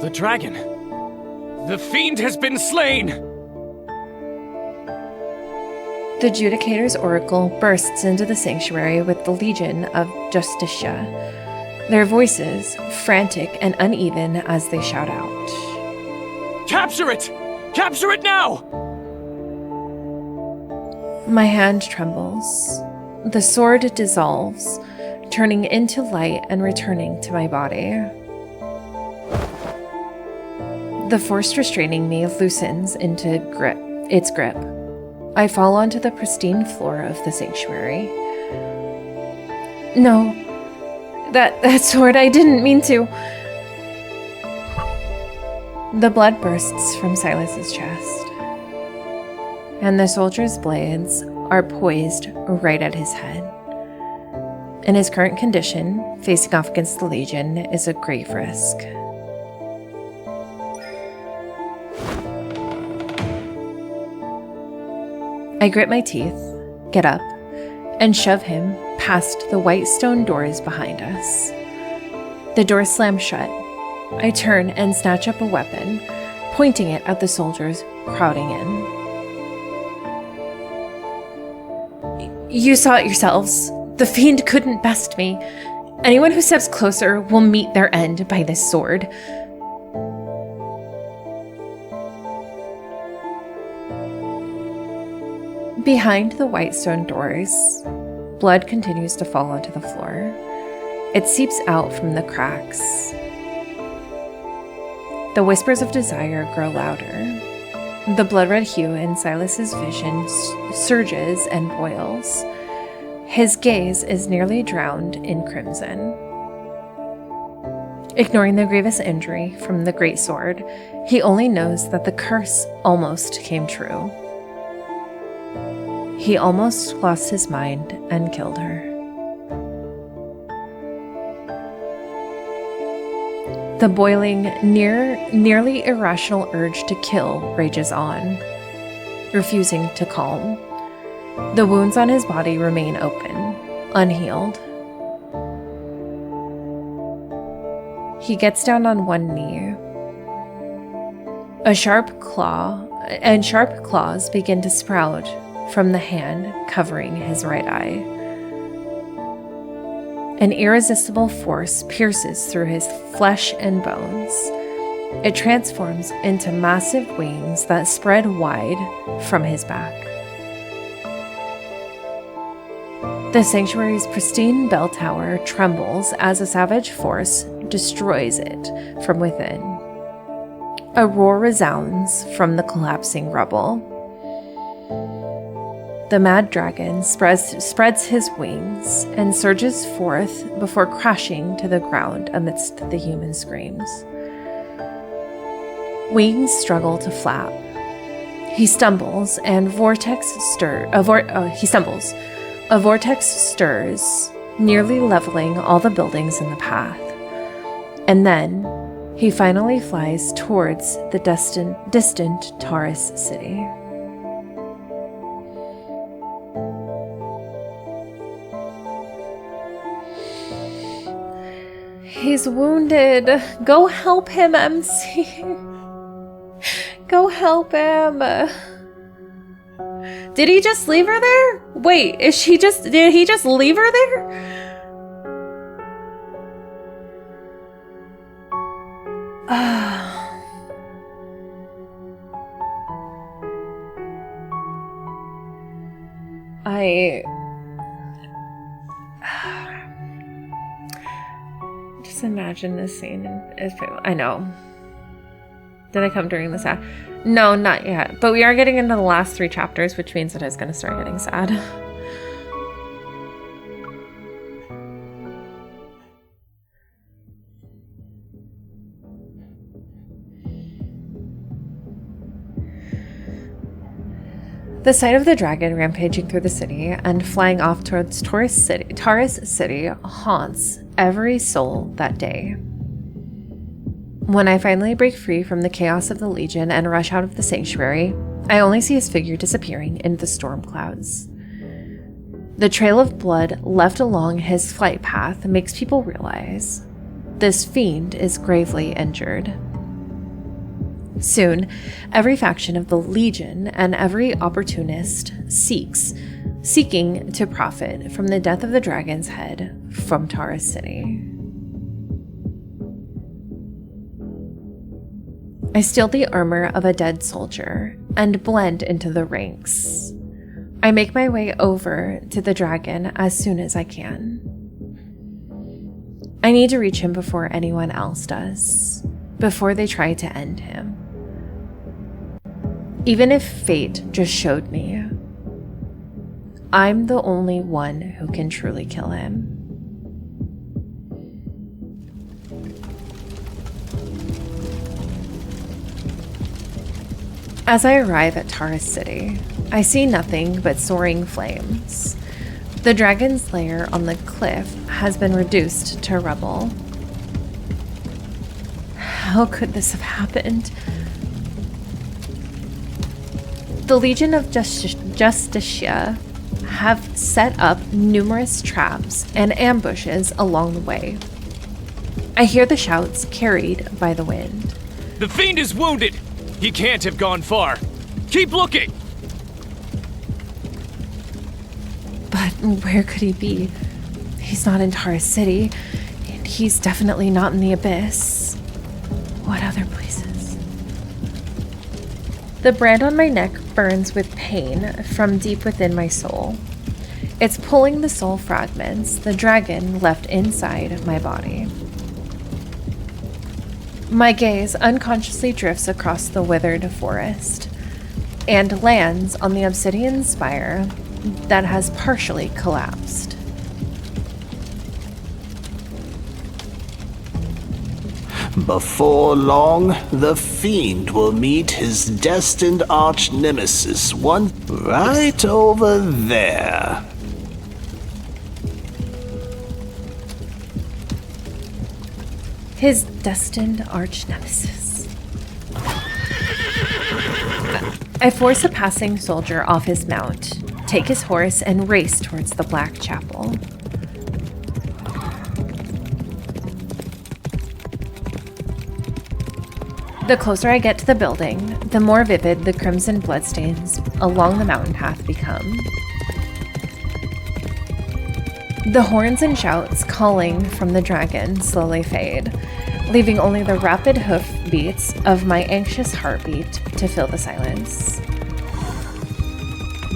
The dragon! The fiend has been slain! The Judicator's oracle bursts into the sanctuary with the legion of Justicia, their voices frantic and uneven as they shout out. Capture it! Capture it now! My hand trembles. The sword dissolves, turning into light and returning to my body. The force restraining me loosens into its grip. I fall onto the pristine floor of the sanctuary. No, that sword, I didn't mean to. The blood bursts from Sylus's chest, and the soldier's blades are poised right at his head. In his current condition, facing off against the Legion is a grave risk. I grit my teeth, get up, and shove him past the white stone doors behind us. The doors slam shut. I turn and snatch up a weapon, pointing it at the soldiers crowding in. You saw it yourselves. The fiend couldn't best me. Anyone who steps closer will meet their end by this sword. Behind the white stone doors, blood continues to fall onto the floor. It seeps out from the cracks. The whispers of desire grow louder. The blood-red hue in Sylus's vision surges and boils. His gaze is nearly drowned in crimson. Ignoring the grievous injury from the greatsword, he only knows that the curse almost came true. He almost lost his mind and killed her. The boiling, nearly irrational urge to kill rages on. refusing to calm. The wounds on his body remain open, unhealed. He gets down on one knee. Sharp claws begin to sprout from the hand covering his right eye. An irresistible force pierces through his flesh and bones. It transforms into massive wings that spread wide from his back. The sanctuary's pristine bell tower trembles as a savage force destroys it from within. A roar resounds from the collapsing rubble. The mad dragon spreads his wings and surges forth before crashing to the ground amidst the human screams. Wings struggle to flap. He stumbles, and A vortex stirs, nearly leveling all the buildings in the path. And then he finally flies towards the distant Taurus city. He's wounded. Go help him, MC. Go help him. Did he just leave her there? Wait, did he just leave her there? Just imagine this scene. I know. Did I come during the sad? No, not yet. But we are getting into the last 3 chapters, which means it is going to start getting sad. The sight of the dragon rampaging through the city and flying off towards Taurus City haunts every soul that day. When I finally break free from the chaos of the Legion and rush out of the sanctuary, I only see his figure disappearing into the storm clouds. The trail of blood left along his flight path makes people realize this fiend is gravely injured. Soon, every faction of the Legion and every opportunist seeking to profit from the death of the dragon's head from Taurus City. I steal the armor of a dead soldier and blend into the ranks. I make my way over to the dragon as soon as I can. I need to reach him before anyone else does, before they try to end him. Even if fate just showed me, I'm the only one who can truly kill him. As I arrive at Taurus City, I see nothing but soaring flames. The dragon's lair on the cliff has been reduced to rubble. How could this have happened? The Legion of Justicia have set up numerous traps and ambushes along the way. I hear the shouts carried by the wind. The fiend is wounded! He can't have gone far. Keep looking! But where could he be? He's not in Taurus City, and he's definitely not in the Abyss. What other places? The brand on my neck burns with pain from deep within my soul. It's pulling the soul fragments the dragon left inside my body. My gaze unconsciously drifts across the withered forest and lands on the obsidian spire that has partially collapsed. Before long, the fiend will meet his destined arch-nemesis one right over there. His destined arch-nemesis. I force a passing soldier off his mount, take his horse, and race towards the Black Chapel. The closer I get to the building, the more vivid the crimson bloodstains along the mountain path become. The horns and shouts calling from the dragon slowly fade, leaving only the rapid hoof beats of my anxious heartbeat to fill the silence.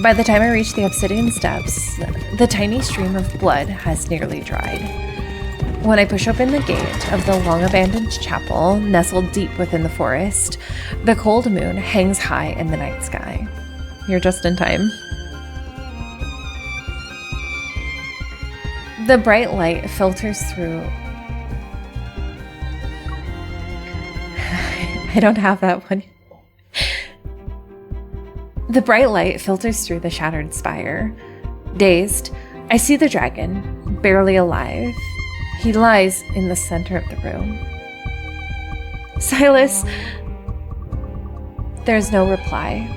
By the time I reach the obsidian steps, the tiny stream of blood has nearly dried. When I push open the gate of the long-abandoned chapel, nestled deep within the forest, the cold moon hangs high in the night sky. You're just in time. The bright light filters through... I don't have that one. The bright light filters through the shattered spire. Dazed, I see the dragon, barely alive. He lies in the center of the room. Sylus! There's no reply.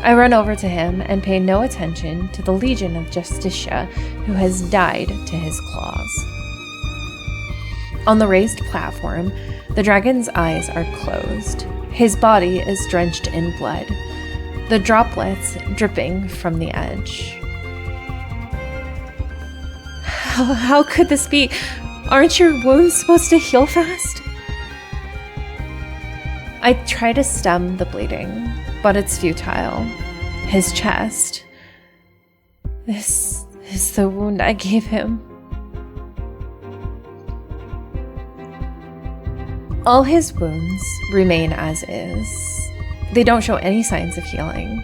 I run over to him and pay no attention to the legion of Justicia who has died to his claws. On the raised platform, the dragon's eyes are closed. His body is drenched in blood, the droplets dripping from the edge. How could this be? Aren't your wounds supposed to heal fast? I try to stem the bleeding, but it's futile. His chest. This is the wound I gave him. All his wounds remain as is. They don't show any signs of healing.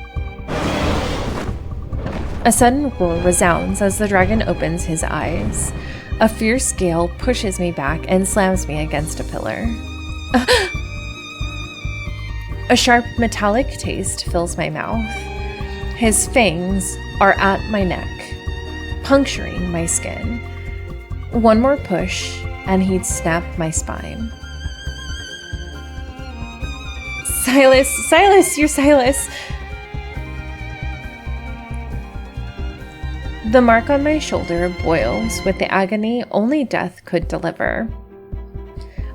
A sudden roar resounds as the dragon opens his eyes. A fierce gale pushes me back and slams me against a pillar. A sharp metallic taste fills my mouth. His fangs are at my neck, puncturing my skin. One more push, and he'd snap my spine. Sylus! Sylus! You're Sylus! The mark on my shoulder boils with the agony only death could deliver.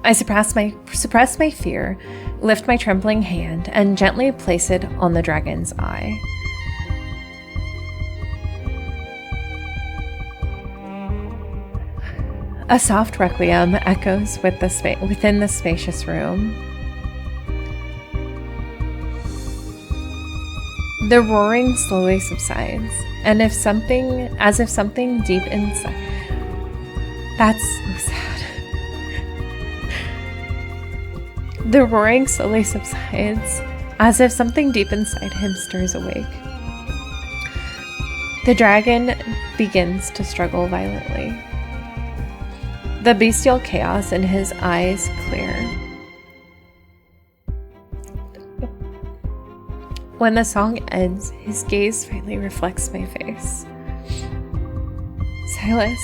I suppress my fear, lift my trembling hand, and gently place it on the dragon's eye. A soft requiem echoes within the spacious room. The roaring slowly subsides, and as if something deep inside... That's so sad. The roaring slowly subsides, as if something deep inside him stirs awake. The dragon begins to struggle violently. The bestial chaos in his eyes clear. When the song ends, his gaze finally reflects my face. Sylus.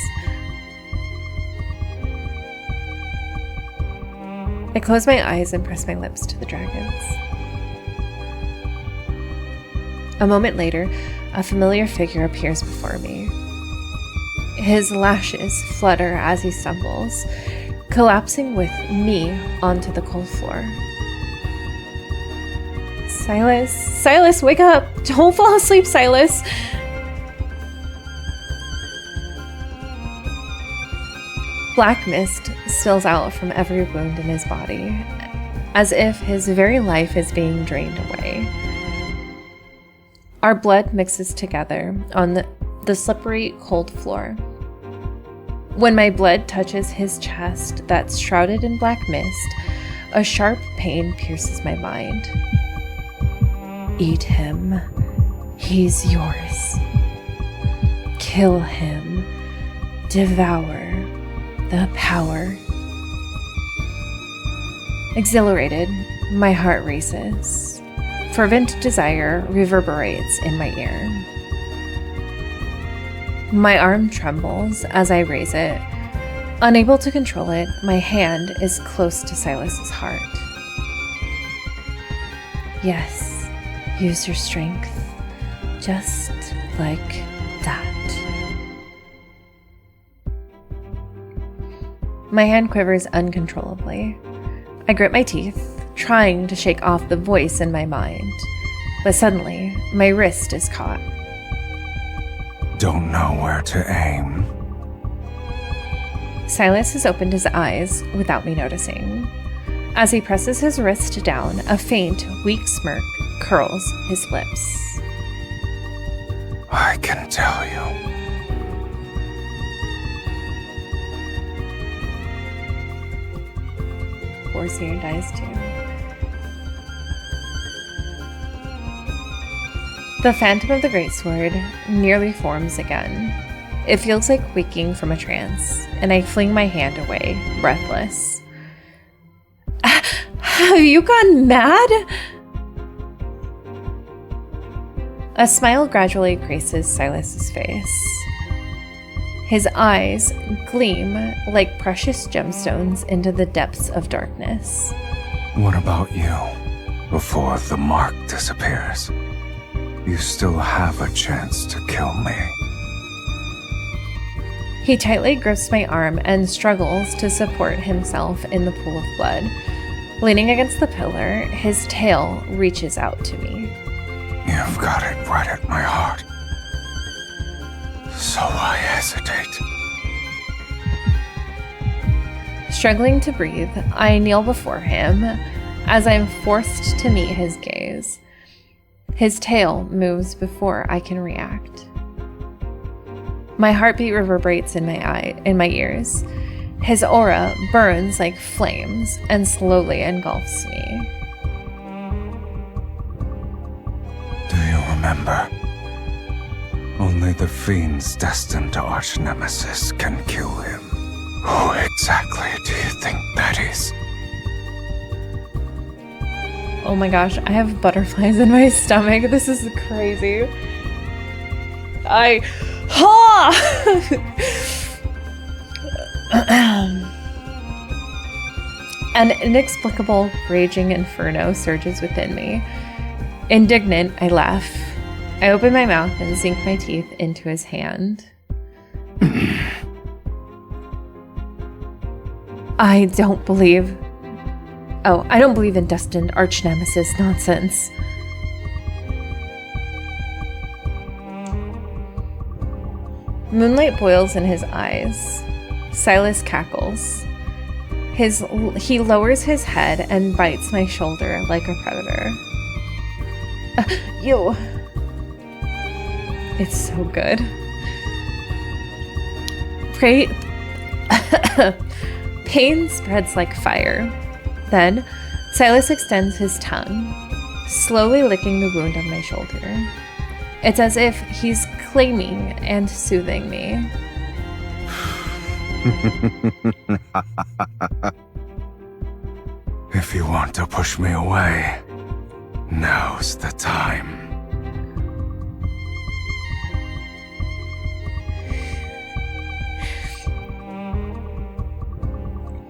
I close my eyes and press my lips to the dragon's. A moment later, a familiar figure appears before me. His lashes flutter as he stumbles, collapsing with me onto the cold floor. Sylus! Sylus, wake up! Don't fall asleep, Sylus! Black mist spills out from every wound in his body, as if his very life is being drained away. Our blood mixes together on the slippery, cold floor. When my blood touches his chest that's shrouded in black mist, a sharp pain pierces my mind. Eat him. He's yours. Kill him. Devour the power. Exhilarated, my heart races. Fervent desire reverberates in my ear. My arm trembles as I raise it. Unable to control it, my hand is close to Sylus's heart. Yes, Use your strength. Just like that. My hand quivers uncontrollably. I grit my teeth, trying to shake off the voice in my mind. But suddenly, my wrist is caught. Don't know where to aim. Sylus has opened his eyes without me noticing. As he presses his wrist down, a faint, weak smirk curls his lips. I can tell you. Forseer dies too. The Phantom of the Greatsword nearly forms again. It feels like waking from a trance, and I fling my hand away, breathless. Have you gone mad? A smile gradually graces Sylus's face. His eyes gleam like precious gemstones into the depths of darkness. What about you? Before the mark disappears, you still have a chance to kill me. He tightly grips my arm and struggles to support himself in the pool of blood. Leaning against the pillar, his tail reaches out to me. You've got it right at my heart. So I hesitate. Struggling to breathe, I kneel before him as I'm forced to meet his gaze. His tail moves before I can react. My heartbeat reverberates in my ears. His aura burns like flames and slowly engulfs me. Do you remember? Only the fiends destined to arch-nemesis can kill him. Who exactly do you think that is? Oh my gosh, I have butterflies in my stomach. This is crazy. An inexplicable, raging inferno surges within me. Indignant, I laugh. I open my mouth and sink my teeth into his hand. I don't believe in destined arch-nemesis nonsense. Moonlight boils in his eyes. Sylus cackles. He lowers his head and bites my shoulder like a predator. You. It's so good. Pain spreads like fire. Then, Sylus extends his tongue, slowly licking the wound on my shoulder. It's as if he's claiming and soothing me. If you want to push me away, now's the time.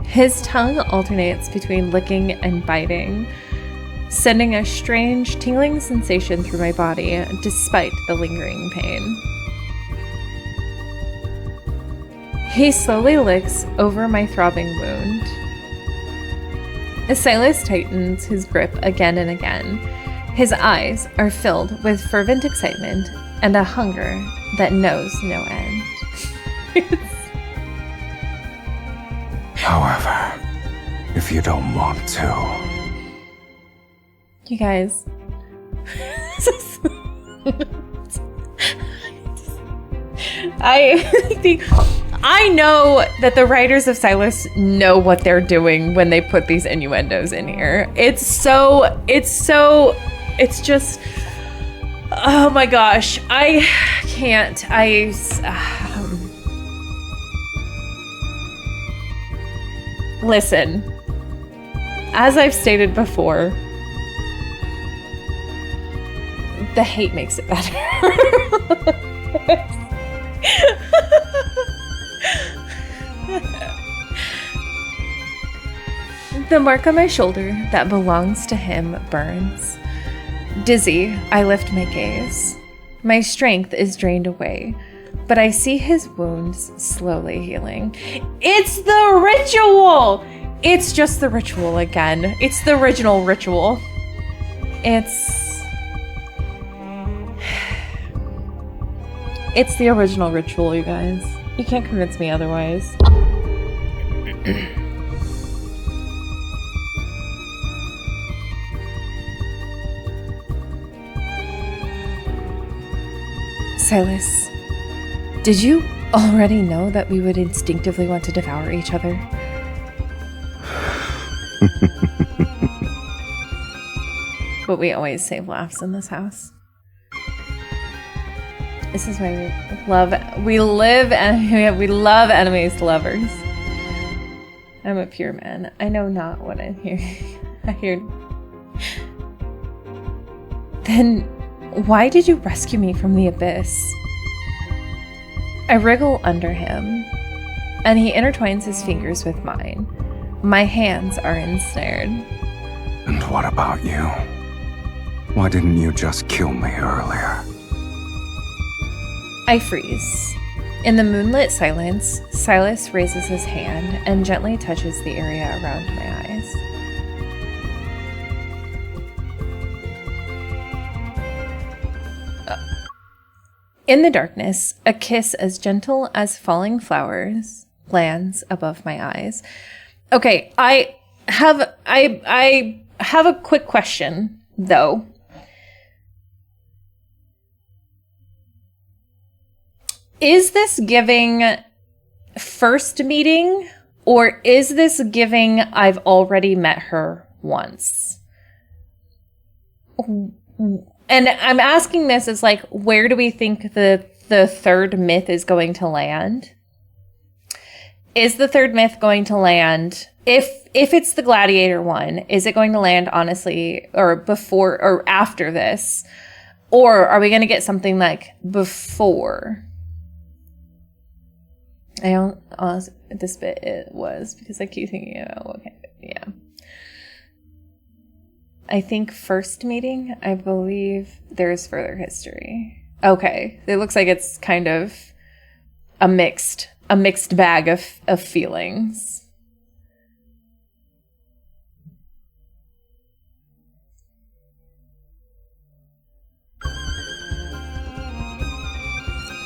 His tongue alternates between licking and biting, sending a strange, tingling sensation through my body despite the lingering pain. He slowly licks over my throbbing wound. Sylus tightens his grip again and again. His eyes are filled with fervent excitement and a hunger that knows no end. However, if you don't want to... You guys. I know that the writers of Sylus know what they're doing when they put these innuendos in here. It's just, oh my gosh. I can't, listen, as I've stated before, the hate makes it better. The mark on my shoulder that belongs to him burns. Dizzy, I lift my gaze. My strength is drained away, but I see his wounds slowly healing. It's the ritual! It's just the ritual again. It's the original ritual. It's the original ritual, you guys. You can't convince me otherwise. Sylus, did you already know that we would instinctively want to devour each other? But we always save laughs in this house. This is why we love enemies to lovers. I'm a pure man. I know not what I'm hearing. I hear. Then why did you rescue me from the abyss? I wriggle under him, and he intertwines his fingers with mine. My hands are ensnared. And what about you? Why didn't you just kill me earlier? I freeze. In the moonlit silence, Sylus raises his hand and gently touches the area around my eyes. In the darkness, a kiss as gentle as falling flowers lands above my eyes. Okay, I have a quick question, though. Is this giving first meeting, or is this giving I've already met her once? And I'm asking this as like, where do we think the third myth is going to land? Is the third myth going to land, if it's the gladiator one, is it going to land honestly or before or after this? Or are we going to get something like before? I don't, honestly, this bit it was because I keep thinking, oh, okay, yeah. I think first meeting, I believe there's further history. Okay, it looks like it's kind of a mixed bag of feelings.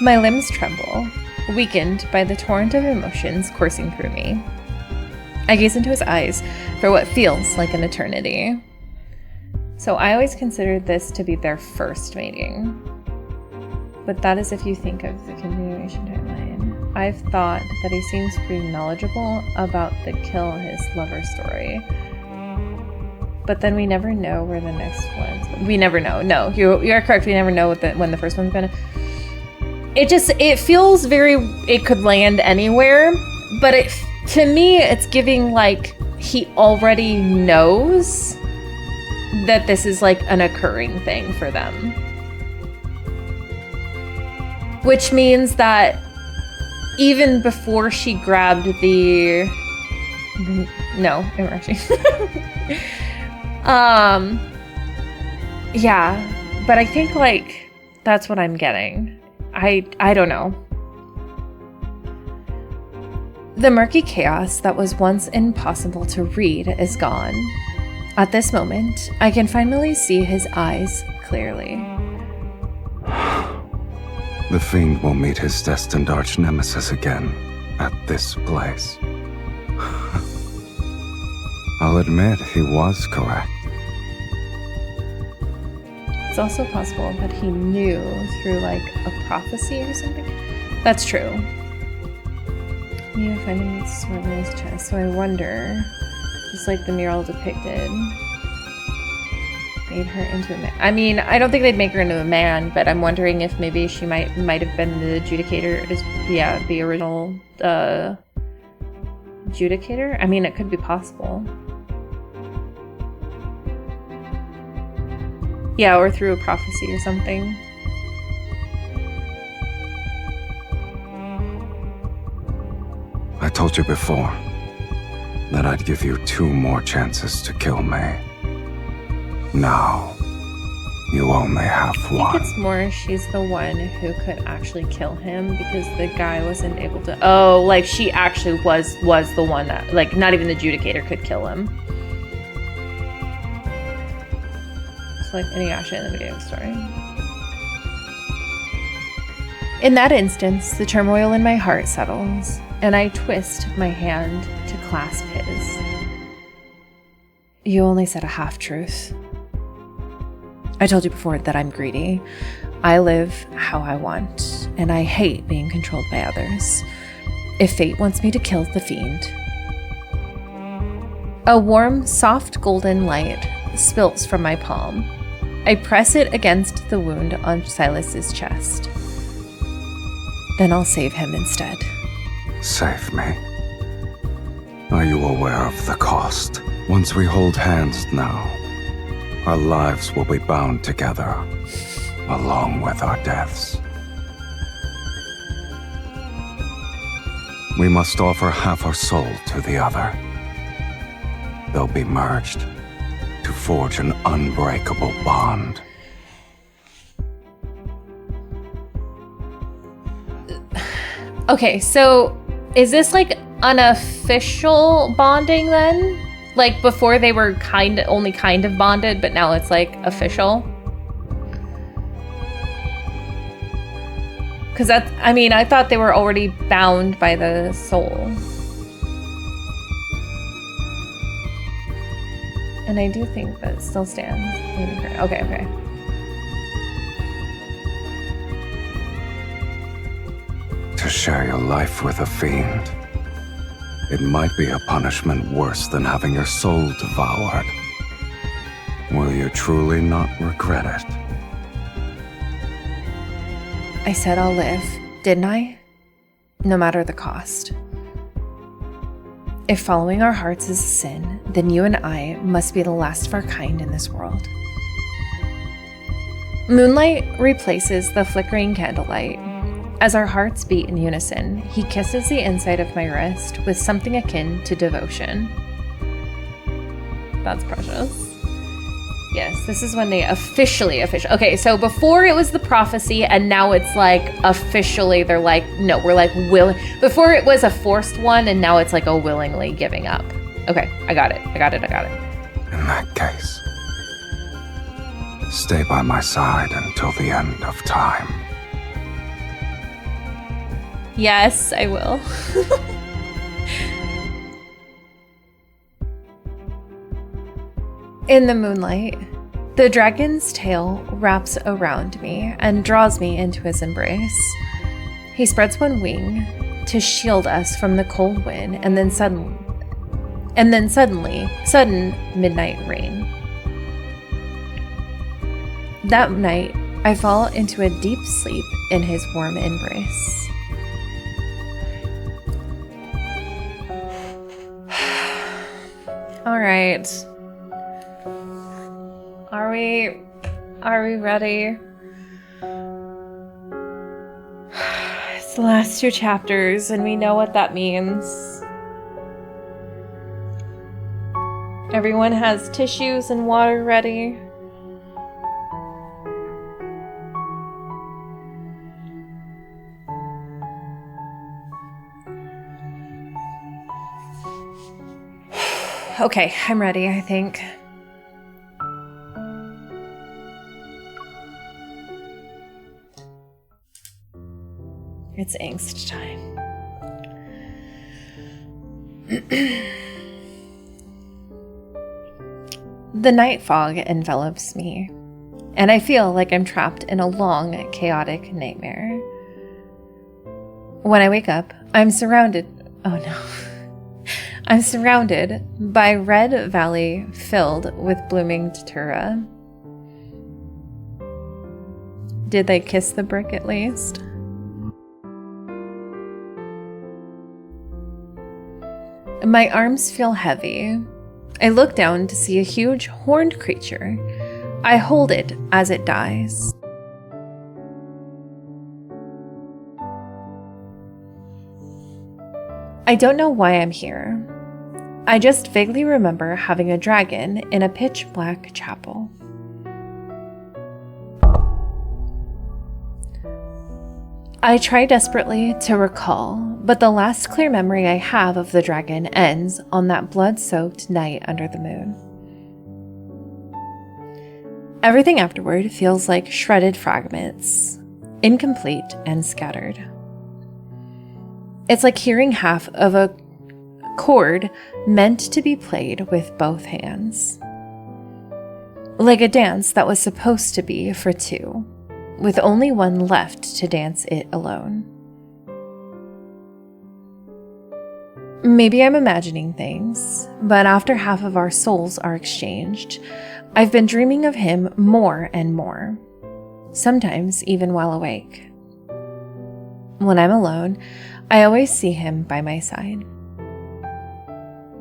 My limbs tremble, weakened by the torrent of emotions coursing through me. I gaze into his eyes for what feels like an eternity. So I always considered this to be their first meeting. But that is if you think of the continuation timeline. I've thought that he seems pretty knowledgeable about the kill his lover story. But then we never know where the next one's... We never know. No, you're correct. We never know when the first one's gonna... It feels very... It could land anywhere. But to me, it's giving like he already knows that this is like an occurring thing for them. Which means that even before she grabbed the... No, actually. Yeah, but I think like that's what I'm getting. I don't know. The murky chaos that was once impossible to read is gone. At this moment, I can finally see his eyes clearly. The fiend will meet his destined arch nemesis again at this place. I'll admit he was correct. It's also possible that he knew through like a prophecy or something. That's true. Mia finding the sword in his chest, so I wonder, just like the mural depicted, made her into a man. I mean, I don't think they'd make her into a man, but I'm wondering if maybe she might have been the adjudicator. The original adjudicator. I mean, it could be possible. Yeah, or through a prophecy or something. I told you before that I'd give you 2 more chances to kill me. Now, You only have I think one. it's more she's the one who could actually kill him because the guy wasn't able to. Oh, like she actually was the one that, like, not even the Judicator could kill him. It's like any Asha in the video story. In that instance, the turmoil in my heart settles, and I twist my hand to clasp his. You only said a half-truth. I told you before that I'm greedy. I live how I want, and I hate being controlled by others. If fate wants me to kill the fiend. A warm, soft golden light spills from my palm. I press it against the wound on Sylus's chest. Then I'll save him instead. Save me. Are you aware of the cost? Once we hold hands now, our lives will be bound together, Along with our deaths. We must offer half our soul to the other. They'll be merged to forge an unbreakable bond. Okay, so is this like unofficial bonding then? Like before they were only kind of bonded, but now it's like official? Because I thought they were already bound by the soul. And I do think that still stands. Okay. To share your life with a fiend. It might be a punishment worse than having your soul devoured. Will you truly not regret it? I said I'll live, didn't I? No matter the cost. If following our hearts is a sin, then you and I must be the last of our kind in this world. Moonlight replaces the flickering candlelight. As our hearts beat in unison, he kisses the inside of my wrist with something akin to devotion. That's precious. Yes, this is when they officially. Okay, so before it was the prophecy, and now it's like officially they're like, no, we're like willing. Before it was a forced one, and now it's like a willingly giving up. Okay, I got it. In that case, stay by my side until the end of time. Yes, I will. In the moonlight, the dragon's tail wraps around me and draws me into his embrace. He spreads one wing to shield us from the cold wind and then sudden midnight rain. That night, I fall into a deep sleep in his warm embrace. All right. Are we ready? It's the last 2 chapters, and we know what that means. Everyone has tissues and water ready. Okay, I'm ready, I think. It's angst time. The night fog envelops me, and I feel like I'm trapped in a long, chaotic nightmare. When I wake up, I'm surrounded by Red Valley filled with blooming datura. Did they kiss the brick at least? My arms feel heavy. I look down to see a huge horned creature. I hold it as it dies. I don't know why I'm here. I just vaguely remember having a dragon in a pitch black chapel. I try desperately to recall, but the last clear memory I have of the dragon ends on that blood-soaked night under the moon. Everything afterward feels like shredded fragments, incomplete and scattered. It's like hearing half of a chord meant to be played with both hands. Like a dance that was supposed to be for two, with only one left to dance it alone. Maybe I'm imagining things, but after half of our souls are exchanged, I've been dreaming of him more and more, sometimes even while awake. When I'm alone, I always see him by my side.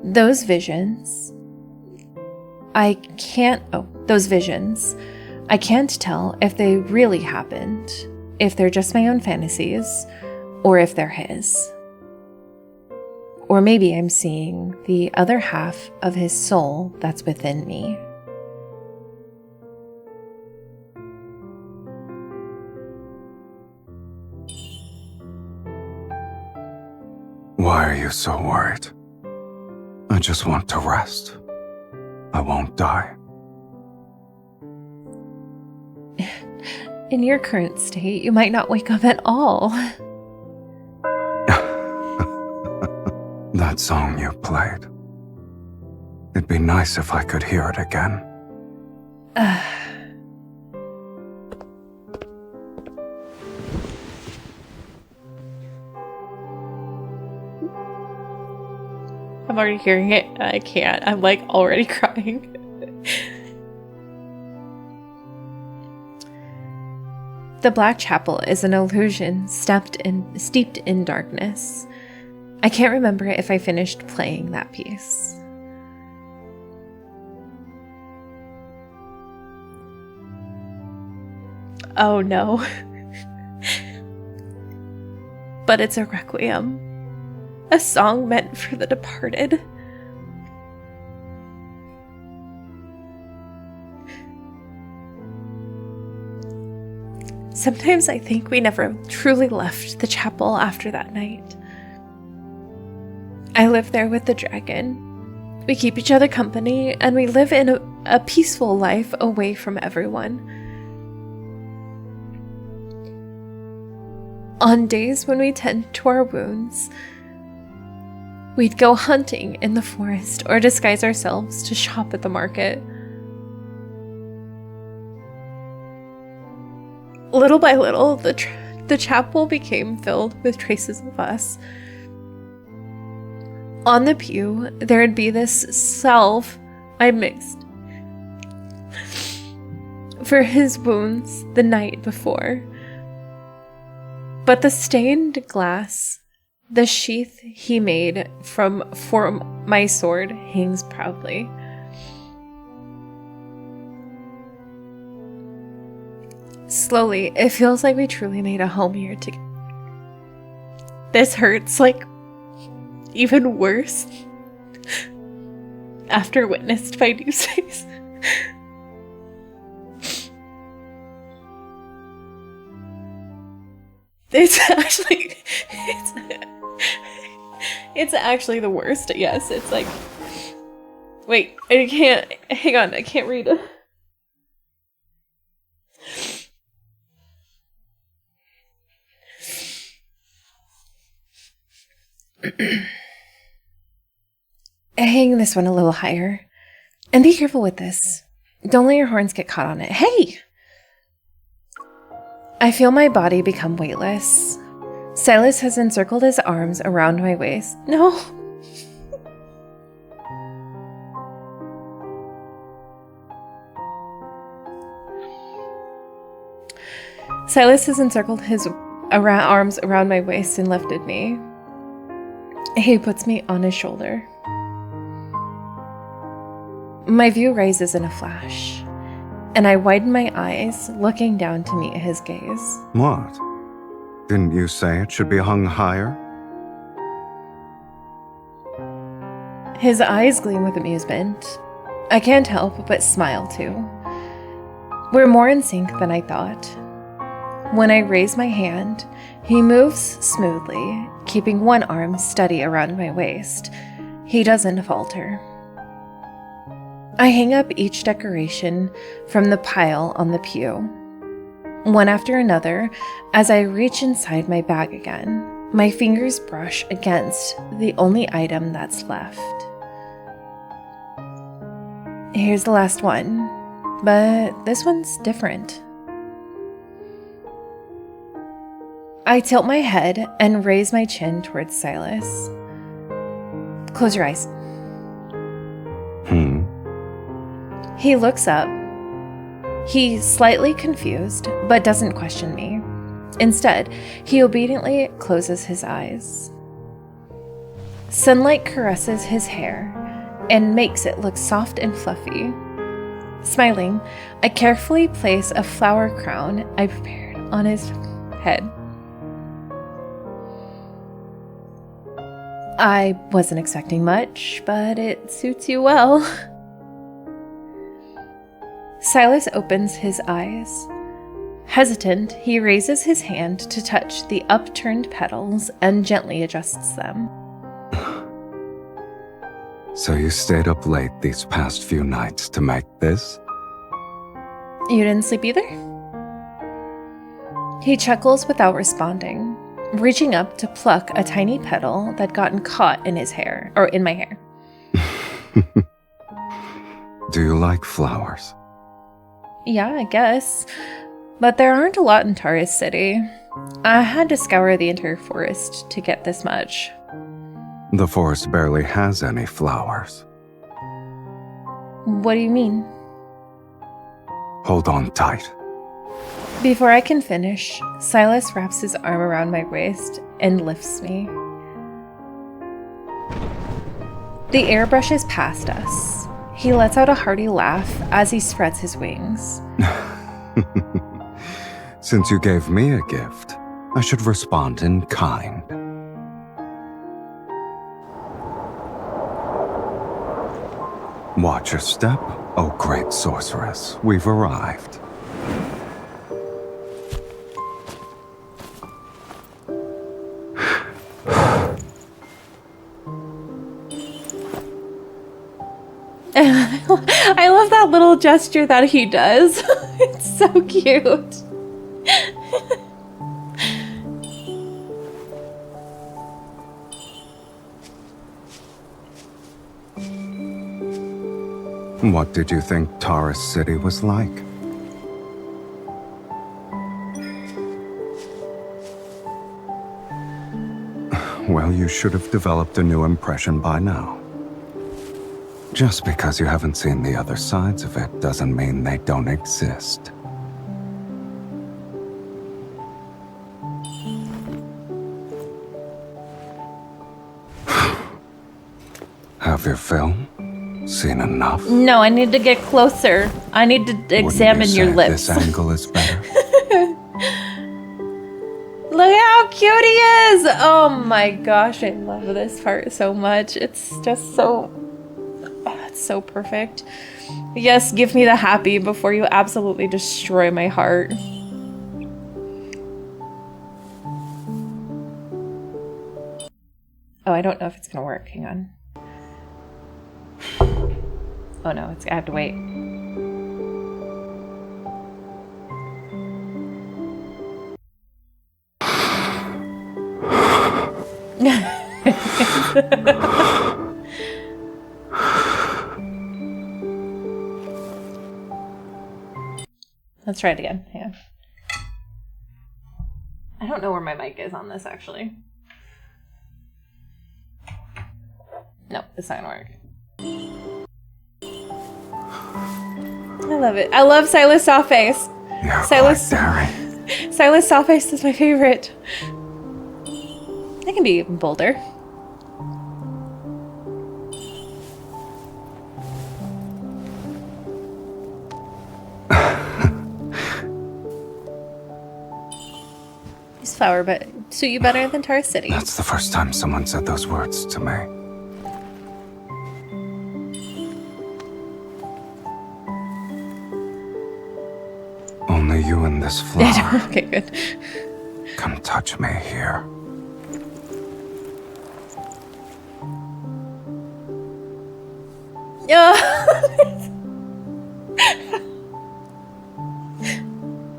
Those visions, I can't tell if they really happened, if they're just my own fantasies, or if they're his. Or maybe I'm seeing the other half of his soul that's within me. Why are you so worried? I just want to rest. I won't die. In your current state, you might not wake up at all. That song you played. It'd be nice if I could hear it again. I'm already hearing it. I can't. I'm like already crying. The Black Chapel is an illusion steeped in darkness. I can't remember if I finished playing that piece. Oh no. But it's a requiem. A song meant for the departed. Sometimes I think we never truly left the chapel after that night. I live there with the dragon. We keep each other company, and we live in a peaceful life away from everyone. On days when we tend to our wounds, we'd go hunting in the forest or disguise ourselves to shop at the market. Little by little, the chapel became filled with traces of us. On the pew, there'd be this salve I mixed for his wounds the night before. But the stained glass, the sheath he made for my sword, hangs proudly. Slowly, it feels like we truly made a home here together. This hurts like even worse after witnessed by Deepspace. It's actually the worst. Yes, it's like, wait, I can't, hang on, I can't read it. Hang this one a little higher. And be careful with this. Don't let your horns get caught on it. Hey! I feel my body become weightless. Sylus has encircled his arms around my waist. No! Sylus has encircled his arms around my waist and lifted me. He puts me on his shoulder. My view rises in a flash, and I widen my eyes, looking down to meet his gaze. What? Didn't you say it should be hung higher? His eyes gleam with amusement. I can't help but smile too. We're more in sync than I thought. When I raise my hand, he moves smoothly, keeping one arm steady around my waist. He doesn't falter. I hang up each decoration from the pile on the pew, one after another. As I reach inside my bag again, my fingers brush against the only item that's left. Here's the last one, but this one's different. I tilt my head and raise my chin towards Sylus. Close your eyes. He looks up. He's slightly confused, but doesn't question me. Instead, he obediently closes his eyes. Sunlight caresses his hair and makes it look soft and fluffy. Smiling, I carefully place a flower crown I prepared on his head. I wasn't expecting much, but it suits you well. Sylus opens his eyes. Hesitant, he raises his hand to touch the upturned petals and gently adjusts them. So you stayed up late these past few nights to make this? You didn't sleep either? He chuckles without responding, reaching up to pluck a tiny petal that'd gotten caught in his hair, or in my hair. Do you like flowers? Yeah, I guess. But there aren't a lot in Taurus City. I had to scour the entire forest to get this much. The forest barely has any flowers. What do you mean? Hold on tight. Before I can finish, Sylus wraps his arm around my waist and lifts me. The air brushes past us. He lets out a hearty laugh as he spreads his wings. Since you gave me a gift, I should respond in kind. Watch your step, oh great sorceress. We've arrived. I love that little gesture that he does. It's so cute. What did you think Taurus City was like? Well, you should have developed a new impression by now. Just because you haven't seen the other sides of it doesn't mean they don't exist. Have your fill? Seen enough? No, I need to get closer. I need to examine your lips. This angle is better. Look how cute he is! Oh my gosh, I love this part so much. It's just so... it's so perfect. Yes, give me the happy before you absolutely destroy my heart. Oh, I don't know if it's gonna work. Hang on. Oh no, I have to wait. Let's try it again. Hang on. I don't know where my mic is on this, actually. No, it's not gonna work. I love it. I love Sylus Softface. Sylus Softface is my favorite. I can be even bolder. This flower but suit you better than Taurus City. That's the first time someone said those words to me. Only you and this flower. Okay, good. Come touch me here.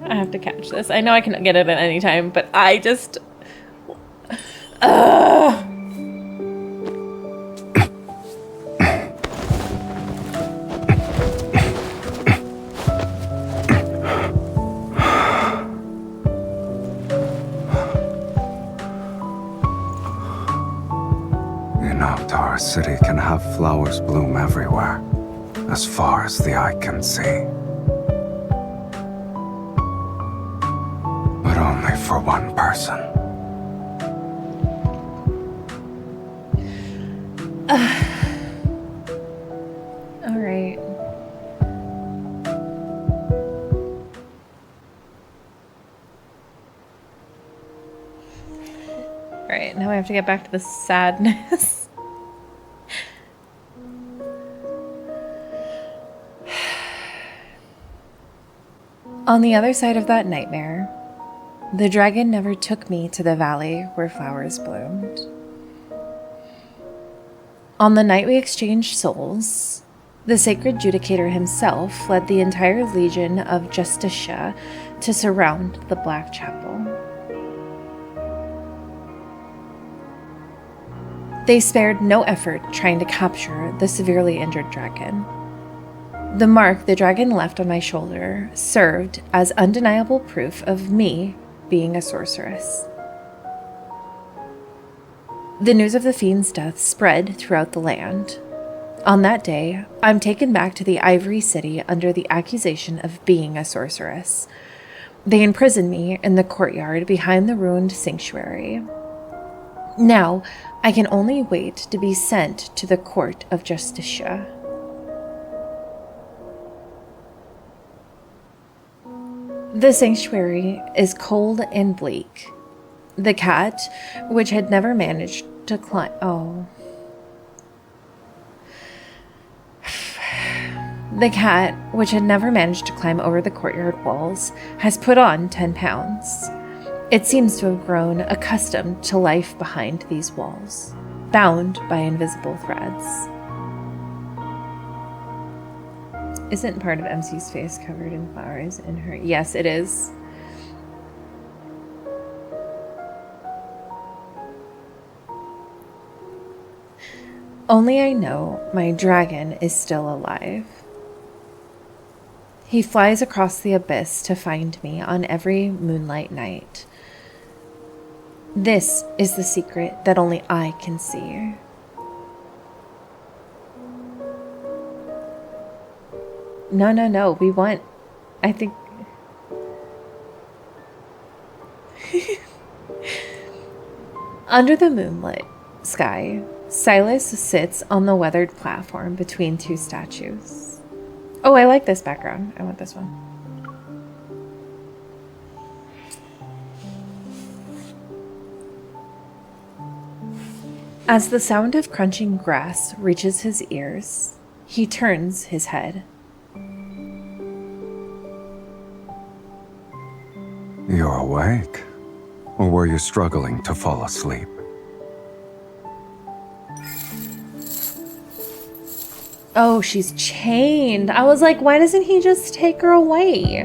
I have to catch this. I know I can get it at any time, but I just... Our city can have flowers bloom everywhere, as far as the eye can see. But only for one person. All right. All right, now I have to get back to the sadness. On the other side of that nightmare, the dragon never took me to the valley where flowers bloomed. On the night we exchanged souls, the sacred judicator himself led the entire legion of Justicia to surround the Black Chapel. They spared no effort trying to capture the severely injured dragon. The mark the dragon left on my shoulder served as undeniable proof of me being a sorceress. The news of the fiend's death spread throughout the land. On that day, I'm taken back to the Ivory City under the accusation of being a sorceress. They imprison me in the courtyard behind the ruined sanctuary. Now, I can only wait to be sent to the court of Justicia. The sanctuary is cold and bleak. The cat, which had never managed to climb... The cat, which had never managed to climb over the courtyard walls, has put on 10 pounds. It seems to have grown accustomed to life behind these walls, bound by invisible threads. Isn't part of MC's face covered in flowers in her? Yes, it is. Only I know my dragon is still alive. He flies across the abyss to find me on every moonlight night. This is the secret that only I can see. No, we want... I think... Under the moonlit sky, Sylus sits on the weathered platform between two statues. Oh, I like this background. I want this one. As the sound of crunching grass reaches his ears, he turns his head. You're awake? Or were you struggling to fall asleep? Oh, she's chained. I was like, why doesn't he just take her away?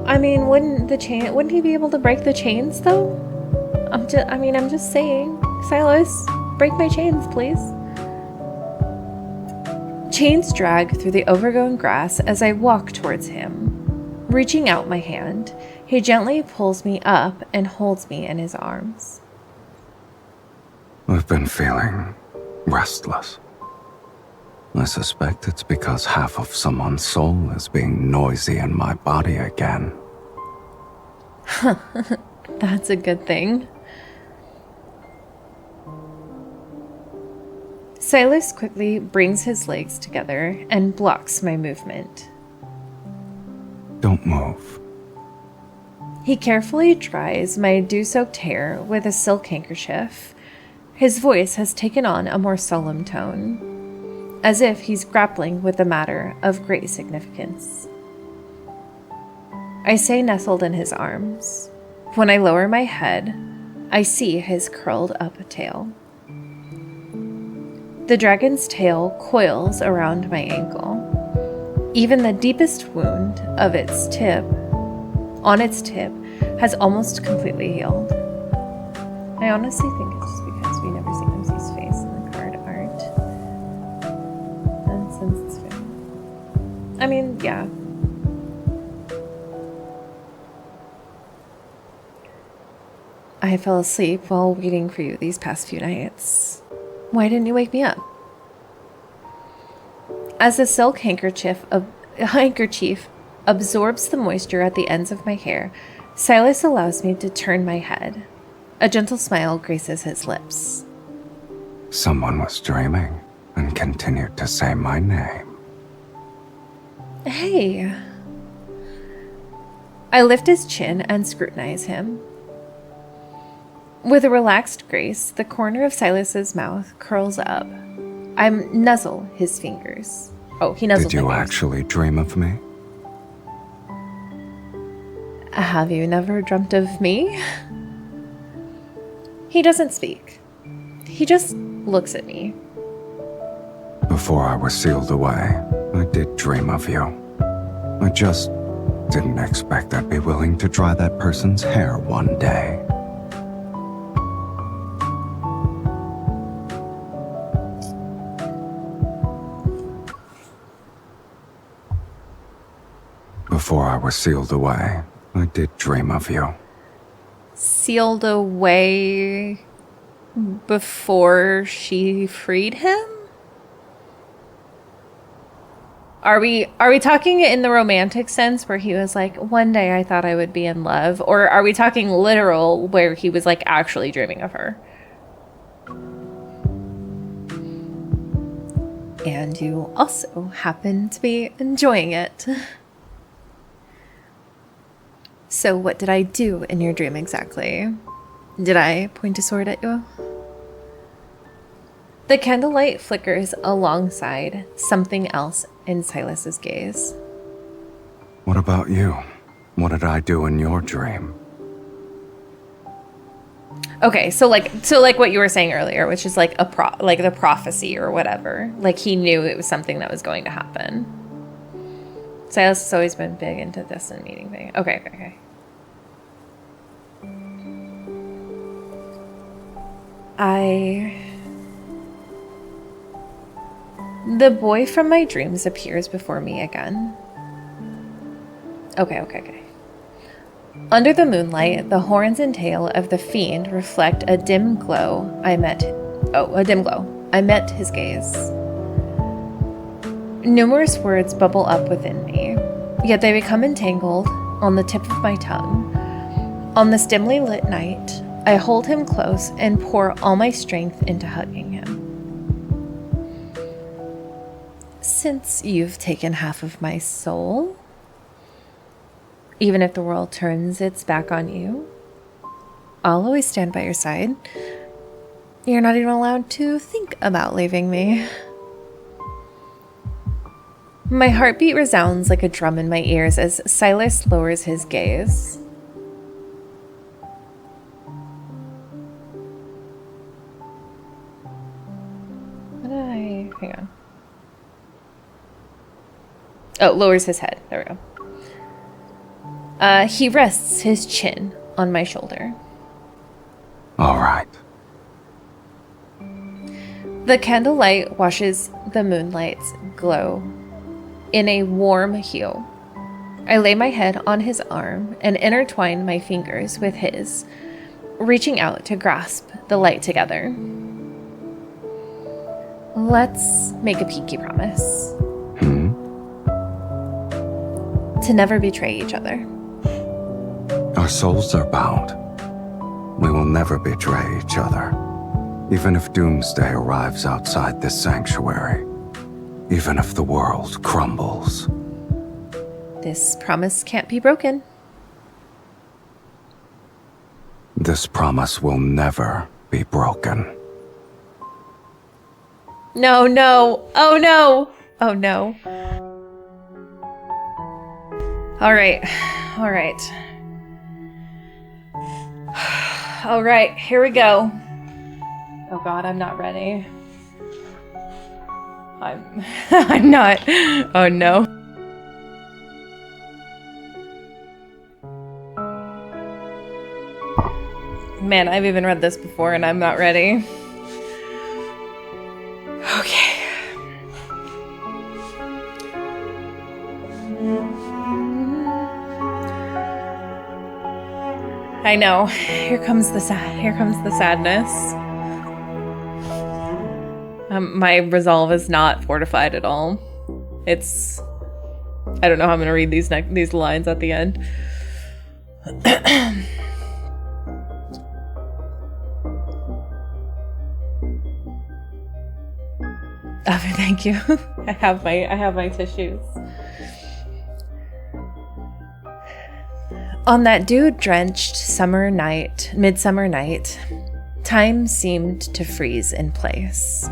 I mean, wouldn't he be able to break the chains though? I'm just saying. Sylus, break my chains, please. Chains drag through the overgrown grass as I walk towards him. Reaching out my hand, he gently pulls me up and holds me in his arms. I've been feeling restless. I suspect it's because half of someone's soul is being noisy in my body again. That's a good thing. Sylus quickly brings his legs together and blocks my movement. Don't move. He carefully dries my dew-soaked hair with a silk handkerchief. His voice has taken on a more solemn tone. as if he's grappling with a matter of great significance. I stay nestled in his arms. When I lower my head, I see his curled up tail. The dragon's tail coils around my ankle. Even the deepest wound of its tip, on its tip, has almost completely healed. I honestly think it's just because we never see MC's face in the card art. And since it's fair. I mean, yeah. I fell asleep while waiting for you these past few nights. Why didn't you wake me up? As the silk handkerchief absorbs the moisture at the ends of my hair, Sylus allows me to turn my head. A gentle smile graces his lips. Someone was dreaming and continued to say my name. Hey. I lift his chin and scrutinize him. With a relaxed grace, the corner of Silas's mouth curls up. I nuzzle his fingers. Oh, he nuzzles Did you my fingers. actually dream of me? Have you never dreamt of me? He doesn't speak. He just looks at me. Before I was sealed away, I did dream of you. I just didn't expect I'd be willing to dry that person's hair one day. Before I was sealed away, I did dream of you. Sealed away before she freed him? Are we talking in the romantic sense where he was like, one day I thought I would be in love? Or are we talking literal where he was like actually dreaming of her? And you also happen to be enjoying it. So what did I do in your dream exactly? Did I point a sword at you? The candlelight flickers alongside something else in Silas's gaze. What about you? What did I do in your dream? Okay, so like what you were saying earlier, which is like like the prophecy or whatever. Like he knew it was something that was going to happen. Silas has always been big into this and meeting thing. Okay. The boy from my dreams appears before me again. Okay. Under the moonlight, the horns and tail of the fiend reflect a dim glow. I met his gaze. Numerous words bubble up within me, yet they become entangled on the tip of my tongue. On this dimly lit night, I hold him close and pour all my strength into hugging him. Since you've taken half of my soul, even if the world turns its back on you, I'll always stand by your side. You're not even allowed to think about leaving me. My heartbeat resounds like a drum in my ears as Sylus lowers his gaze. Hang on. Oh, lowers his head. There we go. He rests his chin on my shoulder. All right. The candlelight washes the moonlight's glow in a warm hue. I lay my head on his arm and intertwine my fingers with his, reaching out to grasp the light together. Let's make a pinky promise. To never betray each other. Our souls are bound. We will never betray each other. Even if doomsday arrives outside this sanctuary. Even if the world crumbles. This promise can't be broken. This promise will never be broken. No, no. Oh, no. Oh, no. All right. All right. All right, here we go. Oh God, I'm not ready. I'm not. Oh no. Man, I've even read this before and I'm not ready. Okay. I know. Here comes the sadness. My resolve is not fortified at all. It's... I don't know how I'm gonna read these lines at the end. Oh, thank you. I have my tissues. On that dew-drenched midsummer night, time seemed to freeze in place.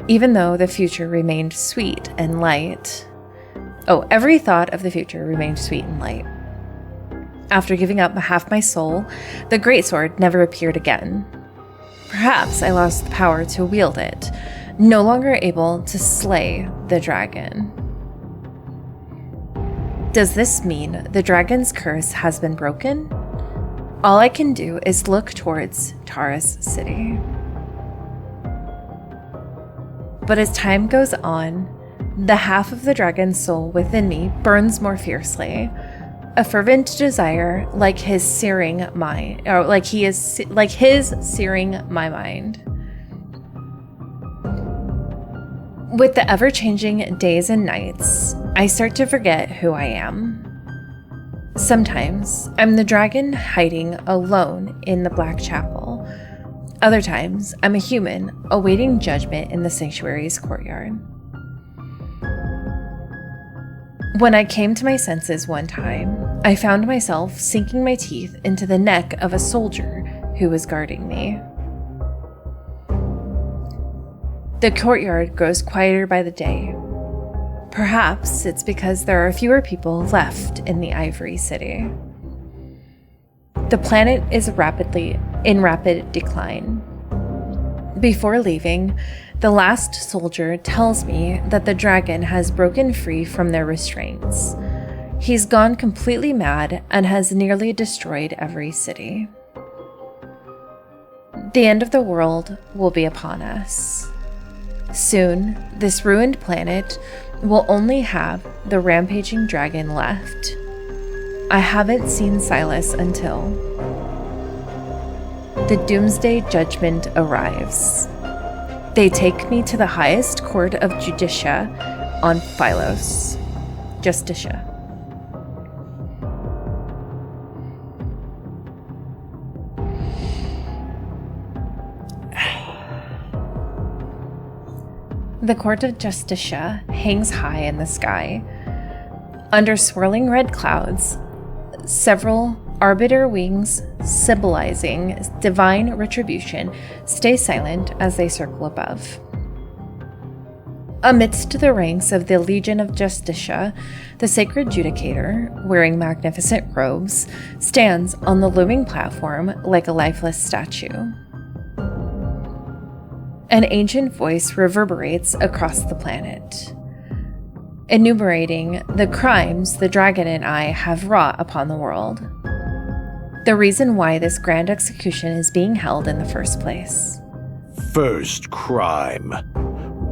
Even though the future remained sweet and light. Oh, every thought of the future remained sweet and light. After giving up half my soul, the greatsword never appeared again. Perhaps I lost the power to wield it, no longer able to slay the dragon. Does this mean the dragon's curse has been broken? All I can do is look towards Taurus City. But as time goes on, the half of the dragon's soul within me burns more fiercely. A fervent desire like his searing my mind. With the ever-changing days and nights, I start to forget who I am. Sometimes, I'm the dragon hiding alone in the Black Chapel. Other times, I'm a human awaiting judgment in the sanctuary's courtyard. When I came to my senses one time, I found myself sinking my teeth into the neck of a soldier who was guarding me. The courtyard grows quieter by the day. Perhaps it's because there are fewer people left in the Ivory City. The planet is in rapid decline. Before leaving, the last soldier tells me that the dragon has broken free from their restraints. He's gone completely mad and has nearly destroyed every city. The end of the world will be upon us. Soon, this ruined planet will only have the rampaging dragon left. I haven't seen Sylus until the doomsday judgment arrives. They take me to the highest court of Justitia on Pylos. Justitia. The court of Justitia hangs high in the sky. Under swirling red clouds, several arbiter wings symbolizing divine retribution stay silent as they circle above. Amidst the ranks of the Legion of Justitia, the sacred judicator, wearing magnificent robes, stands on the looming platform like a lifeless statue. An ancient voice reverberates across the planet, enumerating the crimes the dragon and I have wrought upon the world. The reason why this grand execution is being held in the first place. First crime: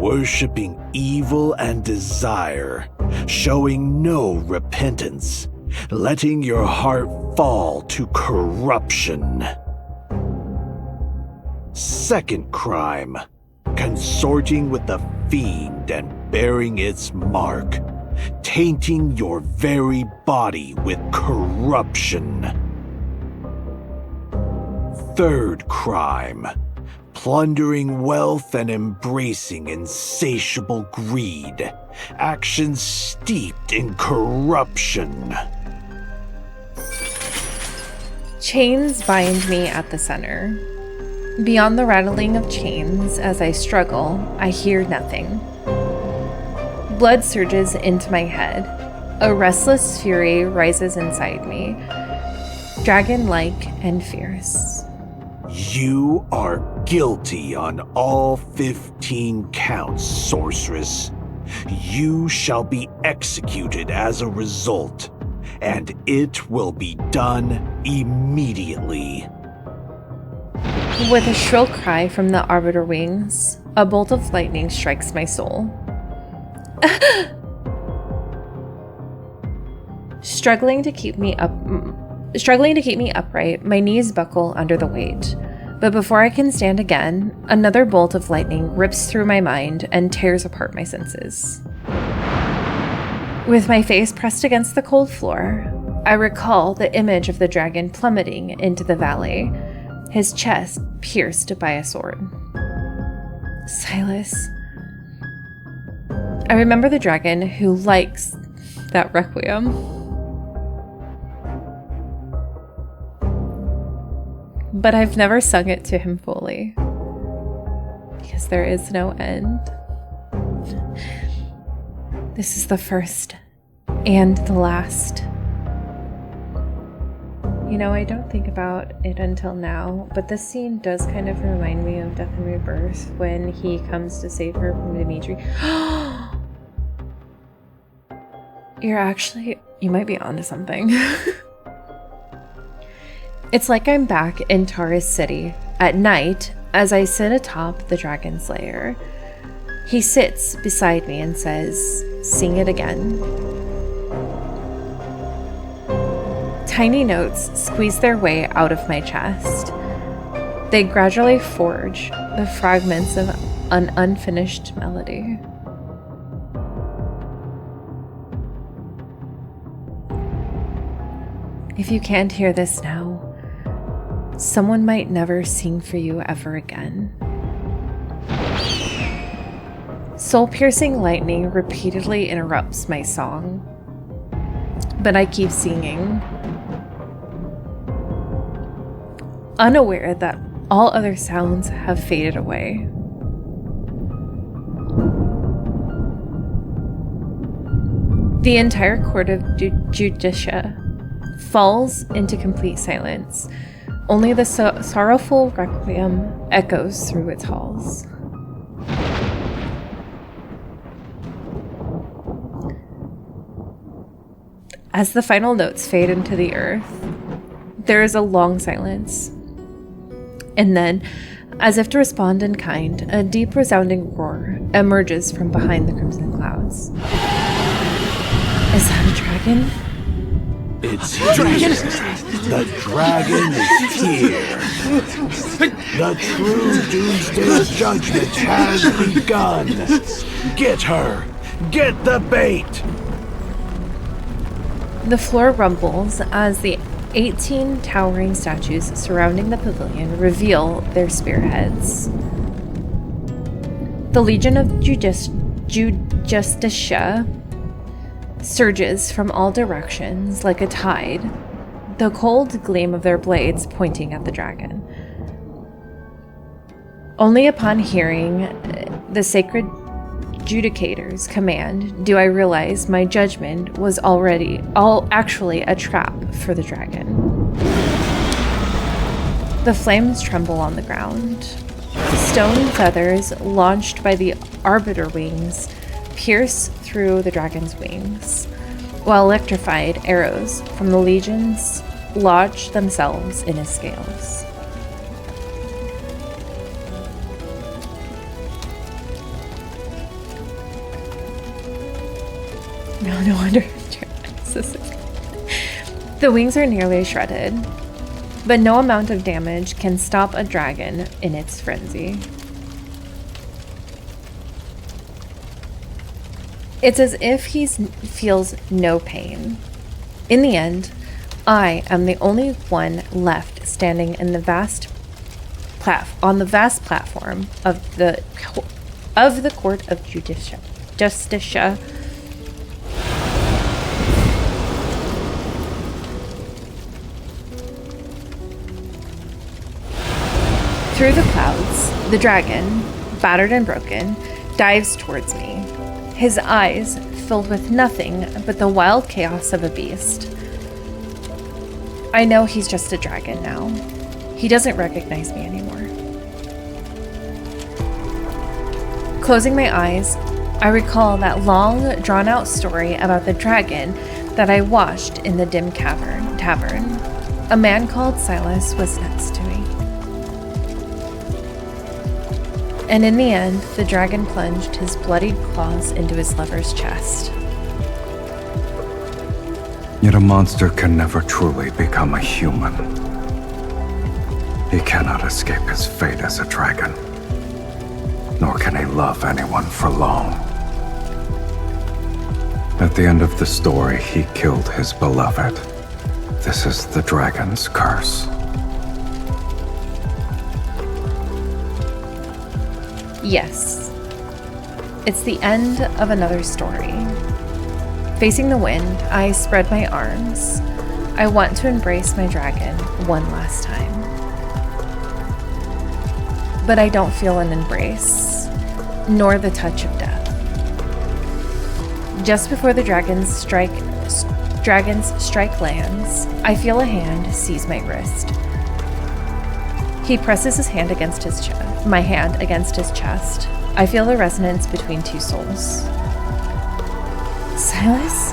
worshipping evil and desire, showing no repentance, letting your heart fall to corruption. Second crime: consorting with the fiend and bearing its mark, tainting your very body with corruption. Third crime: plundering wealth and embracing insatiable greed, actions steeped in corruption. Chains bind me at the center. Beyond the rattling of chains as I struggle, I hear nothing. Blood surges into my head. A restless fury rises inside me, dragon-like and fierce. You are guilty on all 15 counts, sorceress. You shall be executed as a result, and it will be done immediately. With a shrill cry from the arbiter wings, a bolt of lightning strikes my soul. Struggling to keep me upright, my knees buckle under the weight. But before I can stand again, another bolt of lightning rips through my mind and tears apart my senses. With my face pressed against the cold floor, I recall the image of the dragon plummeting into the valley, his chest pierced by a sword. Sylus. I remember the dragon who likes that Requiem. But I've never sung it to him fully, because there is no end. This is the first and the last. You know, I don't think about it until now, but this scene does kind of remind me of Death and Rebirth when he comes to save her from Dimitri. You might be onto something. It's like I'm back in Taurus City at night as I sit atop the dragon's lair. He sits beside me and says, "Sing it again." Tiny notes squeeze their way out of my chest. They gradually forge the fragments of an unfinished melody. If you can't hear this now, someone might never sing for you ever again. Soul-piercing lightning repeatedly interrupts my song, but I keep singing, unaware that all other sounds have faded away. The entire court of Judicia falls into complete silence. Only the sorrowful requiem echoes through its halls. As the final notes fade into the earth, there is a long silence. And then, as if to respond in kind, a deep resounding roar emerges from behind the crimson clouds. Is that a dragon? It's here. The dragon is here. The true Doomsday judgment has begun. Get her. Get the bait. The floor rumbles as the 18 towering statues surrounding the pavilion reveal their spearheads. The Legion of Justicia surges from all directions like a tide, the cold gleam of their blades pointing at the dragon. Only upon hearing the sacred Judicator's command do I realize my judgment was actually a trap for the dragon. The flames tremble on the ground. Stone feathers launched by the arbiter wings pierce through the dragon's wings, while electrified arrows from the legions lodge themselves in his scales. No wonder the wings are nearly shredded, but no amount of damage can stop a dragon in its frenzy. It's as if he feels no pain. In the end, I am the only one left standing in the vast platform of the court of Justicia. Through the clouds, the dragon, battered and broken, dives towards me, his eyes filled with nothing but the wild chaos of a beast. I know he's just a dragon now. He doesn't recognize me anymore. Closing my eyes, I recall that long, drawn-out story about the dragon that I watched in the dim tavern. A man called Sylus was next to me. And in the end, the dragon plunged his bloodied claws into his lover's chest. Yet a monster can never truly become a human. He cannot escape his fate as a dragon, nor can he love anyone for long. At the end of the story, he killed his beloved. This is the dragon's curse. Yes. It's the end of another story. Facing the wind, I spread my arms. I want to embrace my dragon one last time. But I don't feel an embrace, nor the touch of death. Just before the dragon's strike lands, I feel a hand seize my wrist. He presses his hand against my hand against his chest. I feel the resonance between two souls. Sylus?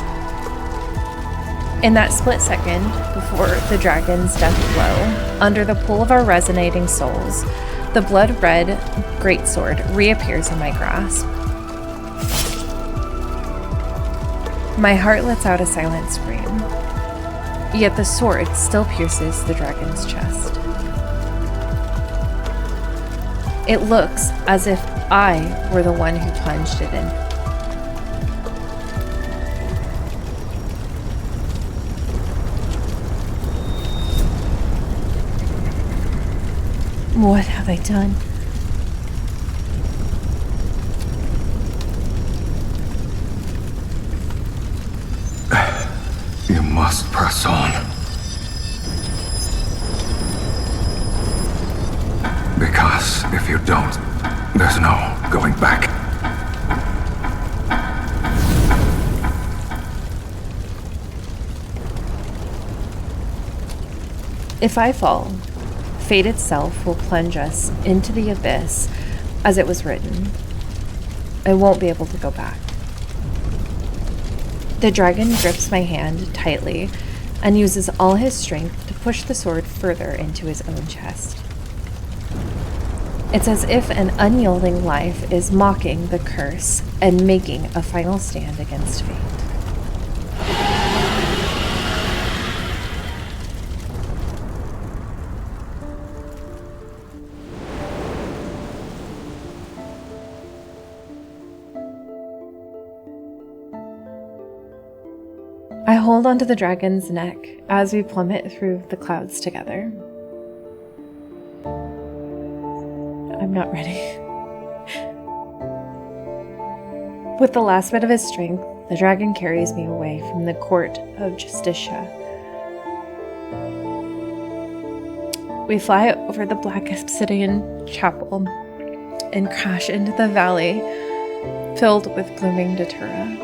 In that split second, before the dragon's death blow, under the pull of our resonating souls, the blood-red greatsword reappears in my grasp. My heart lets out a silent scream, yet the sword still pierces the dragon's chest. It looks as if I were the one who plunged it in. What have I done? You must press on. Because if you don't, there's no going back. If I fall, fate itself will plunge us into the abyss as it was written. I won't be able to go back. The dragon grips my hand tightly and uses all his strength to push the sword further into his own chest. It's as if an unyielding life is mocking the curse and making a final stand against fate. I hold onto the dragon's neck as we plummet through the clouds together. I'm not ready. With the last bit of his strength, the dragon carries me away from the court of Justicia. We fly over the black obsidian chapel and crash into the valley filled with blooming datura.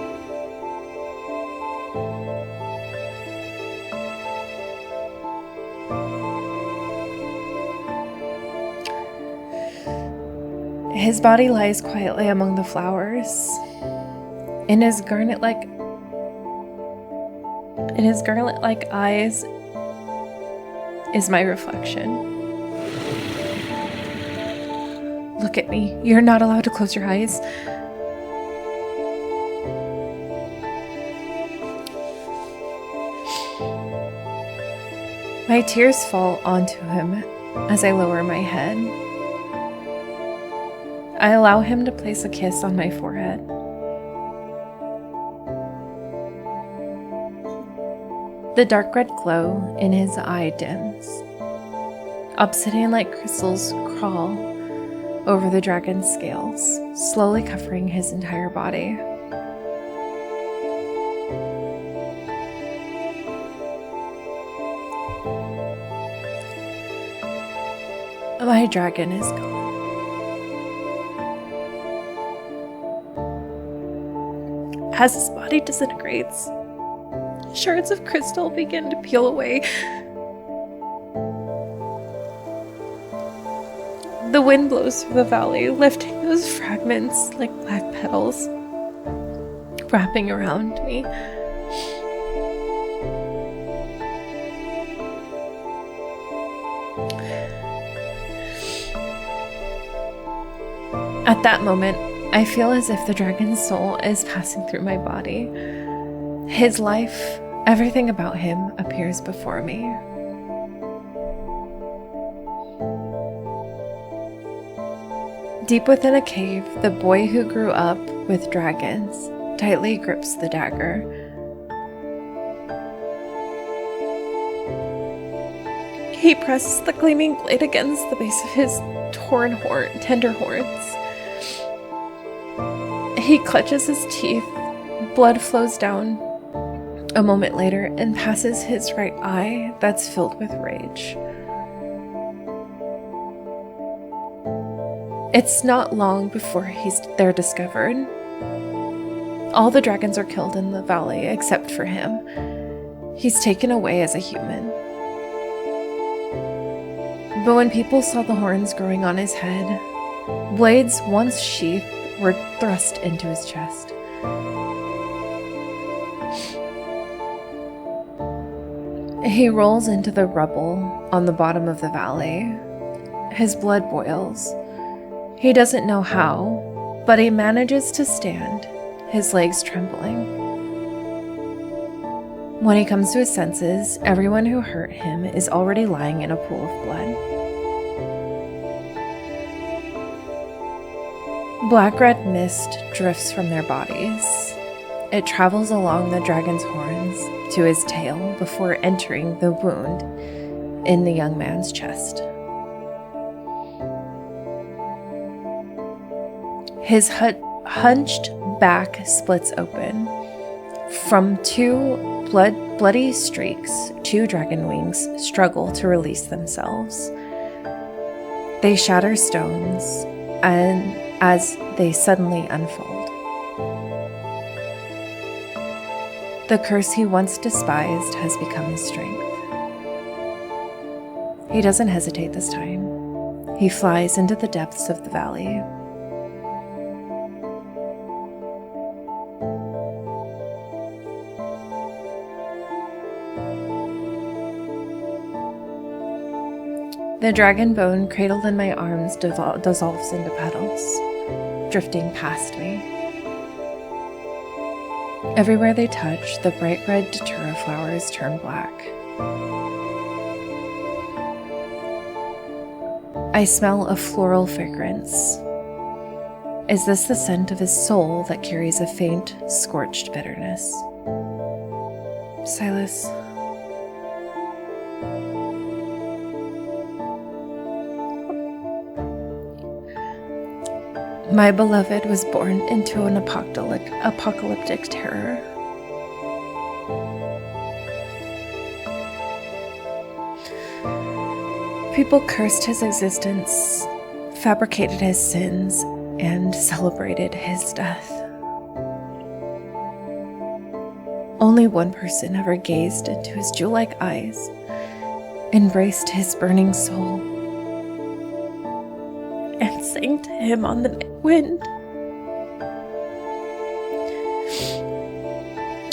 His body lies quietly among the flowers. In his garnet-like eyes is my reflection. Look at me. You're not allowed to close your eyes. My tears fall onto him as I lower my head. I allow him to place a kiss on my forehead. The dark red glow in his eye dims. Obsidian-like crystals crawl over the dragon's scales, slowly covering his entire body. My dragon is gone. As his body disintegrates, shards of crystal begin to peel away. The wind blows through the valley, lifting those fragments like black petals, wrapping around me. At that moment, I feel as if the dragon's soul is passing through my body. His life, everything about him appears before me. Deep within a cave, the boy who grew up with dragons tightly grips the dagger. He presses the gleaming blade against the base of his tender horns. He clutches his teeth, blood flows down a moment later and passes his right eye that's filled with rage. It's not long before they're discovered. All the dragons are killed in the valley except for him. He's taken away as a human. But when people saw the horns growing on his head, blades once sheathed were thrust into his chest. He rolls into the rubble on the bottom of the valley. His blood boils. He doesn't know how, but he manages to stand, his legs trembling. When he comes to his senses, everyone who hurt him is already lying in a pool of blood. Black-red mist drifts from their bodies. It travels along the dragon's horns to his tail before entering the wound in the young man's chest. His hunched back splits open. From two bloody streaks, two dragon wings struggle to release themselves. They shatter stones, and as they suddenly unfold. The curse he once despised has become his strength. He doesn't hesitate this time. He flies into the depths of the valley. The dragon bone cradled in my arms dissolves into petals, drifting past me. Everywhere they touch, the bright red datura flowers turn black. I smell a floral fragrance. Is this the scent of his soul that carries a faint, scorched bitterness? Sylus. My beloved was born into an apocalyptic terror. People cursed his existence, fabricated his sins, and celebrated his death. Only one person ever gazed into his jewel-like eyes, embraced his burning soul, and sang to him on the wind.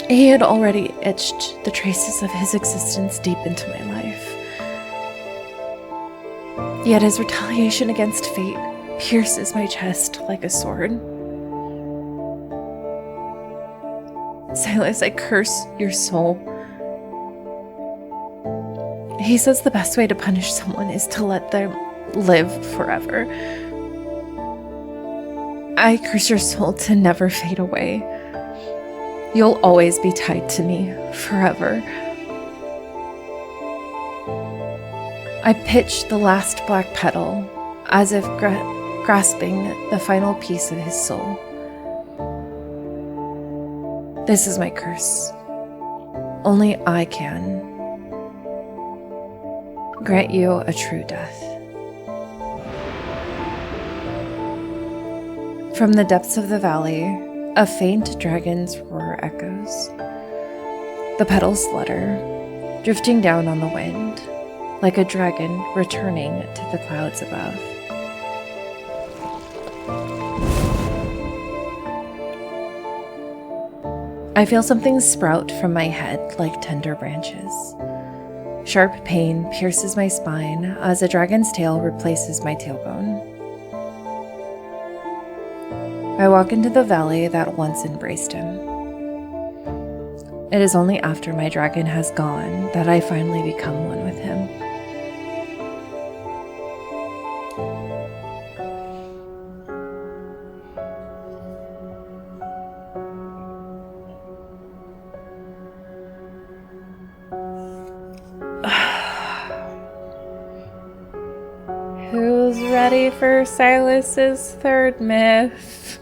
He had already etched the traces of his existence deep into my life. Yet his retaliation against fate pierces my chest like a sword. Sylus, I curse your soul. He says the best way to punish someone is to let them live forever. I curse your soul to never fade away. You'll always be tied to me, forever. I pitch the last black petal, as if grasping the final piece of his soul. This is my curse. Only I can grant you a true death. From the depths of the valley, a faint dragon's roar echoes. The petals flutter, drifting down on the wind, like a dragon returning to the clouds above. I feel something sprout from my head like tender branches. Sharp pain pierces my spine as a dragon's tail replaces my tailbone. I walk into the valley that once embraced him. It is only after my dragon has gone that I finally become one with him. Who's ready for Sylus's third myth?